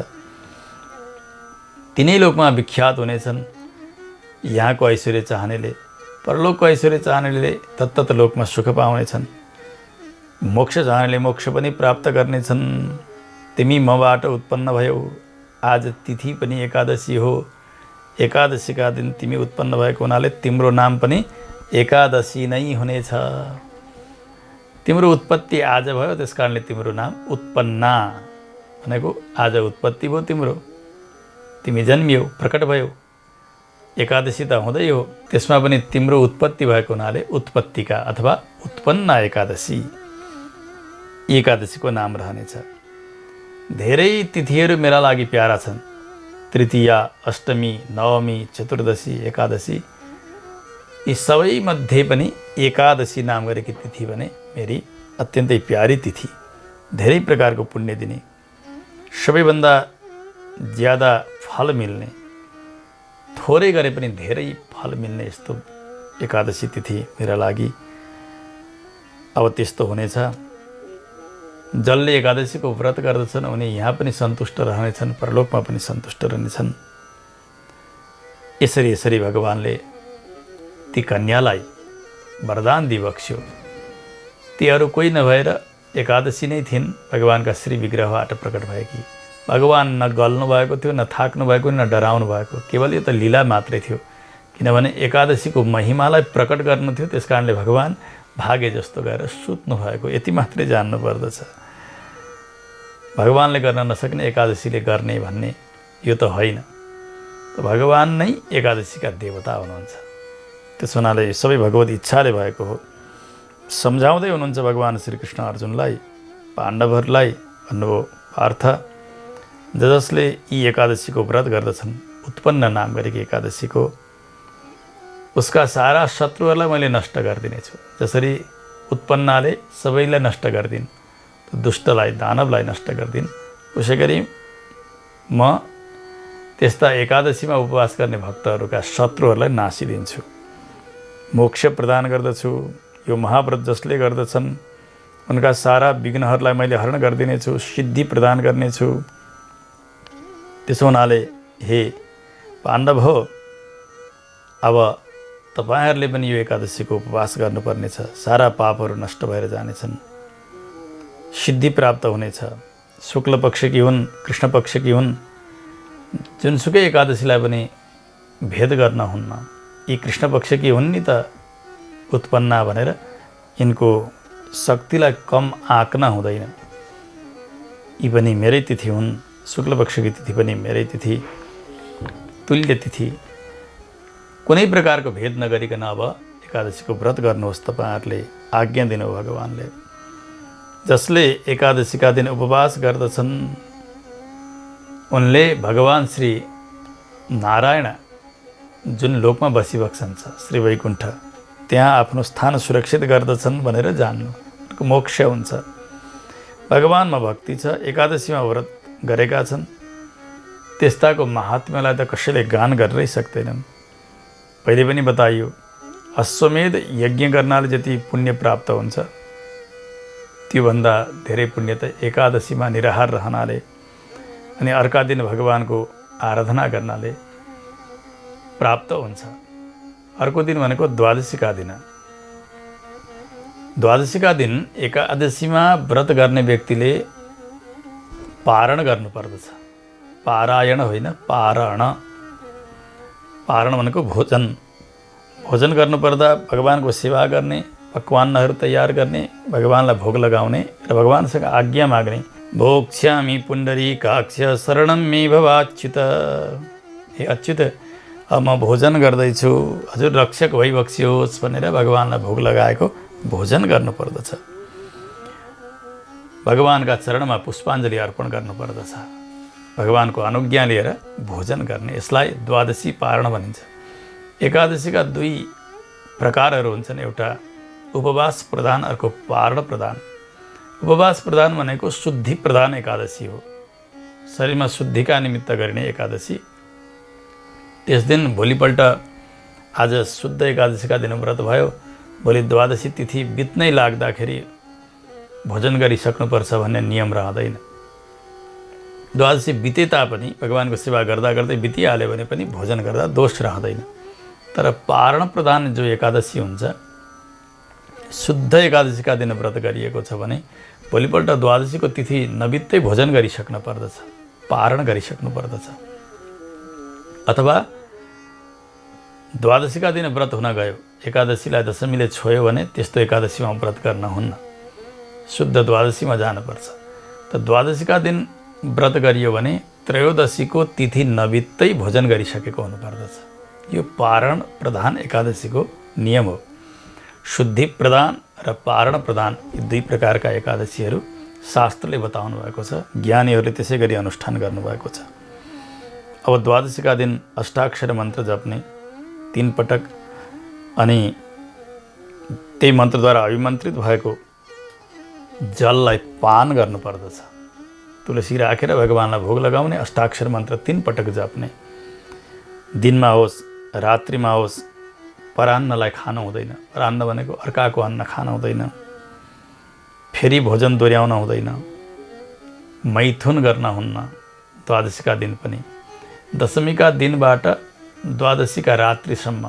तिनै लोकमा विख्यात हुनेछन्। यहाँको ऐश्वर्य चाहनेले, परलोकको ऐश्वर्य चाहनेले तत्तत लोकमा सुख पाउनेछन्। मोक्ष चाहनेले मोक्ष पनि प्राप्त गर्नेछन्। तिमी मबाट उत्पन्न भयौ, आज तिथि पनि एकादशी हो। एकादशीका दिन तिमी उत्पन्न भएको हुनाले तिम्रो नाम पनि एकादशी नै हुनेछ। तिम्रो उत्पत्ति आज भयो, त्यस कारणले तिम्रो नाम उत्पन्ना भनेको आज उत्पत्ति भयो तिम्रो। तिमी जन्मियौ, प्रकट भयो। एकादशी त हुँदै हो, त्यसमा पनि तिम्रो उत्पत्ति भएको हुनाले उत्पत्तिका अथवा उत्पन्ना एकादशी एकादशीको नाम रहनेछ। धेरै तिथिहरू मेरा लागि प्यारा छन्। तृतीया, अष्टमी, नवमी, चतुर्दशी, एकादशी यी सबै मध्ये पनि एकादशी नाम गरेकी तिथि भने मेरी अत्यन्तै प्यारी तिथि, धेरै प्रकारको पुण्य दिने, सबैभन्दा ज्यादा फल मिल्ने, थोरै गरे पनि धेरै फल मिल्ने यस्तो एकादशी तिथि मेरा लागि अब त्यस्तो हुनेछ। जसले एकादशीको व्रत गर्दछन् उनी यहाँ पनि सन्तुष्ट रहनेछन्, परलोकमा पनि सन्तुष्ट रहनेछन्। यसरी यसरी भगवानले ती कन्यालाई वरदान दिइबक्स्यो। ती अरू कोही नभएर एकादशी नै थिइन्, भगवानका श्री विग्रहबाट प्रकट भएकी। भगवान न गल्नु भएको थियो, न थाक्नु भएको, न डराउनु भएको, केवल यो त लीला मात्रै थियो। किनभने एकादशीको महिमालाई प्रकट गर्नु थियो, त्यस कारणले भगवान भागे जस्तो गएर सुत्नु भएको, यति मात्रै जान्नु पर्दछ। भगवानले गर्न नसक्ने एकादशीले गर्ने भन्ने यो त होइन। भगवान नै एकादशीका देवता हुनुहुन्छ। त्यस हुनाले यो सबै भगवत इच्छाले भएको हो। सम्झाउँदै हुनुहुन्छ भगवान श्रीकृष्ण अर्जुनलाई, पाण्डवहरूलाई भन्नुभयो, पार्थ जसले यी एकादशीको व्रत गर्दछन्, उत्पन्न नाम गरेकी एकादशीको, उसका सारा शत्रुहरूलाई मैले नष्ट गरिदिनेछु। जसरी उत्पन्नाले सबैलाई नष्ट गरिदिन्, दुष्टलाई, दानवलाई नष्ट गरिदिन्, उसै गरी म त्यस्ता एकादशीमा उपवास गर्ने भक्तहरूका शत्रुहरूलाई नासिदिन्छु। मोक्ष प्रदान गर्दछु। यो महाव्रत जसले गर्दछन् उनका सारा विघ्नहरूलाई मैले हरण गरिदिनेछु, सिद्धि प्रदान गर्नेछु। त्यसो हुनाले हे पाण्डव हो, अब तपाईहरूले पनि यो एकादशीको उपवास गर्नुपर्नेछ। सारा पापहरू नष्ट भएर जानेछन्, सिद्धि प्राप्त हुनेछ। शुक्ल पक्षकी हुन्, कृष्ण पक्षकी हुन्, जुनसुकै एकादशीलाई पनि भेद गर्न हुन्न। यी कृष्ण पक्षकी हुन् नि त उत्पन्ना भनेर यिनको शक्तिलाई कम आँक्न हुँदैन। यी पनि मेरै तिथि हुन्, शुक्ल पक्षकी तिथि पनि मेरै तिथि, तुल्य तिथि। कुनै प्रकारको भेद नगरिकन अब एकादशीको व्रत गर्नुहोस् तपाईहरूले, आज्ञा दिनु भगवानले। जसले एकादशीका दिन उपवास गर्दछन् उनले भगवान श्री नारायण जुन लोकमा बसिबक्सन्छ, श्री वैकुण्ठ, त्यहाँ आफ्नो स्थान सुरक्षित गर्दछन् भनेर जान्नु, मोक्ष हुन्छ। भगवानमा भक्ति छ, एकादशीमा व्रत गरेका छन्, त्यस्ताको महात्म्यलाई त कसैले गान गर्नै सक्दैनन्। पहिले पनि बताइयो, अश्वमेध यज्ञ गर्नाले जति पुण्य प्राप्त हुन्छ त्योभन्दा धेरै पुण्य त एकादशीमा निराहार रहनाले अनि अर्का दिन भगवानको आराधना गर्नाले प्राप्त हुन्छ। अर्को दिन भनेको द्वादशीका दिन। द्वादशीका दिन एकादशीमा व्रत गर्ने व्यक्तिले पारण गर्नुपर्दछ। पारायण होइन, पारण। पारण भनेको भोजन। भोजन गर्नुपर्दा भगवानको सेवा गर्ने, पकवानहरू तयार गर्ने, भगवानलाई भोग लगाउने र भगवानसँग आज्ञा माग्ने, भोक्ष्यामि पुण्डरीकाक्ष शरणं मे भवाच्युत। हे अच्युत, अब म भोजन गर्दैछु, हजुर रक्षक भइबक्सियोस् भनेर भगवानलाई भोग लगाएको भोजन गर्नुपर्दछ। भगवानका चरणमा पुष्पाञ्जली अर्पण गर्नुपर्दछ। भगवानको अनुज्ञा लिएर भोजन गर्ने, यसलाई द्वादशी पारण भनिन्छ। एकादशीका दुई प्रकारहरू हुन्छन्, एउटा उपवास प्रधान, अर्को पारण प्रधान। उपवास प्रधान भनेको शुद्धि प्रधान एकादशी हो, शरीरमा शुद्धिका निमित्त गरिने एकादशी। त्यस दिन भोलिपल्ट आज शुद्ध एकादशीका दिन व्रत भयो, भोलि द्वादशी तिथि बित्नै लाग्दाखेरि भोजन गरिसक्नुपर्छ भन्ने नियम रहँदैन। द्वादशी बिते तापनि भगवानको सेवा गर्दा गर्दै बितिहाल्यो भने पनि भोजन गर्दा दोष रहँदैन। तर पारण प्रधान जो एकादशी हुन्छ, शुद्ध एकादशीका दिन व्रत गरिएको छ भने भोलिपल्ट द्वादशीको तिथि नबित्दै भोजन गरिसक्नु पर्दछ, पारण गरिसक्नु पर्दछ। अथवा द्वादशीका दिन व्रत हुन गयो, एकादशीलाई दशमीले छोयो भने त्यस्तो एकादशीमा व्रत गर्न हुन्न, शुद्ध द्वादशीमा जानुपर्छ। त द्वादशीका दिन व्रत गरियो भने त्रयोदशीको तिथि नबित्दै भोजन गरिसकेको हुनुपर्दछ। यो पारण प्रधान एकादशीको नियम हो। शुद्धि प्रधान र पारण प्रधान यी दुई प्रकारका एकादशीहरू शास्त्रले बताउनु भएको छ, ज्ञानीहरूले त्यसै गरी अनुष्ठान गर्नुभएको छ। अब द्वादशीका दिन अष्टाक्षर मन्त्र जप्ने 3 पटक, अनि त्यही मन्त्रद्वारा अभिमन्त्रित भएको जललाई पान गर्नुपर्दछ। तुलसी राखेर भगवानलाई भोग लगाउने, अष्टाक्षर मन्त्र 3 पटक जप्ने। दिनमा होस् रात्रिमा होस् परान्नलाई खानु हुँदैन। परान्न भनेको अर्काको अन्न खानु हुँदैन, फेरि भोजन दोहोऱ्याउन हुँदैन, मैथुन गर्न हुन्न द्वादशीका दिन पनि। दशमीका दिनबाट द्वादशीका रात्रिसम्म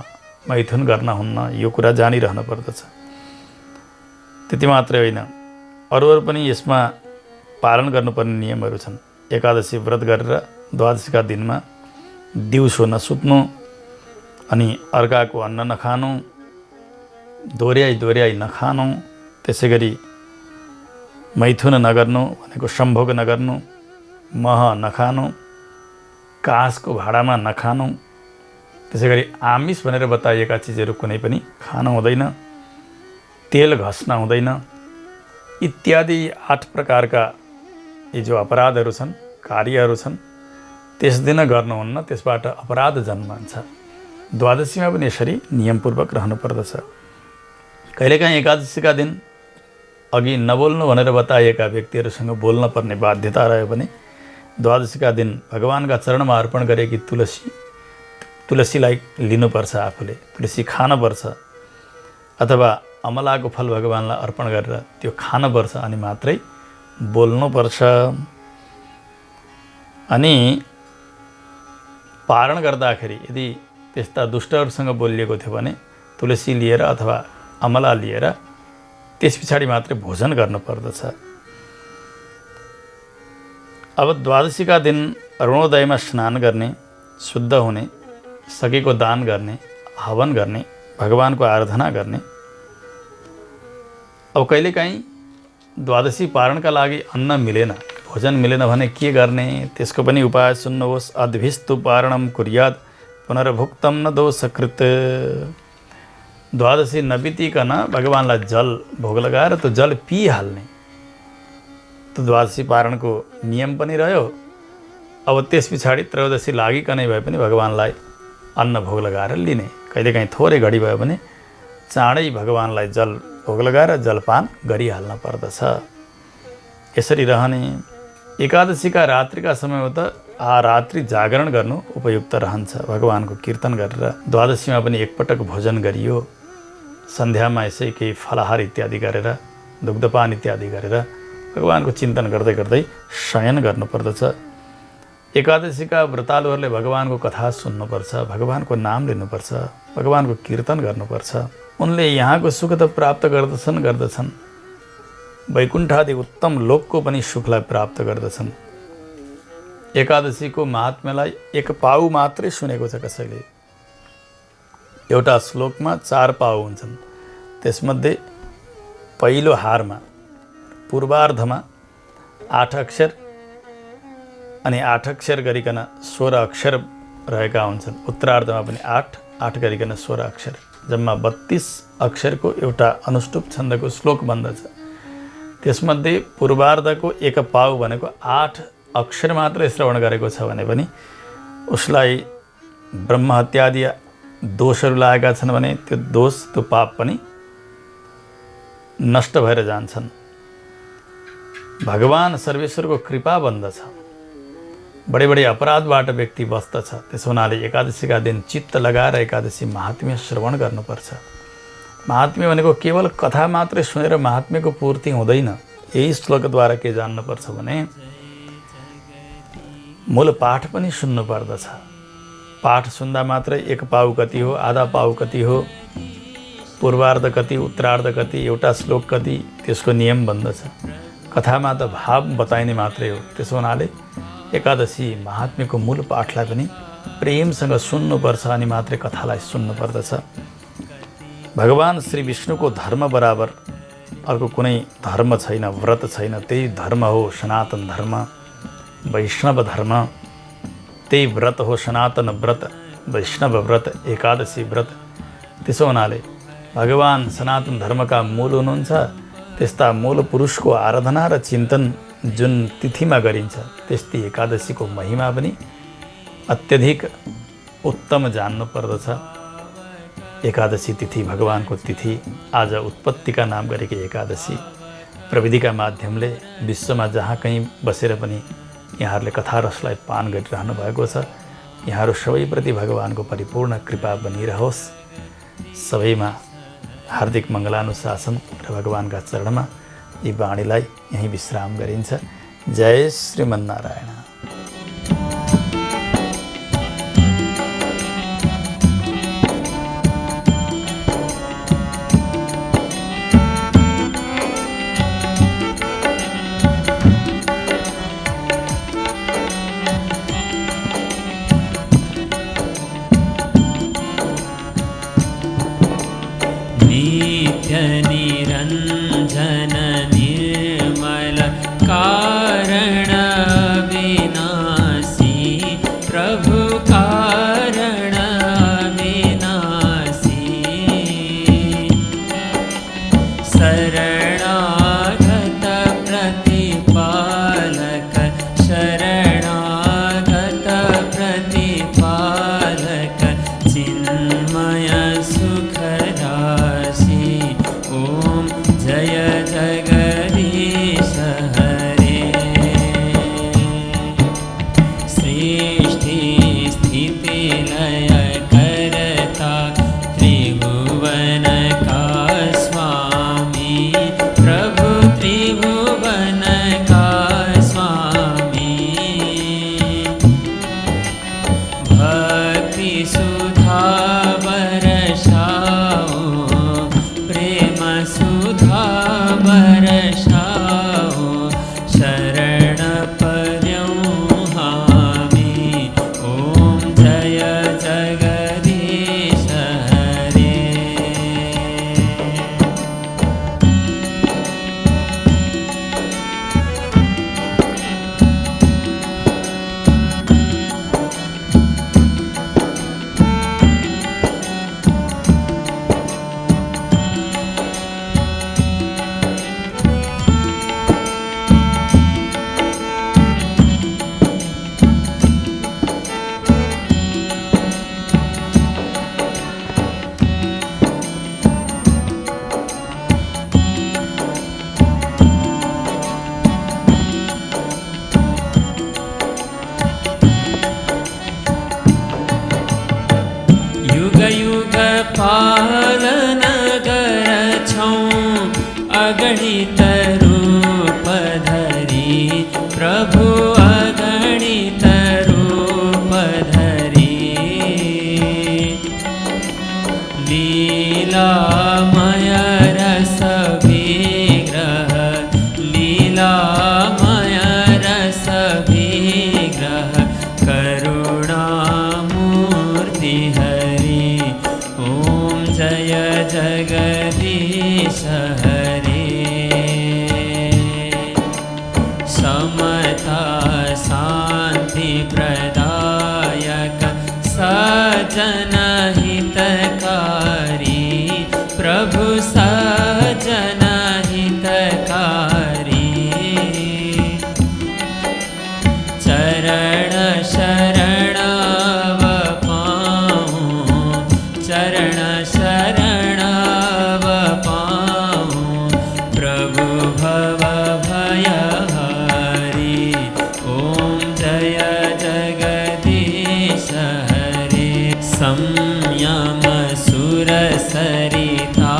मैथुन गर्न हुन्न, यो कुरा जानिरहनु पर्दछ। त्यति मात्रै होइन, अरू पनि यसमा पालन गर्नुपर्ने नियमहरू छन्। एकादशी व्रत गरेर द्वादशीका दिनमा दिउँसो नसुत्नु, अनि अर्काको अन्न नखानु, दोहोऱ्याइ नखानु, त्यसै गरी मैथुन नगर्नु भनेको सम्भोग नगर्नु, मह नखानु, काँसको भाँडामा नखानु, त्यसै गरी आमिष भनेर बताइएका चिजहरू कुनै पनि खानु हुँदैन, तेल घस्न हुँदैन, इत्यादि 8 प्रकारका यी जो अपराधहरू छन्, कार्यहरू छन्, त्यस दिन गर्नुहुन्न, त्यसबाट अपराध जन्मन्छ। द्वादशीमा पनि यसरी नियमपूर्वक रहनुपर्दछ। कहिलेकाहीँ एकादशीका दिन अघि नबोल्नु भनेर बताइएका व्यक्तिहरूसँग बोल्न पर्ने बाध्यता रह्यो भने द्वादशीका दिन भगवानका चरणमा अर्पण गरेकी तुलसीलाई लिनुपर्छ, आफूले तुलसी खानुपर्छ, अथवा अमलाको फल भगवानलाई अर्पण गरेर त्यो खानुपर्छ, अनि मात्रै बोल्नुपर्छ। अनि पारण गर्दाखेरि यदि त्यस्ता दुष्टहरूसँग बोलिएको थियो भने तुलसी लिएर अथवा अमला लिएर त्यस पछाडि मात्रै भोजन गर्नुपर्दछ। अब द्वादशीका दिन अरुणोदयमा स्नान गर्ने, शुद्ध हुने, सकेको दान गर्ने, हवन गर्ने, भगवानको आराधना गर्ने। अब कहिलेकाहीँ द्वादशी पारणका लागि अन्न मिलेन, भोजन मिलेन भने के गर्ने, त्यसको पनि उपाय सुन्नुहोस्। अद्भिस्तु पारणम कुर्यात् पुनर्भुक्तम न दोषकृत। द्वादशी नबितिकन भगवानलाई जल भोग लगाएर त्यो जल पिइहाल्ने, त्यो द्वादशी पारणको नियम पनि रह्यो। अब त्यस पछाडि त्रयोदशी लागिकनै भए पनि भगवानलाई अन्न भोग लगाएर लिने। कहिलेकाहीँ थोरै घडी भयो भने चाँडै भगवानलाई जल भोग लगाएर जलपान गरिहाल्न पर्दछ। यसरी रहने। एकादशीका रात्रिका समयमा त रात्रि जागरण गर्नु उपयुक्त रहन्छ, भगवानको कीर्तन गरेर। द्वादशीमा पनि एकपटक भोजन गरियो, सन्ध्यामा यसै केही फलाहार इत्यादि गरेर, दुग्धपान इत्यादि गरेर भगवानको चिन्तन गर्दै गर्दै शयन गर्नुपर्दछ। एकादशीका व्रतालुहरूले भगवानको कथा सुन्नुपर्छ, भगवानको नाम लिनुपर्छ, भगवानको कीर्तन गर्नुपर्छ। उनले यहाँको सुख त प्राप्त गर्दछन्, वैकुण्ठादि उत्तम लोकको पनि सुखलाई प्राप्त गर्दछन्। एकादशीको महात्म्यलाई एक पाउ मात्रै सुनेको छ कसैले। एउटा श्लोकमा 4 पाउ हुन्छन्। त्यसमध्ये पहिलो हारमा पूर्वार्धमा 8 अक्षर अनि 8 अक्षर गरिकन 16 अक्षर रहेका हुन्छन्। उत्तरार्धमा पनि 8 गरिकन 16 अक्षर, जम्मा 32 अक्षरको एउटा अनुष्टुप छन्दको श्लोक बन्दछ। त्यसमध्ये पूर्वार्धको एक पाउ भनेको 8 अक्षर मात्रै श्रवण गरेको छ भने पनि उसलाई ब्रह्महत्यादि दोषहरू लागेका छन् भने त्यो दोष, त्यो पाप पनि नष्ट भएर जान्छन्। भगवान सर्वेश्वरको कृपा बन्दछ, बडे बडे अपराधबाट व्यक्ति बच्दछ। त्यसो हुनाले एकादशीका दिन चित्त लगाएर एकादशी महात्म्य श्रवण गर्नुपर्छ। महात्म्य भनेको केवल कथा मात्रै सुनेर महात्म्यको पूर्ति हुँदैन। यही श्लोकद्वारा के जान्नुपर्छ भने मूल पाठ पनि सुन्नु पर्दछ। पाठ सुन्दा मात्रै एक पाउ कति हो, आधा पाउ कति हो, पूर्वार्ध कति, उत्तरार्ध कति, एउटा श्लोक कति, त्यसको नियम बन्दछ। कथामा त भाव बताइने मात्रै हो। त्यसो हुनाले एकादशी महात्म्यको मूल पाठलाई पनि प्रेमसँग सुन्नुपर्छ अनि मात्रै कथालाई सुन्नु पर्दछ। भगवान श्री विष्णुको धर्म बराबर अर्को कुनै धर्म छैन, व्रत छैन। त्यही धर्म हो सनातन धर्म, वैष्णव धर्म। त्यही व्रत हो सनातन व्रत, वैष्णव व्रत, एकादशी व्रत। त्यसो हुनाले भगवान सनातन धर्मका मूल हुनुहुन्छ। त्यस्ता मूल पुरुषको आराधना र चिन्तन जुन तिथिमा गरिन्छ, त्यस्तै एकादशीको महिमा पनि अत्यधिक उत्तम जान्नु पर्दछ। एकादशी तिथि भगवानको तिथि। आज उत्पत्तिका नाम गरेकी एकादशी प्रविधिका माध्यमले विश्वमा जहाँ कहीँ बसेर पनि यहाँहरूले कथा रसलाई पान गरिरहनु भएको छ। यहाँहरू सबैप्रति भगवानको परिपूर्ण कृपा बनिरहोस्। सबैमा हार्दिक मङ्गलानुशासन र भगवानका चरणमा यी वाणीलाई यहीँ विश्राम गरिन्छ। जय श्रीमन्नारायण। निरञ्जन निर्मल कारण विनाशी, प्रभु कारण विनाशी। शरणागत प्रतिपालक, शरणागत प्रतिपालक, चिन्मय सुखराशि। ओम जय जगदीश हरे। सृष्टि स्थिति लय करता, त्रिभुवन का स्वामी, प्रभु त्रिभुवन का स्वामी। भक्ति सुधा बरसाओ, प्रेम सुधा बरसाओ, शरण पर्यं हामी। ओम जय जगदीश हरे। युग युग पालन गरछौं, अगणित रूप धरी, प्रभु अगणित रूप धरी। लीलामय रस विग्रह, लीलामय रस विग्रह, करुणामूर्ति हरि। ओम समता शान्ति प्रदायक सजन हितकारी प्रभु सजन हितकारी चरण शरणव पाऊँ चरण शरणव पाऊँ प्रभु भव भयहारी ॐ जय जगदीश हरे संयम सुर सरिता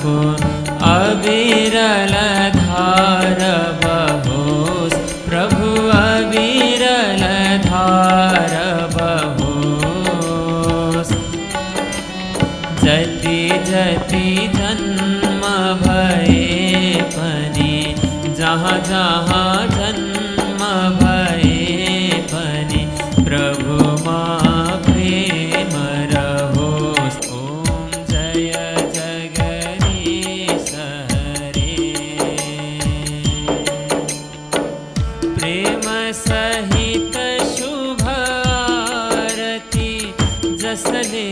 को अविरल धार बहोस प्रभु अविरल धार बहोस जति जति जन्म भये पनी जहाँ जहाँ जन्म भये पनी प्रभु माँ प्रेम रहोस ॐ जय जगदीश हरे प्रेम सहित शुभ आरती जसले